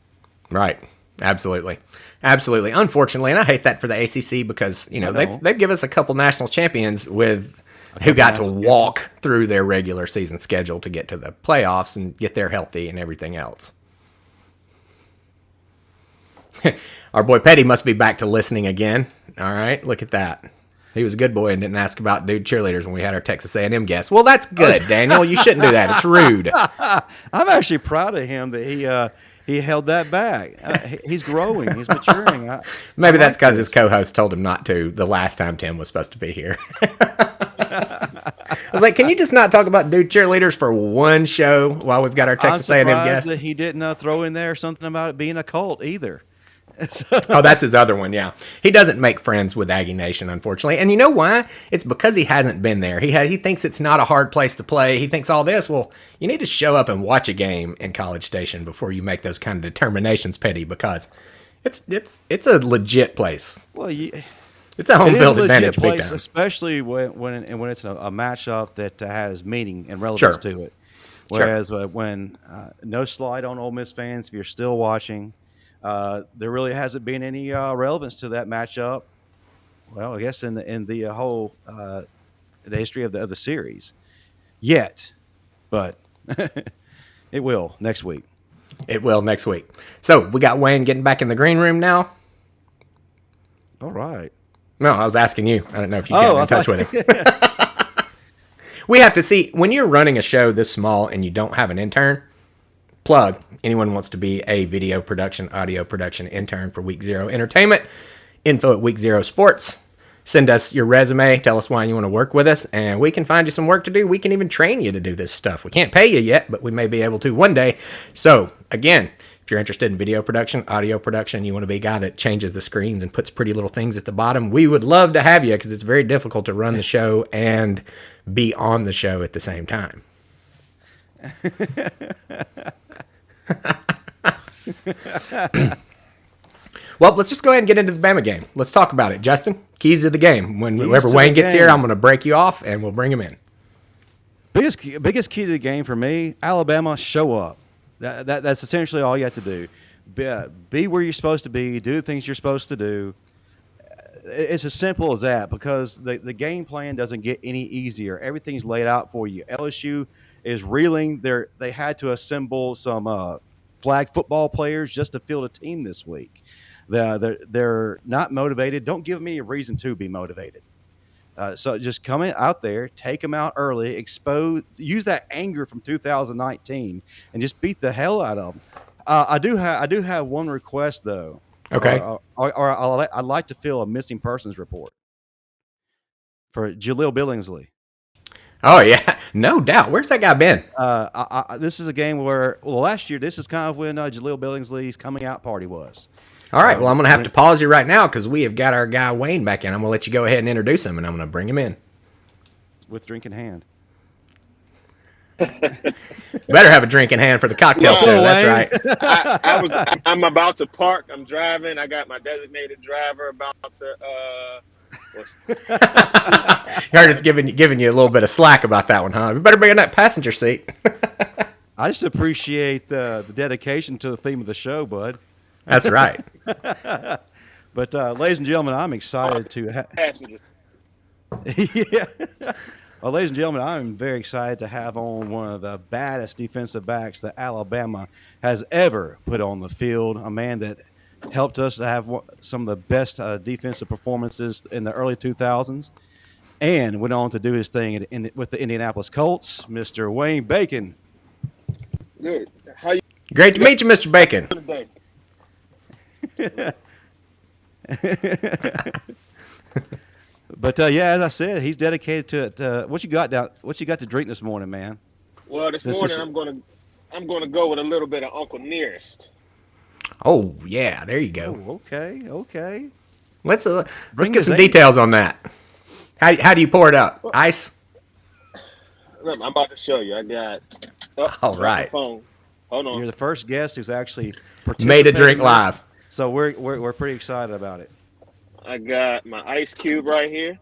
Speaker 1: Right. Absolutely. Unfortunately, and I hate that for the ACC because, they've given us a couple national champions who got to walk through their regular season schedule to get to the playoffs and get there healthy and everything else. Our boy Petty must be back to listening again. All right, look at that. He was a good boy and didn't ask about dude cheerleaders when we had our Texas A&M guest. Well, that's good, Daniel. You shouldn't do that. It's rude.
Speaker 2: I'm actually proud of him that he held that back. He's growing. He's maturing.
Speaker 1: Maybe that's because his co-host told him not to the last time Tim was supposed to be here. I was like, can you just not talk about dude cheerleaders for one show while we've got our Texas A&M guest?
Speaker 2: I'm surprised that he didn't throw in there something about it being a cult either.
Speaker 1: Oh, that's his other one, yeah. He doesn't make friends with Aggie Nation, unfortunately. And you know why? It's because he hasn't been there. He thinks it's not a hard place to play. He thinks all this. Well, you need to show up and watch a game in College Station before you make those kind of determinations, Petty, because it's a legit place.
Speaker 2: Well,
Speaker 1: it's a home field advantage, big time.
Speaker 2: Especially when it's a matchup that has meaning and relevance to it. Whereas when no slight on Ole Miss fans, if you're still watching. There really hasn't been any relevance to that matchup. Well, I guess in the whole the history of the series yet, but it will next week.
Speaker 1: It will next week. So we got Wayne getting back in the green room now.
Speaker 2: All right.
Speaker 1: No, I was asking you. I don't know if you get in touch with him. We have to see when you're running a show this small and you don't have an intern. Plug. Anyone wants to be a video production, audio production intern for Week Zero Entertainment, info at Week Zero Sports. Send us your resume. Tell us why you want to work with us, and we can find you some work to do. We can even train you to do this stuff. We can't pay you yet, but we may be able to one day. So, again, if you're interested in video production, audio production, you want to be a guy that changes the screens and puts pretty little things at the bottom, we would love to have you because it's very difficult to run the show and be on the show at the same time. Well, let's just go ahead and get into the Bama game. Let's talk about it. Justin, keys to the game. Whenever Wayne gets here, I'm going to break you off, and we'll bring him in.
Speaker 2: Biggest key to the game for me, Alabama, show up. That's essentially all you have to do. Be where you're supposed to be. Do the things you're supposed to do. It's as simple as that because the game plan doesn't get any easier. Everything's laid out for you. LSU is reeling. They had to assemble some flag football players just to field a team this week. They're not motivated. Don't give them any reason to be motivated. So just come out there, take them out early, use that anger from 2019, and just beat the hell out of them. I do have one request though.
Speaker 1: Okay.
Speaker 2: I'd like to fill a missing persons report for Jaleel Billingsley.
Speaker 1: Oh yeah, no doubt. Where's that guy been?
Speaker 2: This is a game where last year this is kind of when Jaleel Billingsley's coming out party was.
Speaker 1: All right, well, I'm going to have to pause you right now because we have got our guy Wayne back in. I'm going to let you go ahead and introduce him, and I'm going to bring him in.
Speaker 2: With drink in hand.
Speaker 1: Better have a drink in hand for the cocktail
Speaker 5: Well,
Speaker 1: show. That's right.
Speaker 5: I'm about to park. I'm driving. I got my designated driver about to.
Speaker 1: Heard us giving you a little bit of slack about that one, huh? You better be in that passenger seat.
Speaker 2: I just appreciate the dedication to the theme of the show, bud.
Speaker 1: That's right.
Speaker 2: But ladies and gentlemen, I'm excited to
Speaker 5: passengers.
Speaker 2: yeah. Well, ladies and gentlemen, I'm very excited to have on one of the baddest defensive backs that Alabama has ever put on the field. A man that helped us to have some of the best defensive performances in the early 2000s, and went on to do his thing with the Indianapolis Colts, Mr. Waine Bacon.
Speaker 5: Good. How you
Speaker 1: Great to meet you, Mr. Bacon.
Speaker 5: today?
Speaker 2: But yeah, as I said, he's dedicated to it. What you got to drink this morning, man?
Speaker 5: Well, this morning I'm gonna go with a little bit of Uncle Nearest.
Speaker 1: Oh yeah, there you go.
Speaker 2: Oh, okay.
Speaker 1: Let's
Speaker 2: Bring
Speaker 1: get
Speaker 2: the
Speaker 1: some
Speaker 2: Zane.
Speaker 1: details on that. How do you pour it up? Ice.
Speaker 5: Look, I'm about to show you. I got.
Speaker 1: All right.
Speaker 5: The phone. Hold on.
Speaker 2: You're the first guest who's actually
Speaker 1: Made a drink
Speaker 2: participating in this.
Speaker 1: live.
Speaker 2: So we're pretty excited about it.
Speaker 5: I got my ice cube right here.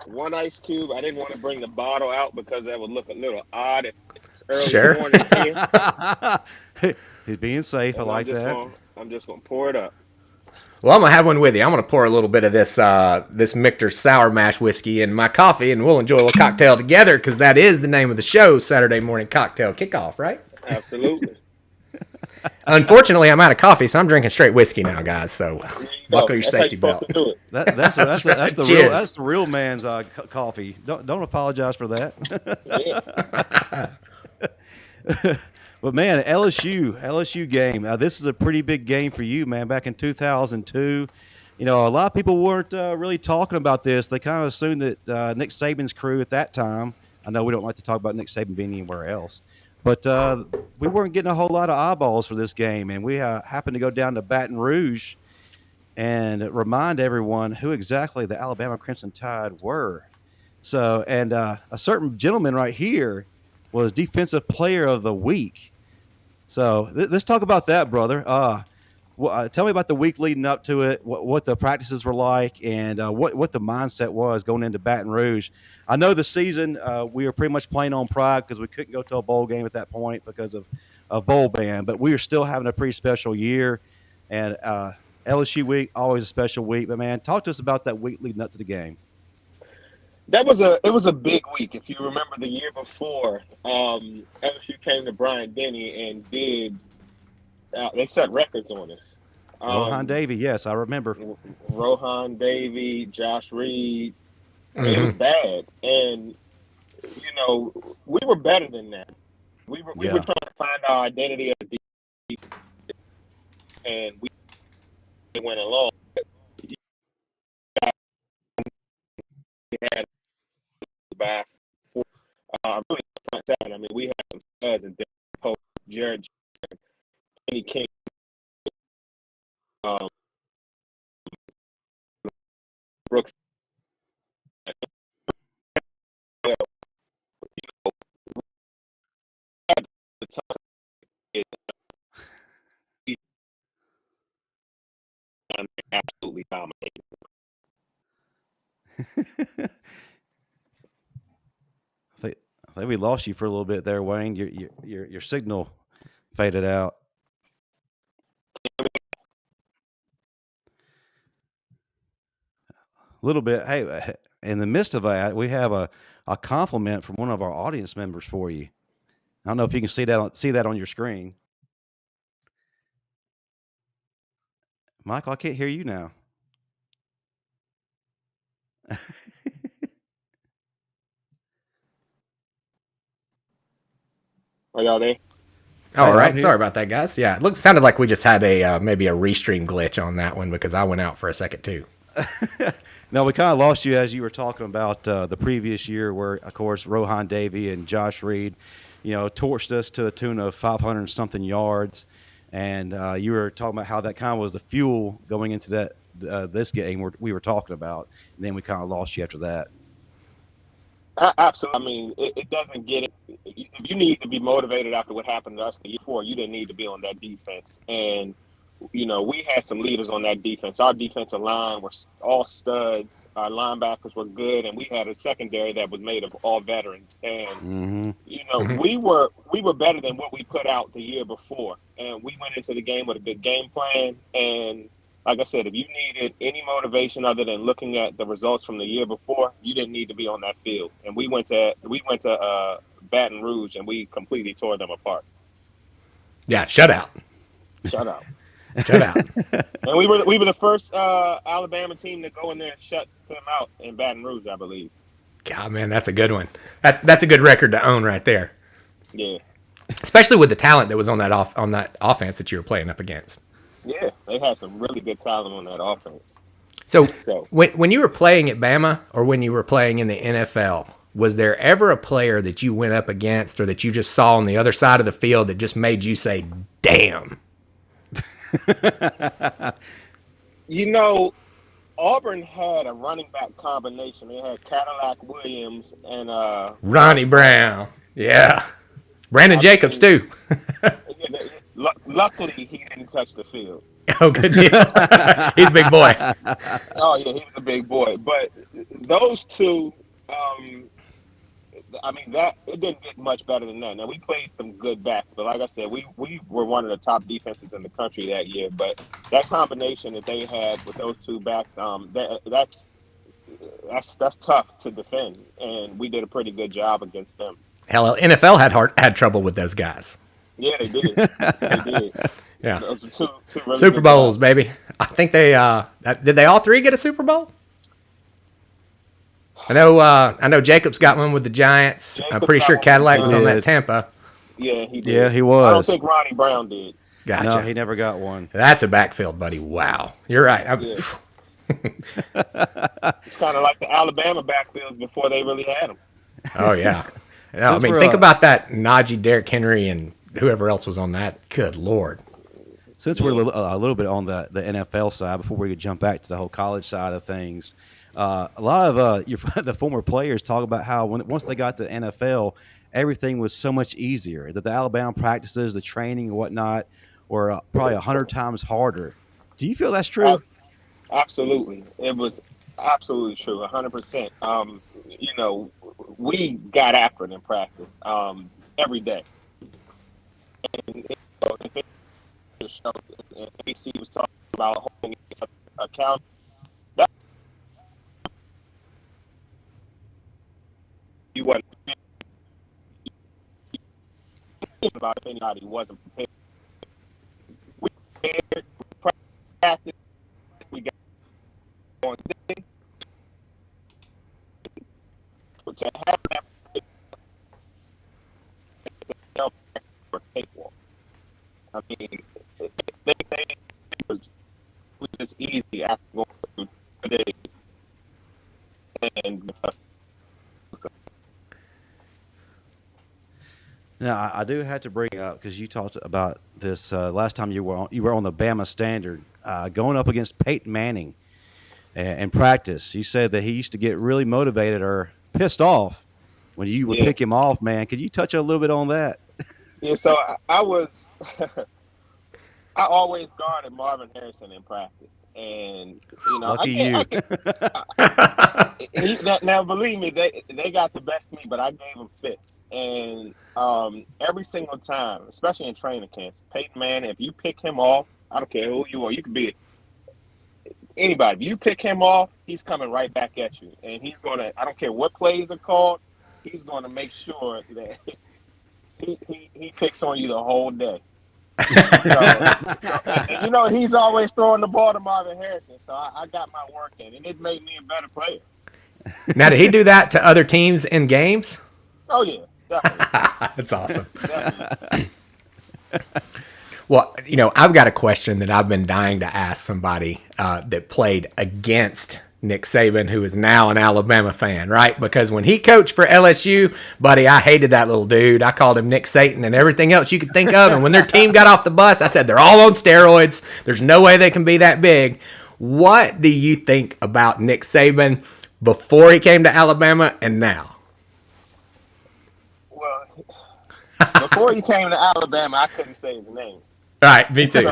Speaker 5: One ice cube. I didn't want to bring the bottle out because that would look a little odd if it's early
Speaker 1: Sure.
Speaker 5: morning here.
Speaker 2: He's being safe. I
Speaker 5: So
Speaker 2: like that.
Speaker 5: I'm just gonna pour it up.
Speaker 1: Well, I'm gonna have one with you. I'm gonna pour a little bit of this Michter Sour Mash whiskey in my coffee, and we'll enjoy a little cocktail together because that is the name of the show, Saturday Morning Cocktail Kickoff, right?
Speaker 5: Absolutely.
Speaker 1: Unfortunately, I'm out of coffee, so I'm drinking straight whiskey now, guys. So buckle your
Speaker 5: That's how
Speaker 1: safety
Speaker 5: you're
Speaker 1: belt.
Speaker 5: supposed to do it.
Speaker 2: That's the
Speaker 1: Cheers.
Speaker 2: real real man's coffee. Don't apologize for that.
Speaker 5: Yeah.
Speaker 2: But man, LSU game. This is a pretty big game for you, man. Back in 2002, a lot of people weren't really talking about this. They kind of assumed that Nick Saban's crew at that time. I know we don't like to talk about Nick Saban being anywhere else, but we weren't getting a whole lot of eyeballs for this game, and we happened to go down to Baton Rouge and remind everyone who exactly the Alabama Crimson Tide were. So, and a certain gentleman right here was Defensive Player of the Week. So let's talk about that, brother. Tell me about the week leading up to it, what the practices were like, and what the mindset was going into Baton Rouge. I know the season we were pretty much playing on pride because we couldn't go to a bowl game at that point because of bowl ban, but we were still having a pretty special year. And LSU week, always a special week. But, man, talk to us about that week leading up to the game.
Speaker 5: It was a big week. If you remember the year before, LSU came to Bryant Denny and did they set records on us.
Speaker 2: Rohan Davey, yes, I remember.
Speaker 5: Rohan Davey, Josh Reed. It was bad, and we were better than that. We were trying to find our identity as a defense, and we went along. We had by four. Really front seven. I mean, we had some studs in Pope, Jared Jackson, Kenny King, Brooks. At the time, absolutely dominated.
Speaker 2: I think we lost you for a little bit there, Wayne. Your signal faded out. A little bit. Hey, in the midst of that, we have a compliment from one of our audience members for you. I don't know if you can see that on your screen. Michael, I can't hear you now.
Speaker 5: Are y'all there?
Speaker 1: All
Speaker 2: Hey,
Speaker 1: right,
Speaker 2: I'm here.
Speaker 1: sorry about that, guys. Yeah, it sounded like we just had a maybe a restream glitch on that one because I went out for a second too.
Speaker 2: No, we kind of lost you as you were talking about the previous year where, of course, Rohan Davey and Josh Reed, torched us to the tune of 500-something yards. And you were talking about how that kind of was the fuel going into that this game we were talking about. And then we kind of lost you after that.
Speaker 5: Absolutely. I mean, it doesn't get it. If you need to be motivated after what happened to us the year before, you didn't need to be on that defense. And, we had some leaders on that defense. Our defensive line was all studs. Our linebackers were good, and we had a secondary that was made of all veterans. And, we were better than what we put out the year before. And we went into the game with a good game plan. And like I said, if you needed any motivation other than looking at the results from the year before, you didn't need to be on that field. And we went to Baton Rouge and we completely tore them apart.
Speaker 1: Yeah, shutout.
Speaker 5: And we were the first Alabama team to go in there and shut them out in Baton Rouge, I believe.
Speaker 1: God, man, that's a good one. That's a good record to own right there.
Speaker 5: Yeah.
Speaker 1: Especially with the talent that was on that offense that you were playing up against.
Speaker 5: Yeah, they had some really good talent on that offense.
Speaker 1: So when you were playing at Bama or when you were playing in the NFL, was there ever a player that you went up against or that you just saw on the other side of the field that just made you say, damn?
Speaker 5: Auburn had a running back combination. They had Cadillac Williams and
Speaker 1: Ronnie Brown. Yeah. Brandon Jacobs, too.
Speaker 5: Luckily, he didn't touch the field.
Speaker 1: Oh, good deal. He's a big boy.
Speaker 5: Oh, yeah, he was a big boy. But those two, it didn't get much better than that. Now, we played some good backs, but like I said, we were one of the top defenses in the country that year. But that combination that they had with those two backs, that's tough to defend, and we did a pretty good job against them.
Speaker 1: Hell, NFL had trouble with those guys.
Speaker 5: Yeah, they did. They did.
Speaker 1: Yeah.
Speaker 5: Those were two really
Speaker 1: Super
Speaker 5: good
Speaker 1: Bowls,
Speaker 5: guys.
Speaker 1: baby. I think they did they all three get a Super Bowl? I know Jacobs got one with the Giants. I'm pretty sure Cadillac was on that Tampa.
Speaker 5: Yeah, he did.
Speaker 2: Yeah, he was.
Speaker 5: I don't think Ronnie Brown did.
Speaker 1: Gotcha.
Speaker 2: No, he never got one.
Speaker 1: That's a backfield, buddy. Wow. You're right.
Speaker 5: Yeah. It's kind of like the Alabama backfields before they really had them.
Speaker 1: Oh, yeah. I mean, think about that Najee, Derrick Henry, and whoever else was on that. Good Lord.
Speaker 2: Since we're a little bit on the NFL side, before we could jump back to the whole college side of things, a lot of the former players talk about how once they got to the NFL, everything was so much easier. That the Alabama practices, the training and whatnot, were probably 100 times harder. Do you feel that's true?
Speaker 5: Absolutely. It was absolutely true, 100%. We got after it in practice every day. And AC was talking about holding account. That you wasn't thinking about if anybody wasn't prepared. We prepared, we practiced, we got on thing. To have that for cakewalk. I mean, it was just easy after going through 2 days. And
Speaker 2: Now, I do have to bring up, because you talked about this last time you were on the Bama Standard, going up against Peyton Manning in practice. You said that he used to get really motivated or pissed off when you would pick him off, man. Could you touch a little bit on that?
Speaker 5: Yeah, so I was I always guarded Marvin Harrison in practice, and
Speaker 2: Lucky
Speaker 5: now believe me, they got the best of me, but I gave them fits, and every single time, especially in training camps, Peyton Manning, if you pick him off, I don't care who you are, you could be anybody. If you pick him off, he's coming right back at you, and he's gonna. I don't care what plays are called, he's gonna make sure that he picks on you the whole day. So, he's always throwing the ball to Marvin Harrison, so I got my work in, and it made me a better player.
Speaker 1: Now, did he do that to other teams in games?
Speaker 5: Oh yeah, definitely.
Speaker 1: That's awesome.
Speaker 5: Definitely.
Speaker 1: Well, I've got a question that I've been dying to ask somebody that played against Nick Saban, who is now an Alabama fan, right? Because when he coached for LSU, buddy, I hated that little dude. I called him Nick Satan and everything else you could think of. And when their team got off the bus, I said, they're all on steroids. There's no way they can be that big. What do you think about Nick Saban before he came to Alabama and now?
Speaker 5: Before he came to Alabama, I couldn't say his name.
Speaker 1: All right, me too.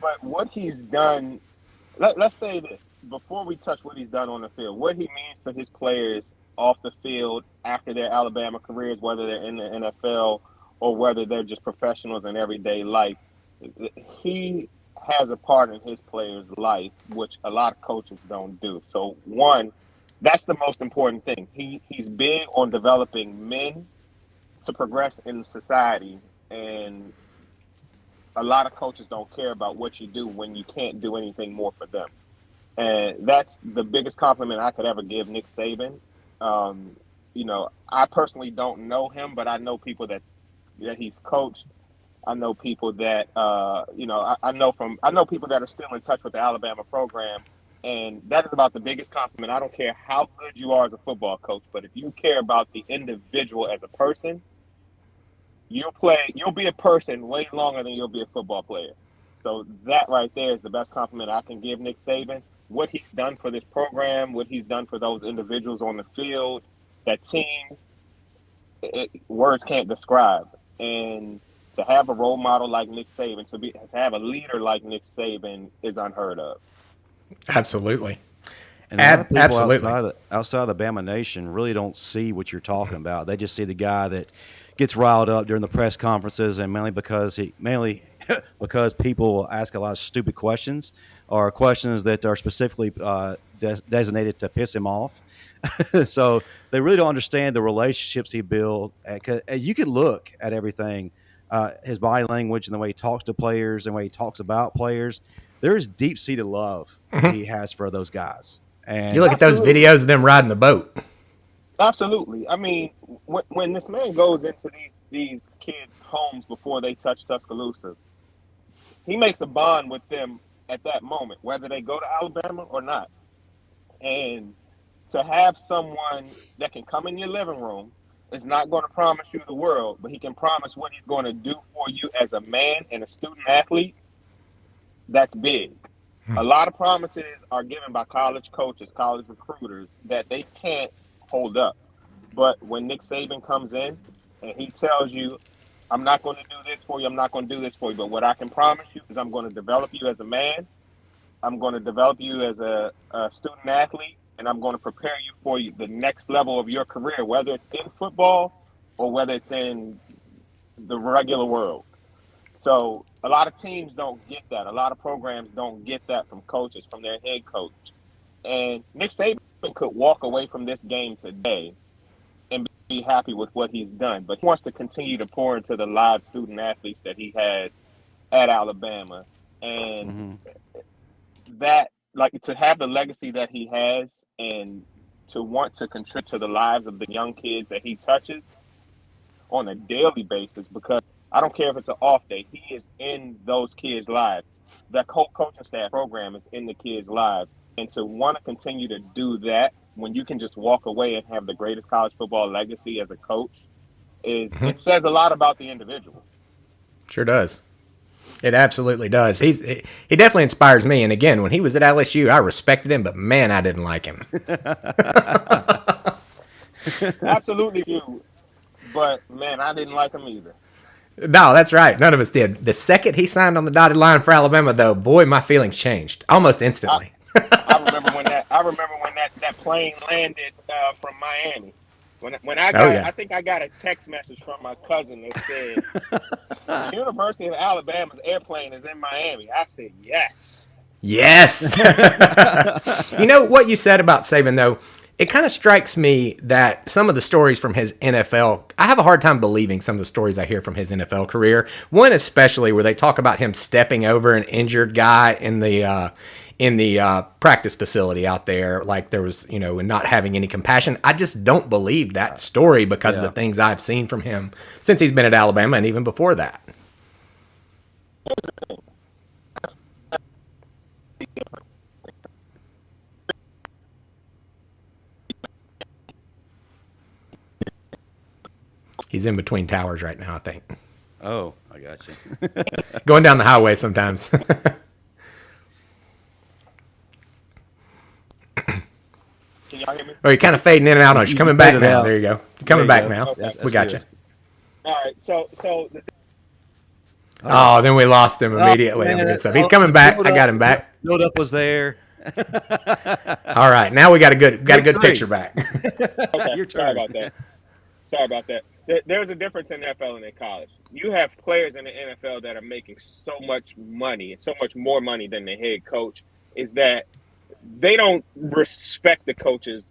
Speaker 5: But what he's done, let's say this before we touch what he's done on the field, what he means for his players off the field after their Alabama careers, whether they're in the NFL or whether they're just professionals in everyday life. He has a part in his players' life, which a lot of coaches don't do. So one, that's the most important thing. He's big on developing men to progress in society, and a lot of coaches don't care about what you do when you can't do anything more for them. And that's the biggest compliment I could ever give Nick Saban. I personally don't know him, but I know people that he's coached. I know people that I know people that are still in touch with the Alabama program, and that is about the biggest compliment. I don't care how good you are as a football coach, but if you care about the individual as a person, you'll be a person way longer than you'll be a football player. So that right there is the best compliment I can give Nick Saban. What he's done for this program, what he's done for those individuals on the field, that team, words can't describe. And to have a role model like Nick Saban, to have a leader like Nick Saban is unheard of.
Speaker 1: Absolutely.
Speaker 2: And a lot of people
Speaker 1: Absolutely.
Speaker 2: outside of the Bama Nation really don't see what you're talking about. They just see the guy that gets riled up during the press conferences, and mainly because people ask a lot of stupid questions or questions that are specifically designated to piss him off. So they really don't understand the relationships he built. You can look at everything, his body language and the way he talks to players and the way he talks about players. There is deep-seated love he has for those guys. And
Speaker 1: You look at those videos of them riding the boat.
Speaker 5: Absolutely. I mean, when this man goes into these kids' homes before they touch Tuscaloosa, he makes a bond with them at that moment, whether they go to Alabama or not. And to have someone that can come in your living room is not going to promise you the world, but he can promise what he's going to do for you as a man and a student athlete. That's big. A lot of promises are given by college coaches, college recruiters that they can't hold up. But when Nick Saban comes in and he tells you, I'm not going to do this for you, I'm not going to do this for you, but what I can promise you is I'm going to develop you as a man, I'm going to develop you as a student athlete, and I'm going to prepare you for the next level of your career, whether it's in football or whether it's in the regular world. So a lot of teams don't get that. A lot of programs don't get that from coaches, from their head coach. And Nick Saban could walk away from this game today and be happy with what he's done. But he wants to continue to pour into the live student athletes that he has at Alabama. And that, like, to have the legacy that he has and to want to contribute to the lives of the young kids that he touches on a daily basis, because I don't care if it's an off day, he is in those kids' lives. The whole coaching staff program is in the kids' lives. And to want to continue to do that when you can just walk away and have the greatest college football legacy as a coach it says a lot about the individual.
Speaker 1: Sure does. It absolutely does. He definitely inspires me. And again, when he was at LSU, I respected him, but man, I didn't like him.
Speaker 5: Absolutely do. But man, I didn't like him either.
Speaker 1: No, that's right. None of us did. The second he signed on the dotted line for Alabama, though, boy, my feelings changed almost instantly.
Speaker 5: I remember when that plane landed from Miami. When I got, I think I got a text message from my cousin that said, "The University of Alabama's airplane is in Miami." I said, "Yes."
Speaker 1: Yes. You know what you said about Saban, though? It kind of strikes me that some of the stories from his NFL, I have a hard time believing some of the stories I hear from his NFL career. One especially where they talk about him stepping over an injured guy in the practice facility out there, like there was, and not having any compassion. I just don't believe that story because of the things I've seen from him since he's been at Alabama and even before that. He's in between towers right now, I think.
Speaker 2: Oh, I got you.
Speaker 1: Going down the highway sometimes.
Speaker 5: Can y'all hear me?
Speaker 1: Or you're kind of fading in and out on us. You're coming back
Speaker 2: faded
Speaker 1: now.
Speaker 2: out.
Speaker 1: There you go. You're coming
Speaker 2: There you
Speaker 1: back
Speaker 2: go.
Speaker 1: now.
Speaker 5: Okay.
Speaker 1: We got you.
Speaker 2: good.
Speaker 5: All right. So
Speaker 1: Oh, then we lost him immediately.
Speaker 2: man,
Speaker 1: Good stuff. He's coming back. I got him back.
Speaker 2: Build up was there.
Speaker 1: All right, now we got a good
Speaker 2: Take three.
Speaker 1: picture back.
Speaker 5: okay,
Speaker 2: Your
Speaker 5: sorry
Speaker 2: turn.
Speaker 5: about that. Sorry about that. There's a difference in NFL and in college. You have players in the NFL that are making so much money, so much more money than the head coach, is that they don't respect the coaches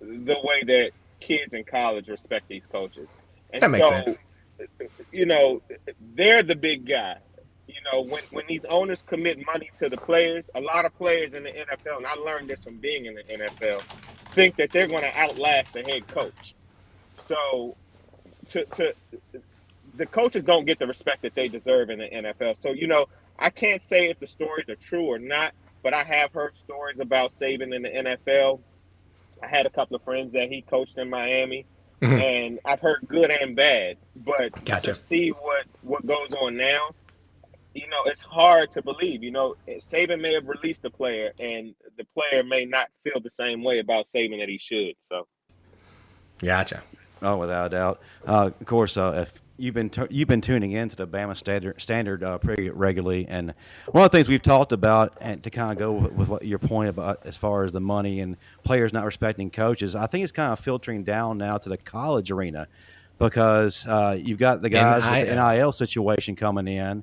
Speaker 5: the way that kids in college respect these coaches. And
Speaker 1: That makes sense.
Speaker 5: You know, they're the big guy. You know, when these owners commit money to the players, a lot of players in the NFL, and I learned this from being in the NFL, think that they're going to outlast the head coach. So the coaches don't get the respect that they deserve in the NFL. So, you know, I can't say if the stories are true or not, but I have heard stories about Saban in the NFL. I had a couple of friends that he coached in Miami, and I've heard good and bad. But
Speaker 1: Gotcha.
Speaker 5: to see what goes on now, you know, it's hard to believe. You know, Saban may have released the player, and the player may not feel the same way about Saban that he should. So,
Speaker 1: Gotcha.
Speaker 2: Oh, without a doubt. Of course, if you've been tuning in to the Bama Standard pretty regularly, and one of the things we've talked about, and to kind of go with what your point about as far as the money and players not respecting coaches, I think it's kind of filtering down now to the college arena, because you've got the guys with the NIL situation coming in.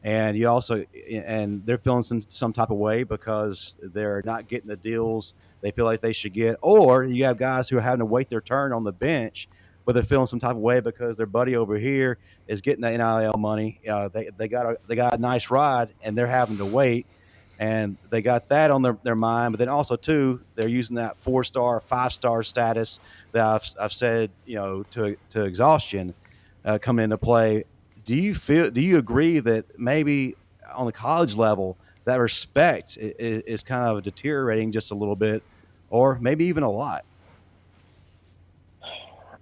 Speaker 2: And you also, and they're feeling some type of way because they're not getting the deals they feel like they should get, or you have guys who are having to wait their turn on the bench, but they're feeling some type of way because their buddy over here is getting the NIL money. They got a nice ride, and they're having to wait, and they got that on their mind. But then also too, they're using that 4-star, 5-star status that I've said, you know, to exhaustion coming into play. Do you agree that maybe on the college level that respect is kind of deteriorating just a little bit, or maybe even a lot?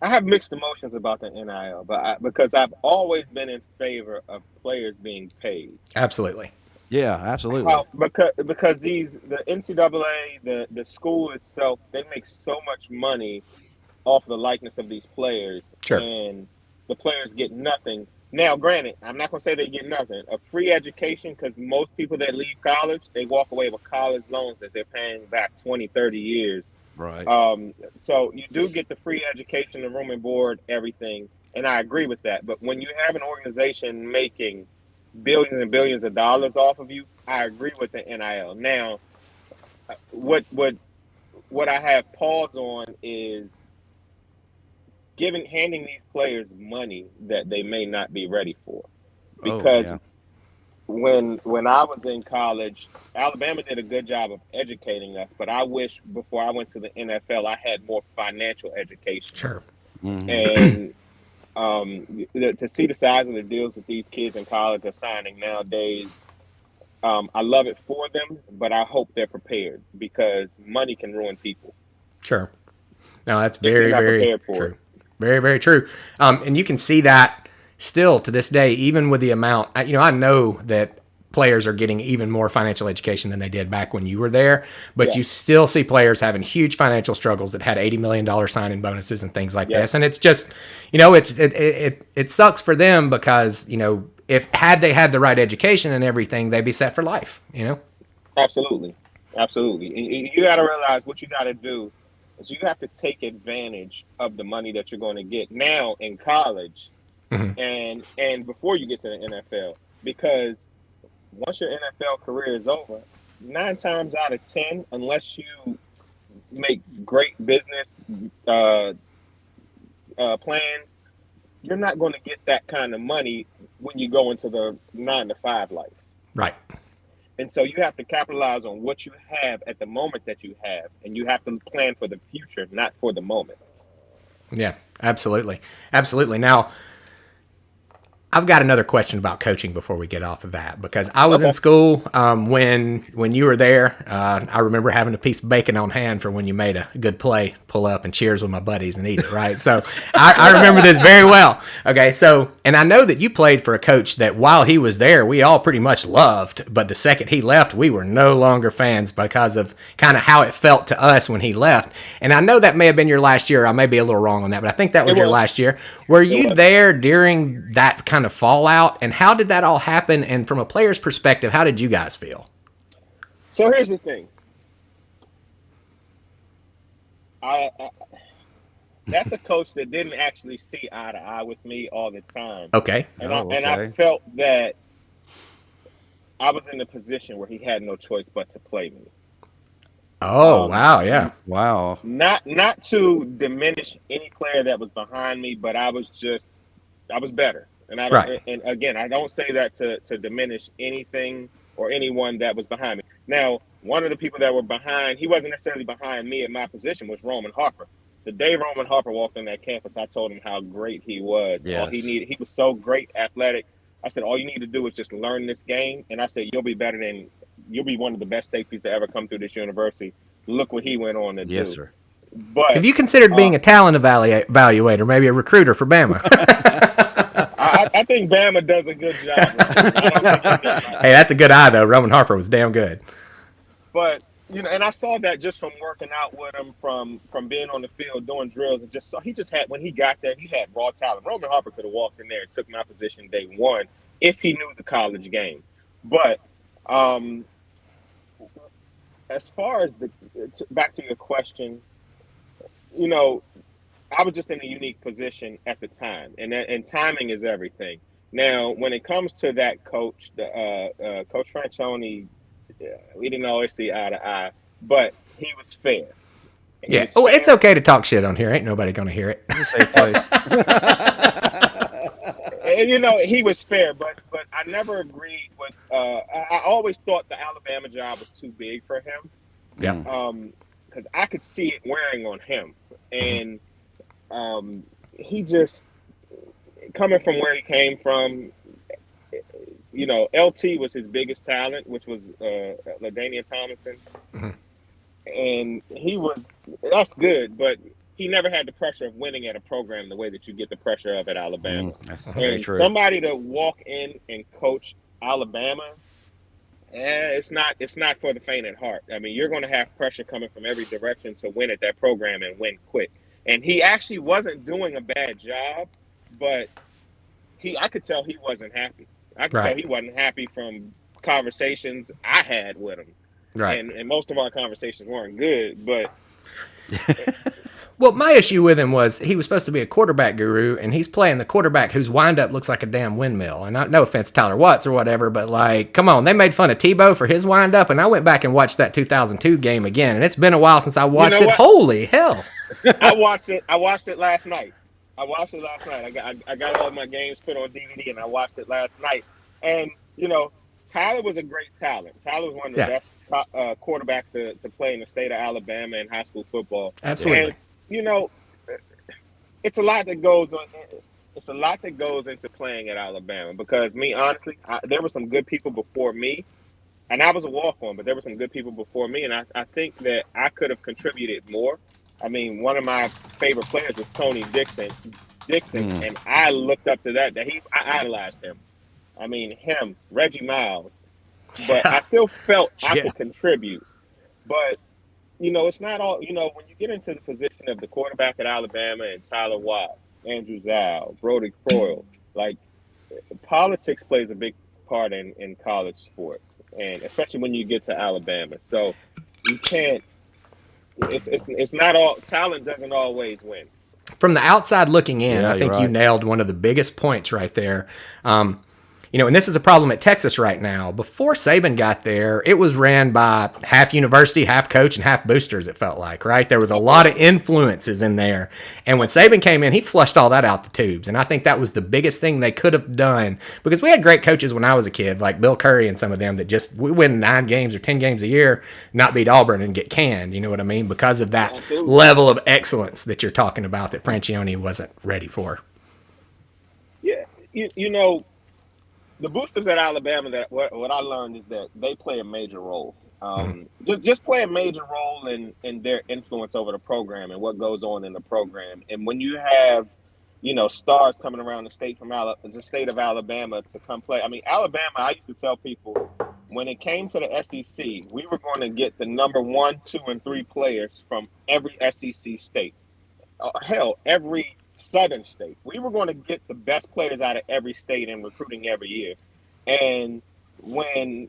Speaker 5: I have mixed emotions about the NIL, because I've always been in favor of players being paid.
Speaker 1: Absolutely.
Speaker 2: Yeah, absolutely.
Speaker 5: Because the NCAA, the school itself, they make so much money off the likeness of these players,
Speaker 1: Sure.
Speaker 5: and the players get nothing. Now, granted, I'm not going to say they get nothing. A free education, because most people that leave college, they walk away with college loans that they're paying back 20, 30 years.
Speaker 2: Right.
Speaker 5: So you do get the free education, the room and board, everything, and I agree with that. But when you have an organization making billions and billions of dollars off of you, I agree with the NIL. Now, what I have pause on is handing these players money that they may not be ready for, because when I was in college, Alabama did a good job of educating us, but I wish before I went to the NFL, I had more financial education.
Speaker 1: Sure.
Speaker 5: And to see the size of the deals that these kids in college are signing nowadays, I love it for them, but I hope they're prepared, because money can ruin people.
Speaker 1: Sure. No, that's very,
Speaker 5: not
Speaker 1: very
Speaker 5: prepared for
Speaker 1: true.
Speaker 5: it.
Speaker 1: Very, very true. And you can see that still to this day, even with the amount. I know that players are getting even more financial education than they did back when you were there, but you still see players having huge financial struggles that had $80 million signing bonuses and things like this. And it's just, it sucks for them, because, if they had the right education and everything, they'd be set for life,
Speaker 5: Absolutely. You got to realize what you got to do is you have to take advantage of the money that you're going to get now in college, and before you get to the NFL, because once your NFL career is over, 9 times out of 10, unless you make great business plans, you're not going to get that kind of money when you go into the 9-to-5 life.
Speaker 1: Right. And
Speaker 5: so you have to capitalize on what you have at the moment that you have, and you have to plan for the future, not for the moment.
Speaker 1: Yeah, absolutely. Absolutely. Now, I've got another question about coaching before we get off of that, because I was in school when you were there. I remember having a piece of bacon on hand for when you made a good play, pull up and cheers with my buddies and eat it, right? So I remember this very well. Okay, so, and I know that you played for a coach that while he was there, we all pretty much loved, but the second he left, we were no longer fans because of kind of how it felt to us when he left. And I know that may have been your last year. I may be a little wrong on that, but I think that was your last year. Were you there during that kind of fallout, and how did that all happen? And from a player's perspective, how did you guys feel?
Speaker 5: So here's the thing. I that's a coach that didn't actually see eye to eye with me all the time.
Speaker 1: Okay.
Speaker 5: And I felt that I was in a position where he had no choice but to play me.
Speaker 1: Oh, wow, yeah.
Speaker 2: Wow.
Speaker 5: Not to diminish any player that was behind me, but I was better. And I don't, and again, I don't say that to diminish anything or anyone that was behind me. Now, one of the people that were behind, he wasn't necessarily behind me at my position, was Roman Harper. The day Roman Harper walked on that campus, I told him how great he was.
Speaker 2: Yes.
Speaker 5: All he was so great, athletic. I said, all you need to do is just learn this game. And I said, you'll be one of the best safeties to ever come through this university. Look what he went on to do.
Speaker 2: Yes, sir.
Speaker 5: But
Speaker 1: have you considered being a talent evaluator, maybe a recruiter for Bama?
Speaker 5: I think Bama does a good job.
Speaker 1: Hey, that's a good eye, though. Roman Harper was damn good.
Speaker 5: But, and I saw that just from working out with him, from being on the field, doing drills, and when he got there, he had raw talent. Roman Harper could have walked in there and took my position day one if he knew the college game. But as far as back to your question, I was just in a unique position at the time, and timing is everything. Now, when it comes to that coach, Coach Franchione, we didn't always see eye to eye, but he was fair.
Speaker 1: It's okay to talk shit on here. Ain't nobody gonna hear it.
Speaker 2: Safe place.
Speaker 5: And he was fair, but I never agreed with. I always thought the Alabama job was too big for him.
Speaker 1: Yeah.
Speaker 5: Because I could see it wearing on him, and he just, coming from where he came from, LT was his biggest talent, which was LaDainian Tomlinson.
Speaker 1: Mm-hmm.
Speaker 5: And that's good, but he never had the pressure of winning at a program the way that you get the pressure of at Alabama. And somebody to walk in and coach Alabama, it's not for the faint at heart. I mean, you're going to have pressure coming from every direction to win at that program and win quick. And he actually wasn't doing a bad job, but I could tell he wasn't happy. I could tell he wasn't happy from conversations I had with him.
Speaker 1: Right.
Speaker 5: And most of our conversations weren't good, but
Speaker 1: well, my issue with him was he was supposed to be a quarterback guru, and he's playing the quarterback whose windup looks like a damn windmill. And no offense to Tyler Watts or whatever, but like, come on, they made fun of Tebow for his windup, and I went back and watched that 2002 game again, and it's been a while since I watched it. Holy hell!
Speaker 5: I watched it last night. I got all my games put on DVD, and I watched it last night. And Tyler was a great talent. Tyler was one of the best quarterbacks to play in the state of Alabama in high school football.
Speaker 1: Absolutely.
Speaker 5: And, it's a lot that goes on. It's a lot that goes into playing at Alabama, because me, honestly, there were some good people before me, and I was a walk-on, but there were some good people before me, and I think that I could have contributed more. I mean, one of my favorite players was Tony Dixon, and I looked up to that. I idolized him. I mean, him, Reggie Miles. But I still felt I could contribute. But, it's not all, when you get into the position of the quarterback at Alabama and Tyler Watts, Andrew Zal, Brody Croyle, like, politics plays a big part in college sports, and especially when you get to Alabama. So you can't, it's not all, talent doesn't always win.
Speaker 1: From the outside looking in, I think you nailed one of the biggest points right there. And this is a problem at Texas right now. Before Saban got there, it was ran by half university, half coach, and half boosters, it felt like, right? There was a lot of influences in there. And when Saban came in, he flushed all that out the tubes. And I think that was the biggest thing they could have done, because we had great coaches when I was a kid, like Bill Curry and some of them, that we win 9 games or 10 games a year, not beat Auburn and get canned, you know what I mean? Because of that level of excellence that you're talking about that Franchione wasn't ready for.
Speaker 5: Yeah. you know, the boosters at Alabama, that what I learned is that they play a major role. Just play a major role in their influence over the program and what goes on in the program. And when you have, stars coming around the state the state of Alabama to come play. I mean, Alabama. I used to tell people when it came to the SEC, we were going to get the number 1, 2, and 3 players from every SEC state. Hell, every Southern state. We were going to get the best players out of every state in recruiting every year. And when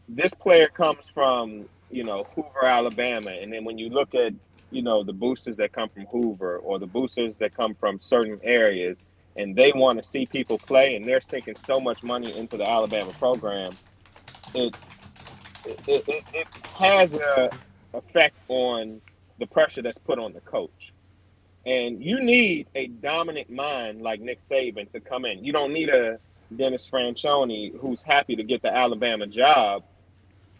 Speaker 5: this player comes from, Hoover, Alabama, and then when you look at, the boosters that come from Hoover or the boosters that come from certain areas, and they want to see people play, and they're sinking so much money into the Alabama program, it has a effect on the pressure that's put on the coach. And you need a dominant mind like Nick Saban to come in. You don't need a Dennis Franchione who's happy to get the Alabama job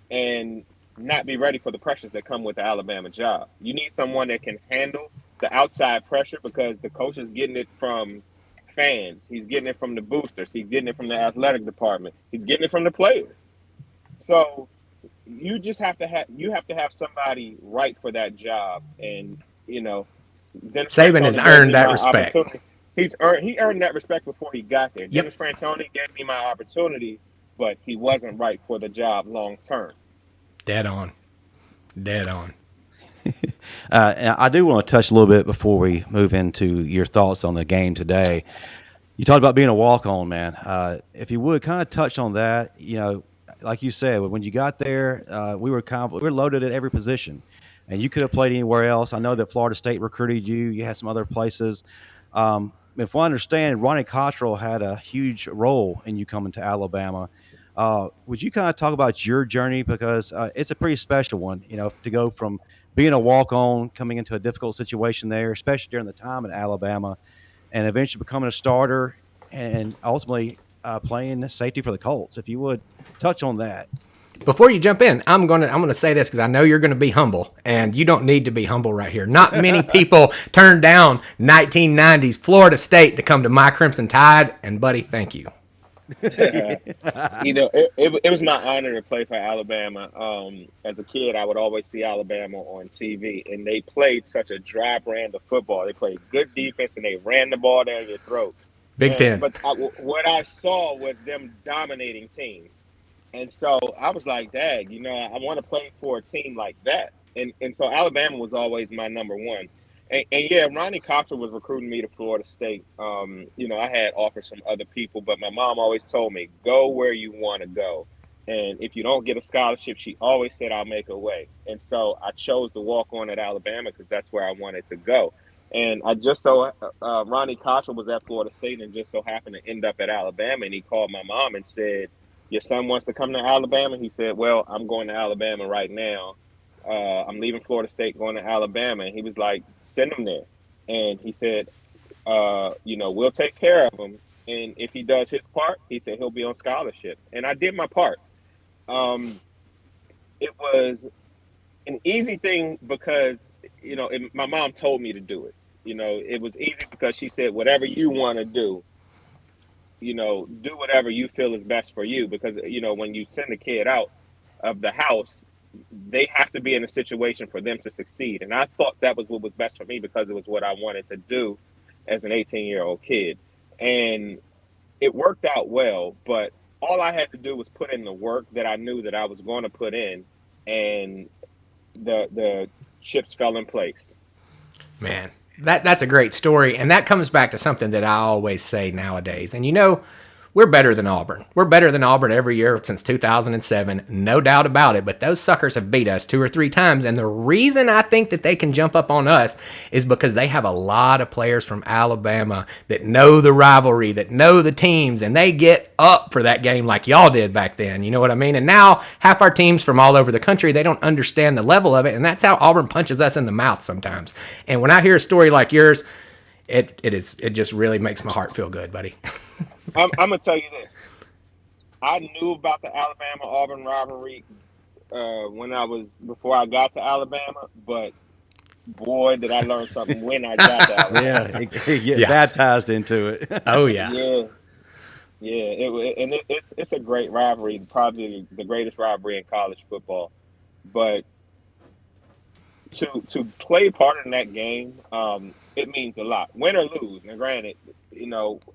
Speaker 5: and not be ready for the pressures that come with the Alabama job. You need someone that can handle the outside pressure because the coach is getting it from fans. He's getting it from the boosters. He's getting it from the athletic department. He's getting it from the players. So you just have to have somebody right for that job. And,
Speaker 1: Saban has earned that respect.
Speaker 5: He earned that respect before he got there. Dennis Franchione gave me my opportunity, but he wasn't right for the job long term.
Speaker 1: Dead on.
Speaker 2: And I do want to touch a little bit before we move into your thoughts on the game today. You talked about being a walk-on, man. If you would kind of touch on that, like you said, when you got there, we were loaded at every position, and you could have played anywhere else. I know that Florida State recruited you. You had some other places. If I understand, Ronnie Cottrell had a huge role in you coming to Alabama. Would you kind of talk about your journey? Because it's a pretty special one, to go from being a walk-on, coming into a difficult situation there, especially during the time at Alabama, and eventually becoming a starter and ultimately playing safety for the Colts. If you would touch on that.
Speaker 1: Before you jump in, I'm gonna say this because I know you're gonna be humble, and you don't need to be humble right here. Not many people turned down 1990s Florida State to come to my Crimson Tide, and buddy, thank you.
Speaker 5: It was my honor to play for Alabama. As a kid, I would always see Alabama on TV, and they played such a dry brand of football. They played good defense, and they ran the ball down your throat.
Speaker 1: Big Ten.
Speaker 5: But what I saw was them dominating teams. And so I was like, Dad, I want to play for a team like that. And so Alabama was always my number one. And yeah, Ronnie Cottrell was recruiting me to Florida State. I had offers from other people, but my mom always told me, go where you want to go. And if you don't get a scholarship, she always said, I'll make a way. And so I chose to walk on at Alabama because that's where I wanted to go. And Ronnie Cottrell was at Florida State and just so happened to end up at Alabama. And he called my mom and said, your son wants to come to Alabama? He said, well, I'm going to Alabama right now. I'm leaving Florida State, going to Alabama. And he was like, send him there. And he said, we'll take care of him. And if he does his part, he said he'll be on scholarship. And I did my part. It was an easy thing because, my mom told me to do it. It was easy because she said, whatever you want to do, do whatever you feel is best for you. Because, when you send a kid out of the house, they have to be in a situation for them to succeed. And I thought that was what was best for me because it was what I wanted to do as an 18-year-old kid. And it worked out well, but all I had to do was put in the work that I knew that I was going to put in, and the chips fell in place.
Speaker 1: Man, that's a great story, and that comes back to something that I always say nowadays. And we're better than Auburn. We're better than Auburn every year since 2007, no doubt about it. But those suckers have beat us 2 or 3 times. And the reason I think that they can jump up on us is because they have a lot of players from Alabama that know the rivalry, that know the teams, and they get up for that game like y'all did back then. You know what I mean? And now half our teams from all over the country, they don't understand the level of it. And that's how Auburn punches us in the mouth sometimes. And when I hear a story like yours, it just really makes my heart feel good, buddy.
Speaker 5: I'm gonna tell you this. I knew about the Alabama-Auburn rivalry before I got to Alabama, but boy, did I learn something when I got to Alabama.
Speaker 2: Yeah, baptized into it.
Speaker 1: Oh yeah.
Speaker 5: Yeah. It's a great rivalry, probably the greatest rivalry in college football. But to play part in that game, it means a lot, win or lose. Now, granted,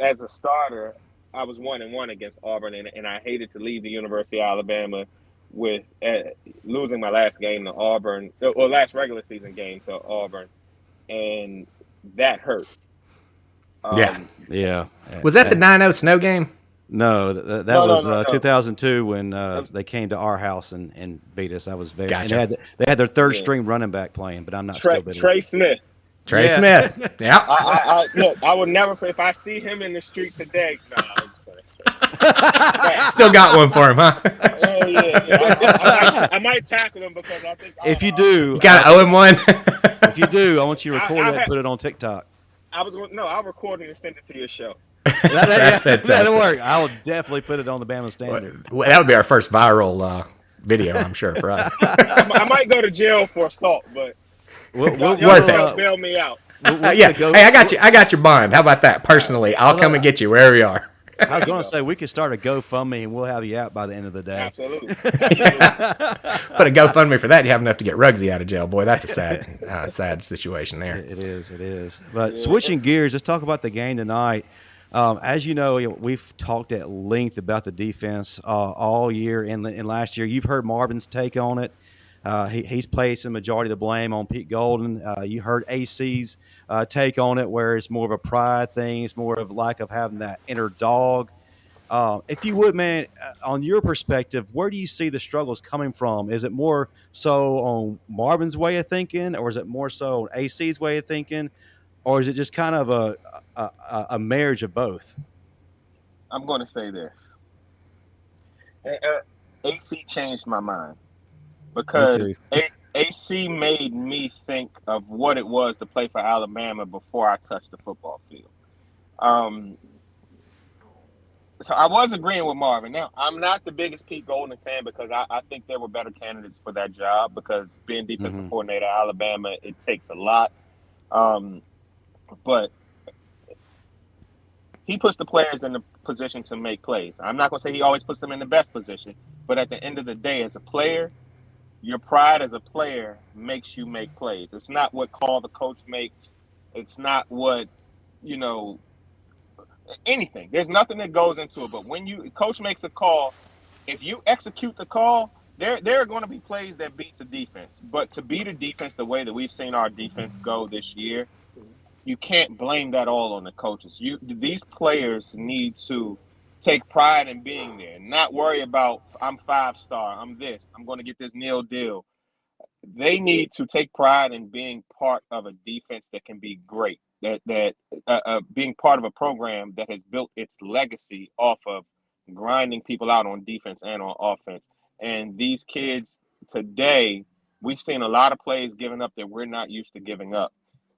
Speaker 5: as a starter, I was 1-1 against Auburn, and I hated to leave the University of Alabama with losing my last game to Auburn, or last regular season game to Auburn, and that hurt.
Speaker 2: Yeah.
Speaker 1: Was that the 9-0 snow game?
Speaker 2: No, that
Speaker 5: No,
Speaker 2: was
Speaker 5: no.
Speaker 2: 2002 when they came to our house and beat us. That was very.
Speaker 1: Gotcha.
Speaker 2: And they had their third string running back playing, but I'm not still bitter.
Speaker 5: Trey Smith.
Speaker 1: Trey Smith. Yeah.
Speaker 5: Look, I would never. If I see him in the street today, no, I'm just playing.
Speaker 1: Still got one for him, huh?
Speaker 5: I might tackle him because I think.
Speaker 2: If you do,
Speaker 1: You got to owe him one.
Speaker 2: if you do, I want you to record it and put it on TikTok.
Speaker 5: I'll record it and send it to your show.
Speaker 1: That's fantastic.
Speaker 2: That'll work. I will definitely put it on the Bama Standard.
Speaker 1: Well, that would be our first viral video, I'm sure, for us.
Speaker 5: I might go to jail for assault, but
Speaker 2: We'll
Speaker 1: Worth it.
Speaker 5: bail me out.
Speaker 1: Yeah. Hey, I got your bond. How about that? Personally, I'll come and get you wherever you are.
Speaker 2: I was going to say we could start a GoFundMe and we'll have you out by the end of the day.
Speaker 5: Absolutely.
Speaker 1: Put a GoFundMe for that. You have enough to get Ruggsy out of jail. Boy, that's a sad situation there.
Speaker 2: It is. But switching gears, let's talk about the game tonight. As you know, we've talked at length about the defense all year and last year. You've heard Marvin's take on it. He's placed the majority of the blame on Pete Golden. You heard AC's take on it, where it's more of a pride thing. It's more of lack of having that inner dog. If you would, man, on your perspective, where do you see the struggles coming from? Is it more so on Marvin's way of thinking, or is it more so on AC's way of thinking, or is it just kind of a marriage of both?
Speaker 5: I'm going to say this. AC changed my mind because AC made me think of what it was to play for Alabama before I touched the football field. So I was agreeing with Marvin. Now, I'm not the biggest Pete Golden fan because I think there were better candidates for that job, because being defensive coordinator at Alabama, it takes a lot. But he puts the players in the position to make plays. I'm not going to say he always puts them in the best position, but at the end of the day, as a player, your pride as a player makes you make plays. It's not what call the coach makes. It's not what, anything. There's nothing that goes into it. But when coach makes a call, if you execute the call, there are going to be plays that beat the defense. But to beat a defense the way that we've seen our defense go this year, you can't blame that all on the coaches. These players need to take pride in being there, not worry about, I'm 5-star, I'm this, I'm going to get this nil deal. They need to take pride in being part of a defense that can be great, that being part of a program that has built its legacy off of grinding people out on defense and on offense. And these kids today, we've seen a lot of plays given up that we're not used to giving up.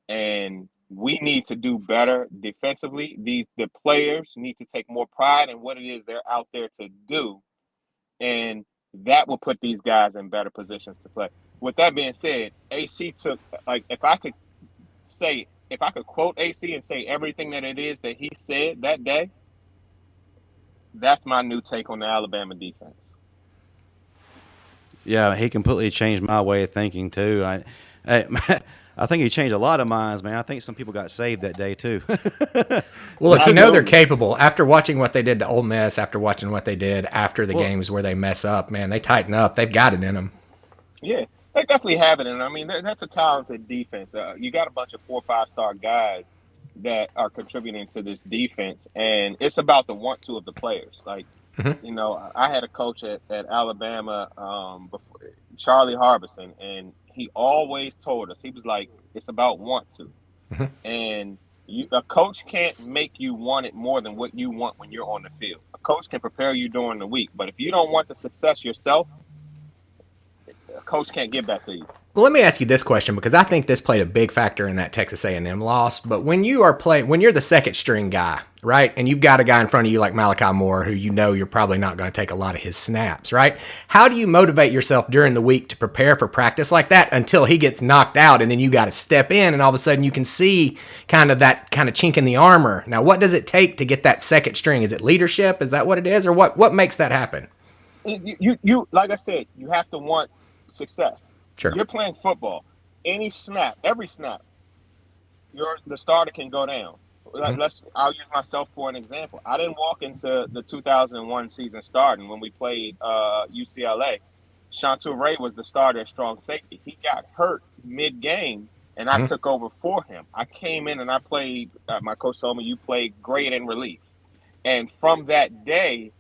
Speaker 5: And we need to do better defensively. The players need to take more pride in what it is they're out there to do. And that will put these guys in better positions to play. With that being said, AC took, if I could quote AC and say everything that it is that he said that day, that's my new take on the Alabama defense.
Speaker 2: Yeah, he completely changed my way of thinking too. I think he changed a lot of minds, man. I think some people got saved that day too.
Speaker 1: Well, look, they're capable. After watching what they did to Ole Miss, after watching what they did after the games where they mess up, man, they tighten up. They've got it in them.
Speaker 5: Yeah, they definitely have it in them. I mean, that's a talented defense. You got a bunch of 4- or 5-star guys that are contributing to this defense, and it's about the want-to of the players. I had a coach at Alabama, before, Charlie Harbison, and he always told us, he was like, it's about want to. And a coach can't make you want it more than what you want when you're on the field. A coach can prepare you during the week, but if you don't want the success yourself, a coach can't give that to you.
Speaker 1: Well, let me ask you this question because I think this played a big factor in that Texas A&M loss. But when you are playing, when you're the second string guy, right, and you've got a guy in front of you like Malachi Moore, who you know you're probably not going to take a lot of his snaps, right? How do you motivate yourself during the week to prepare for practice like that until he gets knocked out, and then you got to step in, and all of a sudden you can see kind of that kind of chink in the armor? Now, what does it take to get that second string? Is it leadership? Is that what it is, or what makes that happen?
Speaker 5: You like I said, you have to want success.
Speaker 1: Sure.
Speaker 5: You're playing football. Every snap, the starter can go down. I'll use myself for an example. I didn't walk into the 2001 season starting when we played UCLA. Shantu Ray was the starter at strong safety. He got hurt mid-game, and I took over for him. I came in and I played. My coach told me, you played great in relief. And from that day,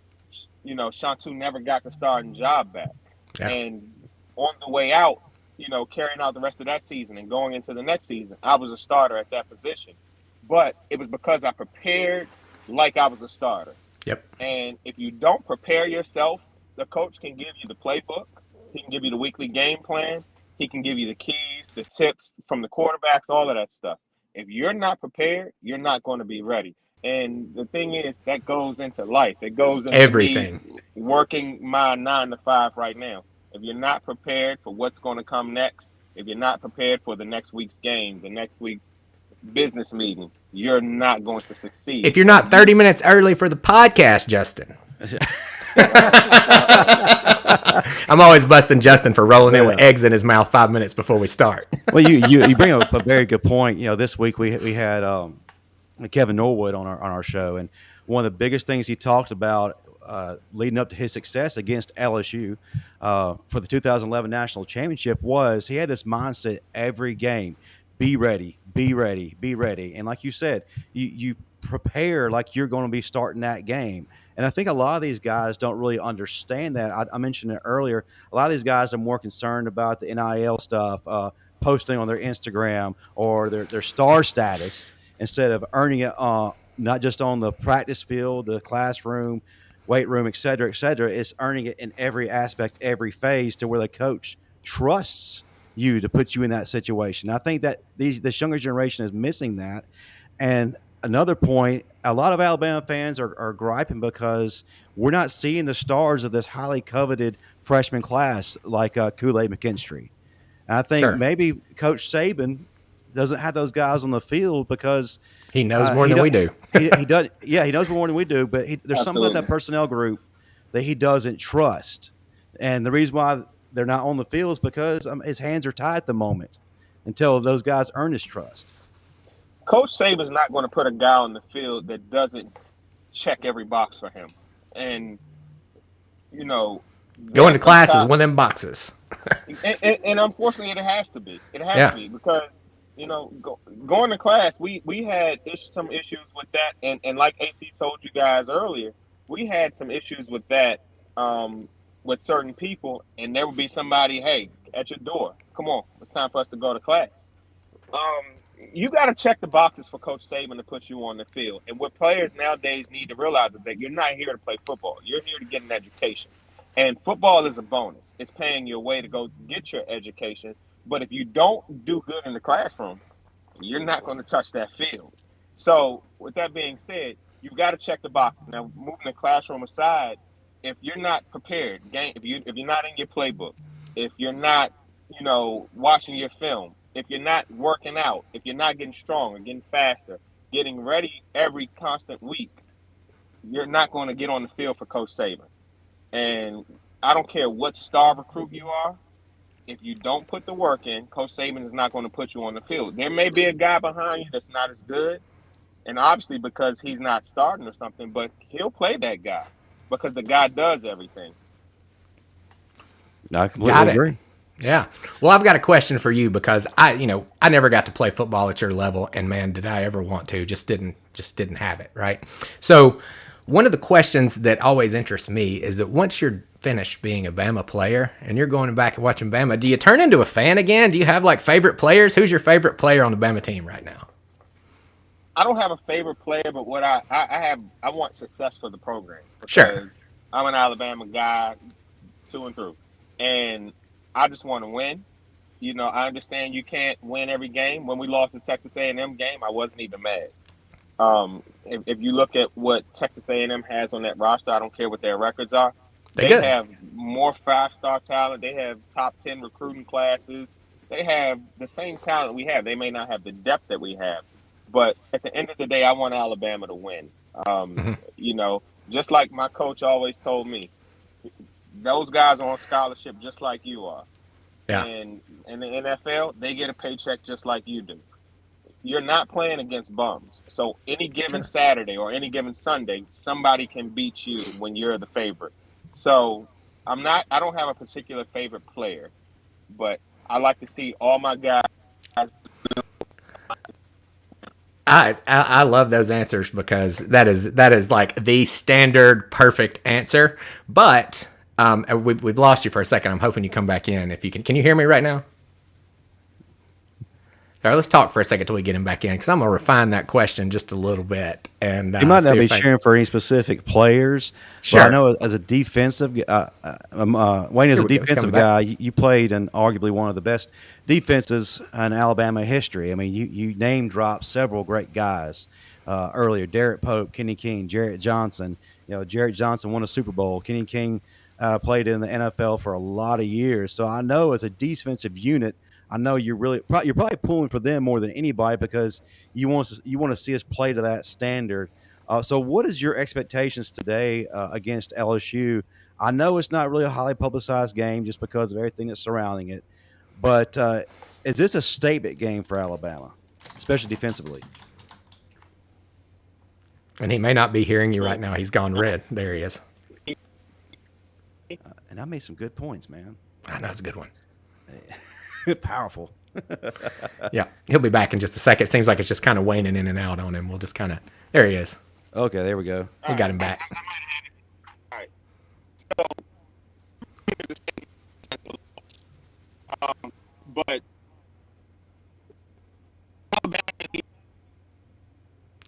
Speaker 5: Shantu never got the starting job back. Yeah. And on the way out, carrying out the rest of that season and going into the next season, I was a starter at that position. But it was because I prepared like I was a starter.
Speaker 1: Yep.
Speaker 5: And if you don't prepare yourself, the coach can give you the playbook. He can give you the weekly game plan. He can give you the keys, the tips from the quarterbacks, all of that stuff. If you're not prepared, you're not going to be ready. And the thing is, that goes into life. It goes into
Speaker 1: everything.
Speaker 5: Working my 9 to 5 right now. If you're not prepared for what's going to come next, if you're not prepared for the next week's game, the next week's business meeting, you're not going to succeed.
Speaker 1: If you're not 30 minutes early for the podcast, Justin. I'm always busting Justin for rolling in with eggs in his mouth 5 minutes before we start.
Speaker 2: Well, you bring up a very good point. This week we had Kevin Norwood on our show, and one of the biggest things he talked about leading up to his success against LSU for the 2011 National Championship was he had this mindset every game: be ready, be ready, be ready. And like you said, you prepare like you're going to be starting that game. And I think a lot of these guys don't really understand that. I mentioned it earlier. A lot of these guys are more concerned about the NIL stuff, posting on their Instagram or their star status instead of earning it not just on the practice field, the classroom, weight room, et cetera, it's earning it in every aspect, every phase to where the coach trusts you to put you in that situation. I think that this younger generation is missing that. And another point, a lot of Alabama fans are griping because we're not seeing the stars of this highly coveted freshman class like Kool-Aid McKinstry. And I think maybe Coach Saban doesn't have those guys on the field because
Speaker 1: he knows more than we do.
Speaker 2: he does. Yeah, he knows more than we do. But there's something about that personnel group that he doesn't trust, and the reason why they're not on the field is because his hands are tied at the moment until those guys earn his trust.
Speaker 5: Coach Saban's not going to put a guy on the field that doesn't check every box for him, and
Speaker 1: going to class is one of them boxes.
Speaker 5: and unfortunately, it has to be. It has to be because. Going to class, we had some issues with that, and like AC told you guys earlier, we had some issues with that with certain people, and there would be somebody, hey, at your door, come on, it's time for us to go to class. You got to check the boxes for Coach Saban to put you on the field, and what players nowadays need to realize is that you're not here to play football. You're here to get an education, and football is a bonus. It's paying your way to go get your education. But if you don't do good in the classroom, you're not going to touch that field. So with that being said, you've got to check the box. Now, moving the classroom aside, if you're not prepared, if you're not in your playbook, if you're not, watching your film, if you're not working out, if you're not getting stronger, getting faster, getting ready every constant week, you're not going to get on the field for Coach Saban. And I don't care what star recruit you are. If you don't put the work in, Coach Saban is not going to put you on the field. There may be a guy behind you that's not as good, and obviously because he's not starting or something, but he'll play that guy because the guy does everything.
Speaker 2: I completely agree.
Speaker 1: Yeah. Well, I've got a question for you because I never got to play football at your level, and man, did I ever want to. Just didn't have it, right? So one of the questions that always interests me is that once you're finished being a Bama player and you're going back and watching Bama, do you turn into a fan again? Do you have like favorite players? Who's your favorite player on the Bama team right now?
Speaker 5: I don't have a favorite player, but what I want success for the program.
Speaker 1: Sure.
Speaker 5: I'm an Alabama guy, through and through, and I just want to win. I understand you can't win every game. When we lost the Texas A&M game, I wasn't even mad. If you look at what Texas A&M has on that roster, I don't care what their records are.
Speaker 1: They're
Speaker 5: They
Speaker 1: good.
Speaker 5: have more 5-star talent. They have top 10 recruiting classes. They have the same talent we have. They may not have the depth that we have, but at the end of the day, I want Alabama to win. Just like my coach always told me, those guys are on scholarship just like you are.
Speaker 1: Yeah.
Speaker 5: And in the NFL, they get a paycheck just like you do. You're not playing against bums. So any given Saturday or any given Sunday, somebody can beat you when you're the favorite. So I don't have a particular favorite player, but I like to see all my guys.
Speaker 1: I love those answers because that is like the standard perfect answer. But we've lost you for a second. I'm hoping you come back in if you can. Can you hear me right now? All right, let's talk for a second till we get him back in because I'm gonna refine that question just a little bit. And
Speaker 2: He might not be cheering for any specific players.
Speaker 1: Sure.
Speaker 2: But I know as a defensive, Waine is a defensive guy. You played in arguably one of the best defenses in Alabama history. I mean, you name dropped several great guys earlier: Derek Pope, Kenny King, Jarrett Johnson. Jarrett Johnson won a Super Bowl. Kenny King played in the NFL for a lot of years. So I know as a defensive unit, I know you're probably pulling for them more than anybody because you want to see us play to that standard. So what is your expectations today against LSU? I know it's not really a highly publicized game just because of everything that's surrounding it, but is this a statement game for Alabama, especially defensively?
Speaker 1: And he may not be hearing you right now. He's gone red. There he is.
Speaker 2: And I made some good points, man.
Speaker 1: I know it's a good one.
Speaker 2: Powerful.
Speaker 1: Yeah, he'll be back in just a second. It seems like it's just kind of waning in and out on him. We'll just kind of there he is.
Speaker 2: Okay, there we go.
Speaker 1: We got him back.
Speaker 5: All right. So, but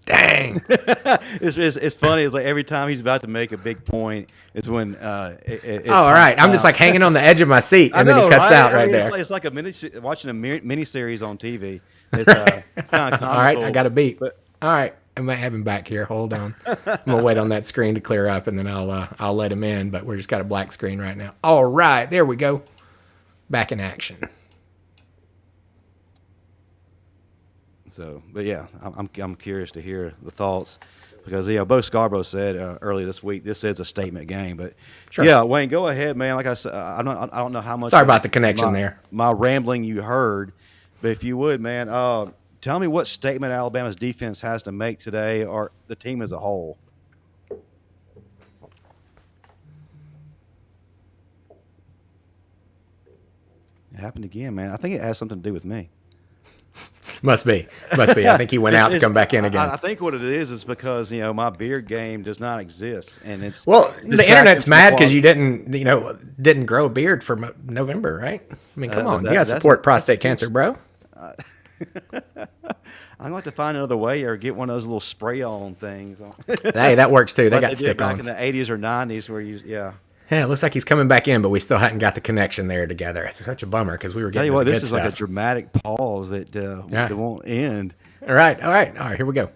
Speaker 1: Dang.
Speaker 2: It's funny. It's like every time he's about to make a big point, it's when
Speaker 1: All right. I'm just like hanging on the edge of my seat, and then he cuts out right there.
Speaker 2: It's like watching a mini series on TV. It's kind of comical.
Speaker 1: All right, I got a beat. All right, I might have him back here. Hold on. I'm gonna wait on that screen to clear up, and then I'll let him in. But we're just got a black screen right now. All right, there we go. Back in action.
Speaker 2: So, but yeah, I'm curious to hear the thoughts because Bo Scarborough said earlier this week this is a statement game. But
Speaker 1: Sure.
Speaker 2: Yeah, Waine, go ahead, man. Like I said, I don't know how much.
Speaker 1: Sorry about the connection there.
Speaker 2: My rambling you heard, but if you would, man, tell me what statement Alabama's defense has to make today, or the team as a whole. It happened again, man. I think it has something to do with me.
Speaker 1: Must be. I think he went out to come back in again.
Speaker 2: I think what it is because my beard game does not exist, and it's
Speaker 1: the internet's mad because you didn't grow a beard for November, right? I mean, come on, you got to support prostate cancer, bro.
Speaker 2: I'm going to find another way or get one of those little spray-on things.
Speaker 1: Hey, that works too. They got stick-ons.
Speaker 2: Back in the 80s or 90s where
Speaker 1: Yeah, it looks like he's coming back in, but we still hadn't got the connection there together. It's such a bummer because we were getting the good
Speaker 2: this is
Speaker 1: stuff.
Speaker 2: like a dramatic pause that won't end.
Speaker 1: All right, here we go.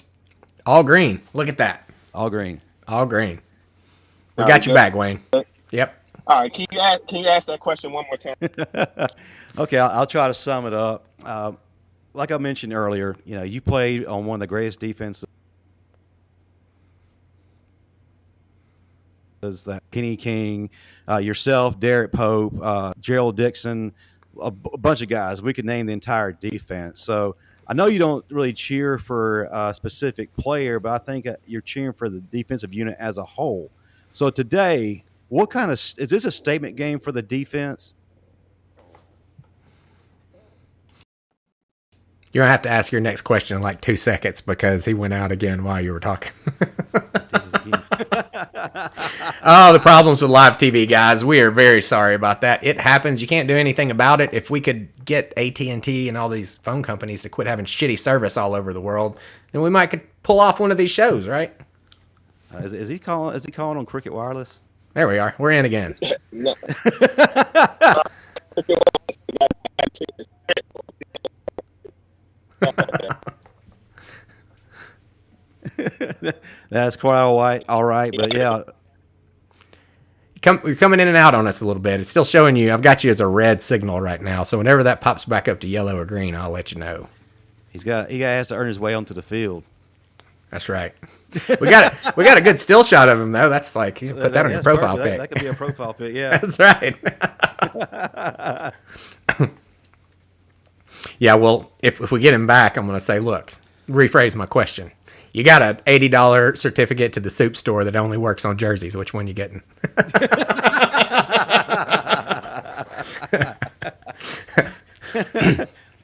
Speaker 1: All green. Look at that.
Speaker 2: All green.
Speaker 1: We got you back, Waine. Yep.
Speaker 5: All right, can you ask that question one more time?
Speaker 2: Okay, I'll try to sum it up. Like I mentioned earlier, you played on one of the greatest defenses. That Kenny King, yourself, Derek Pope, Gerald Dixon, a bunch of guys. We could name the entire defense. So I know you don't really cheer for a specific player, but I think you're cheering for the defensive unit as a whole. So today, is this a statement game for the defense?
Speaker 1: You're going to have to ask your next question in like 2 seconds because he went out again while you were talking. Oh, the problems with live TV, guys. We are very sorry about that. It happens. You can't do anything about it. If we could get AT&T and all these phone companies to quit having shitty service all over the world, then we might could pull off one of these shows, right?
Speaker 2: Is he calling on Cricket Wireless?
Speaker 1: There we are. We're in again.
Speaker 5: No.
Speaker 2: That's quite all right, but yeah.
Speaker 1: You're coming in and out on us a little bit. It's still showing you. I've got you as a red signal right now. So whenever that pops back up to yellow or green, I'll let you know.
Speaker 2: He has to earn his way onto the field.
Speaker 1: That's right. We got a good still shot of him though. That's like you put that on your profile pic.
Speaker 2: That could be a profile pic. Yeah.
Speaker 1: That's right. Yeah. Well, if we get him back, I'm going to say, look, rephrase my question. You got an $80 certificate to the soup store that only works on jerseys. Which one you getting?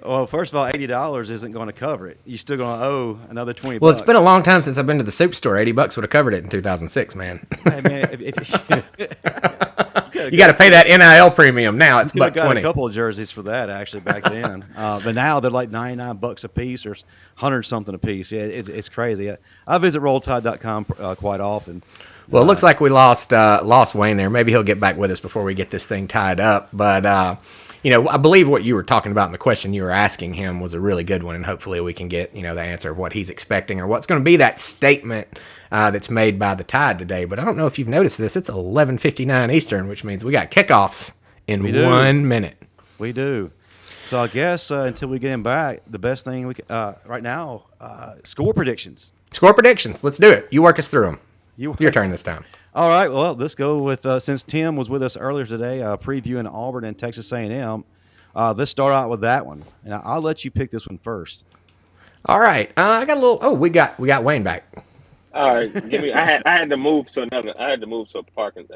Speaker 2: Well, first of all, $80 isn't going to cover it. You're still going to owe another $20.
Speaker 1: Well, it's been a long time since I've been to the soup store. $80 would have covered it in 2006, man.
Speaker 2: Hey, man, if
Speaker 1: you got to pay that NIL premium now. It's
Speaker 2: got
Speaker 1: $120.
Speaker 2: a couple of jerseys for that actually back then, but now they're like $99 a piece or $100 a piece. Yeah, it's crazy. I visit RollTide.com quite often.
Speaker 1: Well, it looks like we lost Waine there. Maybe he'll get back with us before we get this thing tied up. But I believe what you were talking about in the question you were asking him was a really good one, and hopefully we can get the answer of what he's expecting or what's going to be that statement that's made by the Tide today. But I don't know if you've noticed this. It's 11:59 Eastern, which means we got kickoffs in 1 minute.
Speaker 2: We do. So I guess until we get him back, the best thing we right now, score predictions.
Speaker 1: Score predictions. Let's do it. You work us through them. Your turn this time.
Speaker 2: All right. Well, let's go with since Tim was with us earlier today, previewing Auburn and Texas A&M. Let's start out with that one, and I'll let you pick this one first.
Speaker 1: All right. I got a little. Oh, we got Waine back.
Speaker 5: All right, I had to move to a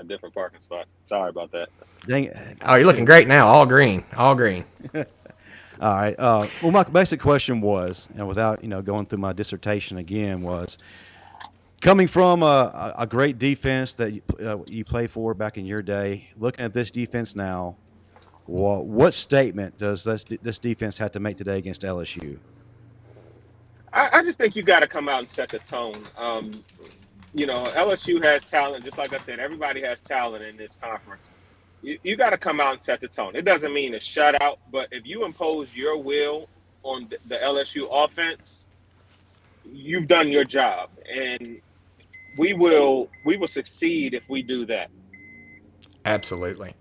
Speaker 5: different parking spot. Sorry about that.
Speaker 2: Dang it.
Speaker 1: Oh, you're looking great now. All green. All green.
Speaker 2: All right. Well, my basic question was, and without going through my dissertation again, was coming from a great defense that you played for back in your day. Looking at this defense now, what statement does this defense have to make today against LSU?
Speaker 5: I just think you got to come out and set the tone. LSU has talent. Just like I said, everybody has talent in this conference. You got to come out and set the tone. It doesn't mean a shutout, but if you impose your will on the LSU offense, you've done your job, and we will succeed if we do that.
Speaker 1: Absolutely.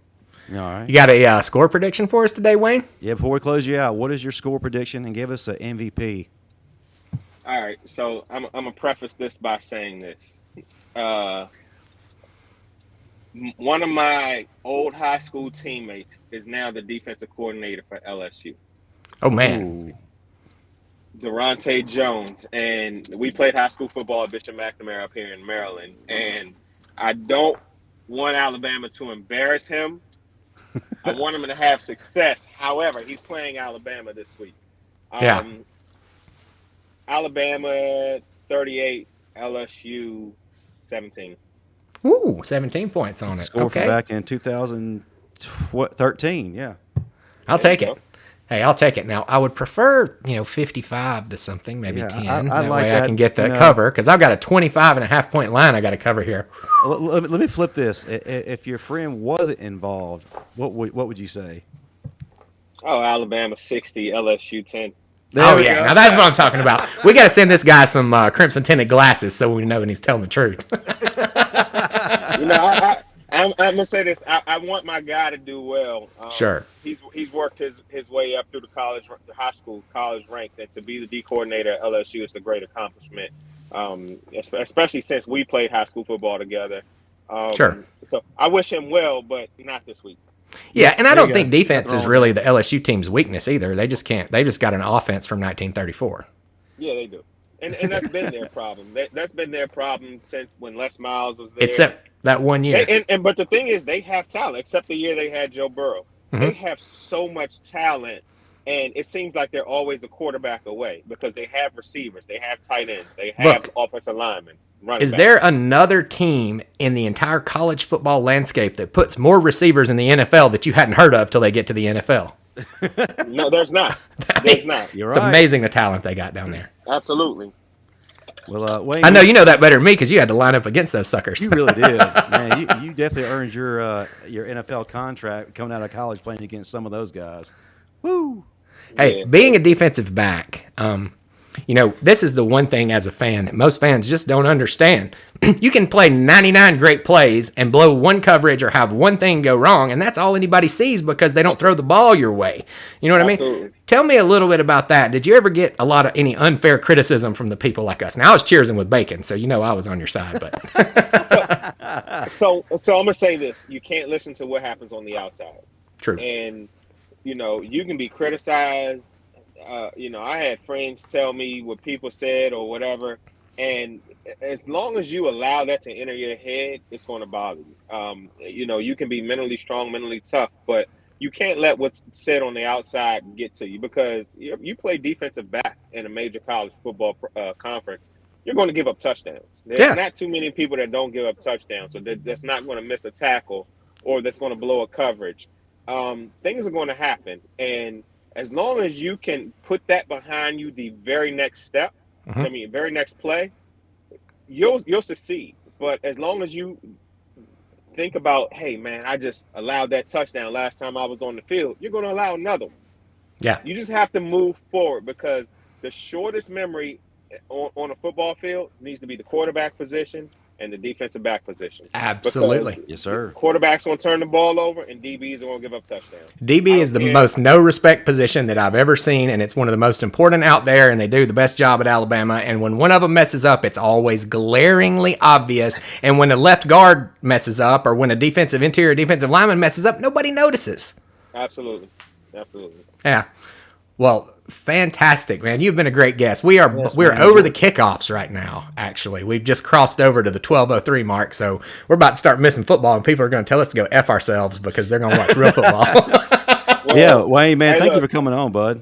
Speaker 2: All right.
Speaker 1: You got a score prediction for us today, Waine?
Speaker 2: Yeah. Before we close you out, what is your score prediction, and give us an MVP?
Speaker 5: All right, so I'm gonna preface this by saying this. One of my old high school teammates is now the defensive coordinator for LSU.
Speaker 1: Oh man,
Speaker 5: Durante Jones, and we played high school football at Bishop McNamara up here in Maryland. And I don't want Alabama to embarrass him. I want him to have success. However, he's playing Alabama this week. Alabama 38, LSU 17.
Speaker 1: Ooh, 17 points on it.
Speaker 2: Score from back in 2013. Yeah,
Speaker 1: I'll take it. Hey, I'll take it. Now, I would prefer 55 to something, maybe 10.
Speaker 2: I
Speaker 1: that
Speaker 2: like
Speaker 1: way
Speaker 2: that.
Speaker 1: I can get the cover because I've got a 25.5 point line I got to cover here.
Speaker 2: Let me flip this. If your friend wasn't involved, what would you say?
Speaker 5: Oh, Alabama 60, LSU 10.
Speaker 1: Now that's what I'm talking about. We got to send this guy some crimson tinted glasses so we know when he's telling the truth.
Speaker 5: I'm gonna say this. I want my guy to do well.
Speaker 1: Sure.
Speaker 5: He's worked his way up through the high school, college ranks, and to be the D coordinator at LSU is a great accomplishment. Especially since we played high school football together.
Speaker 1: Sure.
Speaker 5: So I wish him well, but not this week.
Speaker 1: Yeah, and I don't think defense is really the LSU team's weakness either. They just can't. They just got an offense from 1934.
Speaker 5: Yeah, they do, and that's been their problem. That's been their problem since when Les Miles was there.
Speaker 1: Except that 1 year.
Speaker 5: But the thing is, they have talent. Except the year they had Joe Burrow, they have so much talent, and it seems like they're always a quarterback away because they have receivers, they have tight ends, they have offensive linemen. Is
Speaker 1: there another team in the entire college football landscape that puts more receivers in the NFL that you hadn't heard of till they get to the NFL?
Speaker 5: No, there's not. There's not.
Speaker 1: It's amazing the talent they got down there.
Speaker 5: Absolutely.
Speaker 2: Well, Waine,
Speaker 1: I know you know that better than me because you had to line up against those suckers.
Speaker 2: You really did, man. You definitely earned your NFL contract coming out of college playing against some of those guys. Woo!
Speaker 1: Hey,
Speaker 5: Yeah.
Speaker 1: being a defensive back, this is the one thing as a fan that most fans just don't understand. You can play 99 great plays and blow one coverage or have one thing go wrong, and that's all anybody sees because they don't throw the ball your way. You know what I
Speaker 5: Absolutely.
Speaker 1: mean? Tell me a little bit about that. Did you ever get a lot of any unfair criticism from the people like us? Now, I was cheersing with Bacon, so I was on your side. But
Speaker 5: So I'm gonna say this: you can't listen to what happens on the outside,
Speaker 1: true.
Speaker 5: and you can be criticized. I had friends tell me what people said or whatever, and as long as you allow that to enter your head, it's going to bother you. You can be mentally strong, mentally tough, but you can't let what's said on the outside get to you because you play defensive back in a major college football conference. You're going to give up touchdowns. There's not too many people that don't give up touchdowns, so that's not going to miss a tackle or that's going to blow a coverage. Things are going to happen, and as long as you can put that behind you, the very next step, very next play, you'll succeed. But as long as you think about, hey man, I just allowed that touchdown last time I was on the field, you're going to allow another one.
Speaker 1: Yeah.
Speaker 5: You just have to move forward because the shortest memory on a football field needs to be the quarterback position and the defensive back position.
Speaker 1: Absolutely.
Speaker 5: Because
Speaker 2: Yes, sir.
Speaker 5: Quarterback's going to turn the ball over and DBs are going to give up touchdowns.
Speaker 1: DB is the most no-respect position that I've ever seen, and it's one of the most important out there, and they do the best job at Alabama. And when one of them messes up, it's always glaringly obvious. And when a left guard messes up or when a interior defensive lineman messes up, nobody notices.
Speaker 5: Absolutely.
Speaker 1: Yeah. Well, fantastic, man. You've been a great guest. We're
Speaker 2: man.
Speaker 1: over the kickoffs right now, actually. We've just crossed over to the 12:03 mark, so we're about to start missing football, and people are going to tell us to go F ourselves because they're going to watch real football.
Speaker 2: Well, Wayne, man, thank you for coming on, bud.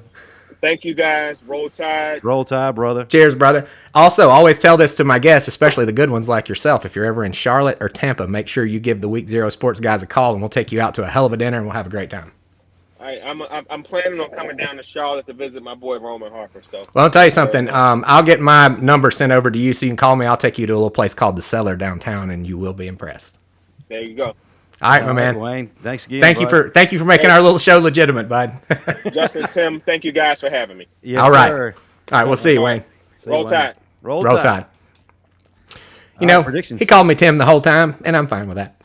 Speaker 5: Thank you, guys. Roll Tide.
Speaker 2: Roll Tide, brother.
Speaker 1: Cheers, brother. Also, always tell this to my guests, especially the good ones like yourself. If you're ever in Charlotte or Tampa, make sure you give the Week Zero Sports guys a call, and we'll take you out to a hell of a dinner, and we'll have a great time.
Speaker 5: I'm planning on coming down to Charlotte to visit my boy Roman Harper. So,
Speaker 1: well, I'll tell you something. I'll get my number sent over to you so you can call me. I'll take you to a little place called The Cellar downtown, and you will be impressed.
Speaker 5: There you go.
Speaker 1: All right, my man.
Speaker 2: Wayne, thanks again.
Speaker 1: Thank you for making our little show legitimate, bud.
Speaker 5: Justin, Tim, thank you guys for having me.
Speaker 2: Yes,
Speaker 1: All right.
Speaker 2: sir.
Speaker 1: All right, we'll see you, Wayne.
Speaker 2: See you,
Speaker 5: Roll
Speaker 2: Wayne.
Speaker 5: Tide.
Speaker 2: Roll
Speaker 1: Roll
Speaker 2: Tide.
Speaker 1: Tide.
Speaker 2: Predictions.
Speaker 1: He called me Tim the whole time, and I'm fine with that.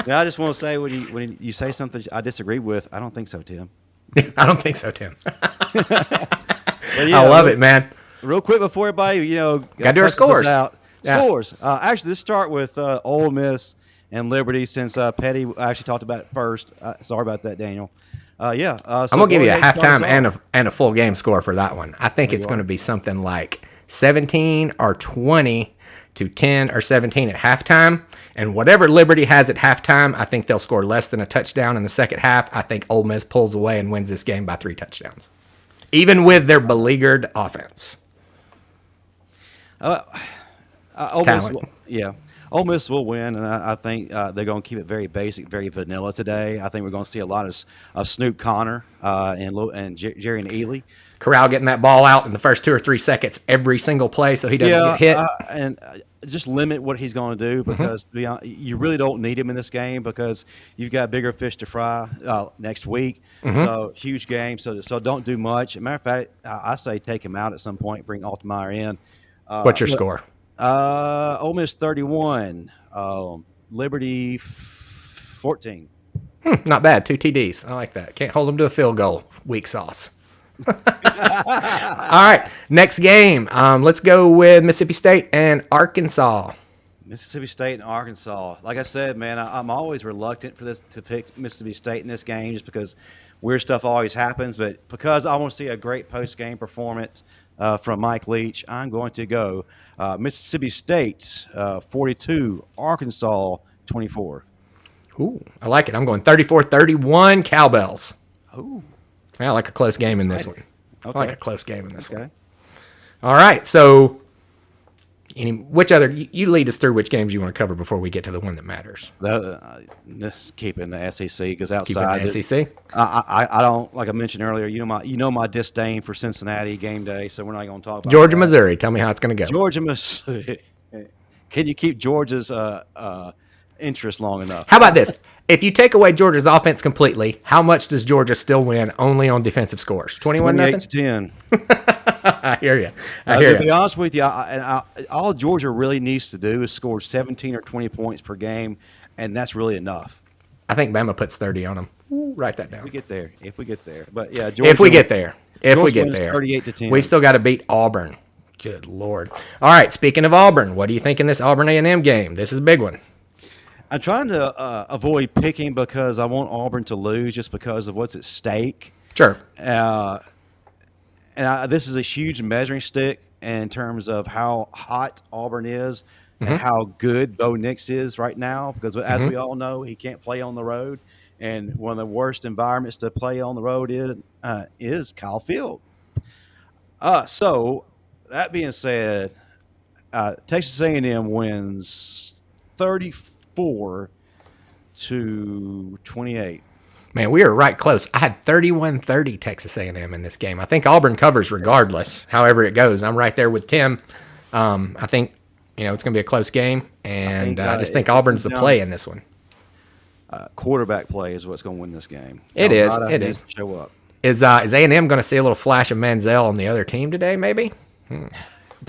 Speaker 2: Now, I just want to say when you say something I disagree with, I don't think so, Tim.
Speaker 1: I don't think so, Tim.
Speaker 2: But yeah,
Speaker 1: I love it, man.
Speaker 2: Real quick before everybody,
Speaker 1: Gotta do our
Speaker 2: cusses us
Speaker 1: scores.
Speaker 2: out.
Speaker 1: Yeah.
Speaker 2: Scores. Actually, let's start with Ole Miss and Liberty since Petty actually talked about it first. Sorry about that, Daniel. So
Speaker 1: I'm gonna give you a
Speaker 2: ahead, start
Speaker 1: halftime
Speaker 2: us off.
Speaker 1: and a full game score for that one. I think it's going to be something like 17 or 20 to 10 or 17 at halftime. And whatever Liberty has at halftime, I think they'll score less than a touchdown in the second half. I think Ole Miss pulls away and wins this game by 3 touchdowns, even with their beleaguered offense.
Speaker 2: Ole Miss
Speaker 1: talent.
Speaker 2: Ole Miss will win, and I think they're going to keep it very basic, very vanilla today. I think we're going to see a lot of Snoop Connor and Jerry and Ely.
Speaker 1: Corral getting that ball out in the first 2 or 3 seconds every single play so he doesn't get hit.
Speaker 2: And just limit what he's going to do because to be honest, you really don't need him in this game because you've got bigger fish to fry next week. So huge game. So don't do much. As a matter of fact, I say take him out at some point. Bring Altmaier in.
Speaker 1: What's your score?
Speaker 2: Ole Miss 31, Liberty 14.
Speaker 1: Not bad. 2 TDs. I like that. Can't hold them to a field goal. Weak sauce. All right. Next game. Let's go with Mississippi State and Arkansas.
Speaker 2: Mississippi State and Arkansas. Like I said, man, I'm always reluctant to pick Mississippi State in this game just because weird stuff always happens. But because I want to see a great post-game performance from Mike Leach, I'm going to go Mississippi State 42, Arkansas 24.
Speaker 1: Ooh, I like it. I'm going 34-31 Cowbells.
Speaker 2: Oh,
Speaker 1: I like a close game in this one.
Speaker 2: okay.
Speaker 1: I like a close game in this one.
Speaker 2: Okay.
Speaker 1: All right. So, which other? You lead us through which games you want to cover before we get to the one that matters.
Speaker 2: Just keeping the SEC because
Speaker 1: Keep
Speaker 2: outside
Speaker 1: it in the SEC.
Speaker 2: I don't, like I mentioned earlier. My disdain for Cincinnati game day, so we're not going to talk about
Speaker 1: Georgia,
Speaker 2: that.
Speaker 1: Missouri. Tell me how it's going to go.
Speaker 2: Georgia, Missouri. Can you keep Georgia's interest long enough?
Speaker 1: How about this? If you take away Georgia's offense completely, how much does Georgia still win only on defensive scores? 21-0?
Speaker 2: 28-10.
Speaker 1: I hear you. I hear
Speaker 2: To be
Speaker 1: you.
Speaker 2: honest with you, all Georgia really needs to do is score 17 or 20 points per game, and that's really enough.
Speaker 1: I think Bama puts 30 on them. Write that down.
Speaker 2: If we get there. But yeah, Georgia,
Speaker 1: If we get there.
Speaker 2: Georgia wins 38-10.
Speaker 1: We still got to beat Auburn. Good Lord. All right, speaking of Auburn, what do you think in this Auburn A&M game? This is a big one.
Speaker 2: I'm trying to avoid picking because I want Auburn to lose just because of what's at stake.
Speaker 1: Sure.
Speaker 2: This is a huge measuring stick in terms of how hot Auburn is and how good Bo Nix is right now. Because as we all know, he can't play on the road, and one of the worst environments to play on the road is Kyle Field. So that being said, Texas A&M wins 34-28.
Speaker 1: Man, we were right close. I had 31-30 Texas A&M in this game. I think Auburn covers regardless, however it goes. I'm right there with Tim. I think it's going to be a close game, and I just think Auburn's the play in this one.
Speaker 2: Quarterback play is what's going to win this game.
Speaker 1: It is.
Speaker 2: Show up.
Speaker 1: Is A&M going to see a little flash of Manziel on the other team today, maybe?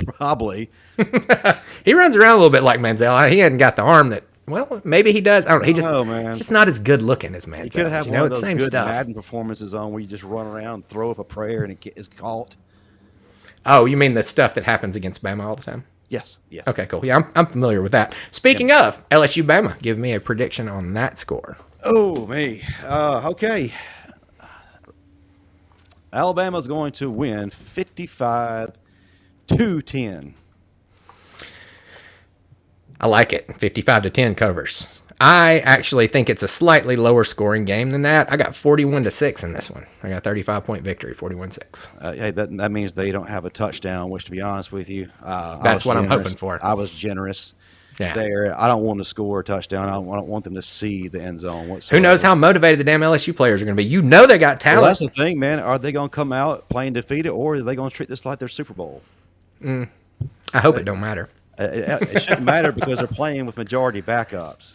Speaker 2: Probably.
Speaker 1: He runs around a little bit like Manziel. He hadn't got the arm that, well, maybe he does. I don't know.
Speaker 2: Man.
Speaker 1: It's just not as good looking as Manziel.
Speaker 2: He could have one of
Speaker 1: it's
Speaker 2: those
Speaker 1: same
Speaker 2: good
Speaker 1: stuff.
Speaker 2: Madden performances on where you just run around, throw up a prayer, and it is caught.
Speaker 1: Oh, you mean the stuff that happens against Bama all the time?
Speaker 2: Yes.
Speaker 1: Okay, cool. Yeah, I'm familiar with that. Speaking of LSU Bama, give me a prediction on that score.
Speaker 2: Oh, me. Okay. Alabama's going to win 55-10.
Speaker 1: I like it. 55-10 covers. I actually think it's a slightly lower scoring game than that. I got 41-6 in this one. I got a 35-point victory, 41-6.
Speaker 2: Hey, that means they don't have a touchdown, which, to be honest with you,
Speaker 1: that's what I'm hoping for.
Speaker 2: I was generous
Speaker 1: Yeah.
Speaker 2: there. I don't want to score a touchdown. I don't want them to see the end zone whatsoever.
Speaker 1: Who knows how motivated the damn LSU players are going to be? They got talent.
Speaker 2: Well, that's the thing, man. Are they going to come out playing defeated, or are they going to treat this like their Super Bowl?
Speaker 1: I hope it don't matter.
Speaker 2: It shouldn't matter because they're playing with majority backups.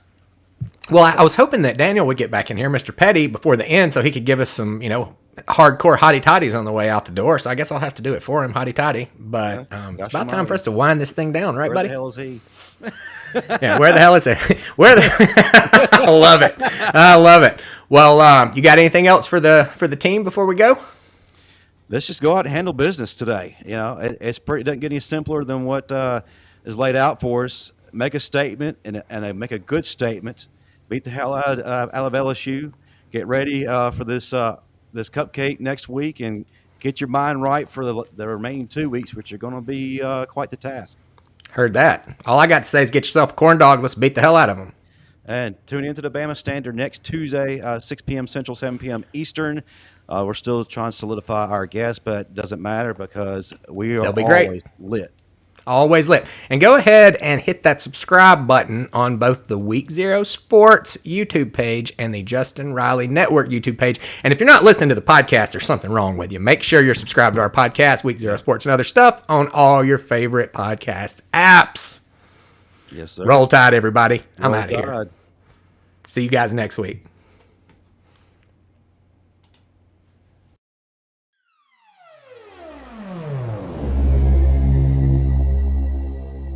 Speaker 1: Well, I was hoping that Daniel would get back in here, Mr. Petty, before the end, so he could give us some, hardcore hotty-totties on the way out the door. So I guess I'll have to do it for him, hotty-totty. But it's about time for us to wind this thing down, right, buddy?
Speaker 2: Where the hell is he?
Speaker 1: Yeah, where the hell is it? I love it. I love it. Well, you got anything else for the team before we go?
Speaker 2: Let's just go out and handle business today. It doesn't get any simpler than what is laid out for us. Make a statement and make a good statement. Beat the hell out of LSU. Get ready for this cupcake next week, and get your mind right for the remaining 2 weeks, which are going to be quite the task.
Speaker 1: Heard that. All I got to say is get yourself a corn dog. Let's beat the hell out of them.
Speaker 2: And tune into the Bama Standard next Tuesday, 6 p.m. Central, 7 p.m. Eastern. We're still trying to solidify our guests, but it doesn't matter because we are always lit.
Speaker 1: Always lit. And go ahead and hit that subscribe button on both the Week Zero Sports YouTube page and the Justin Riley Network YouTube page. And if you're not listening to the podcast, there's something wrong with you. Make sure you're subscribed to our podcast, Week Zero Sports and other stuff, on all your favorite podcast apps.
Speaker 2: Yes, sir.
Speaker 1: Roll Tide, everybody. I'm
Speaker 2: Roll
Speaker 1: out of here.
Speaker 2: Tide.
Speaker 1: See you guys next week.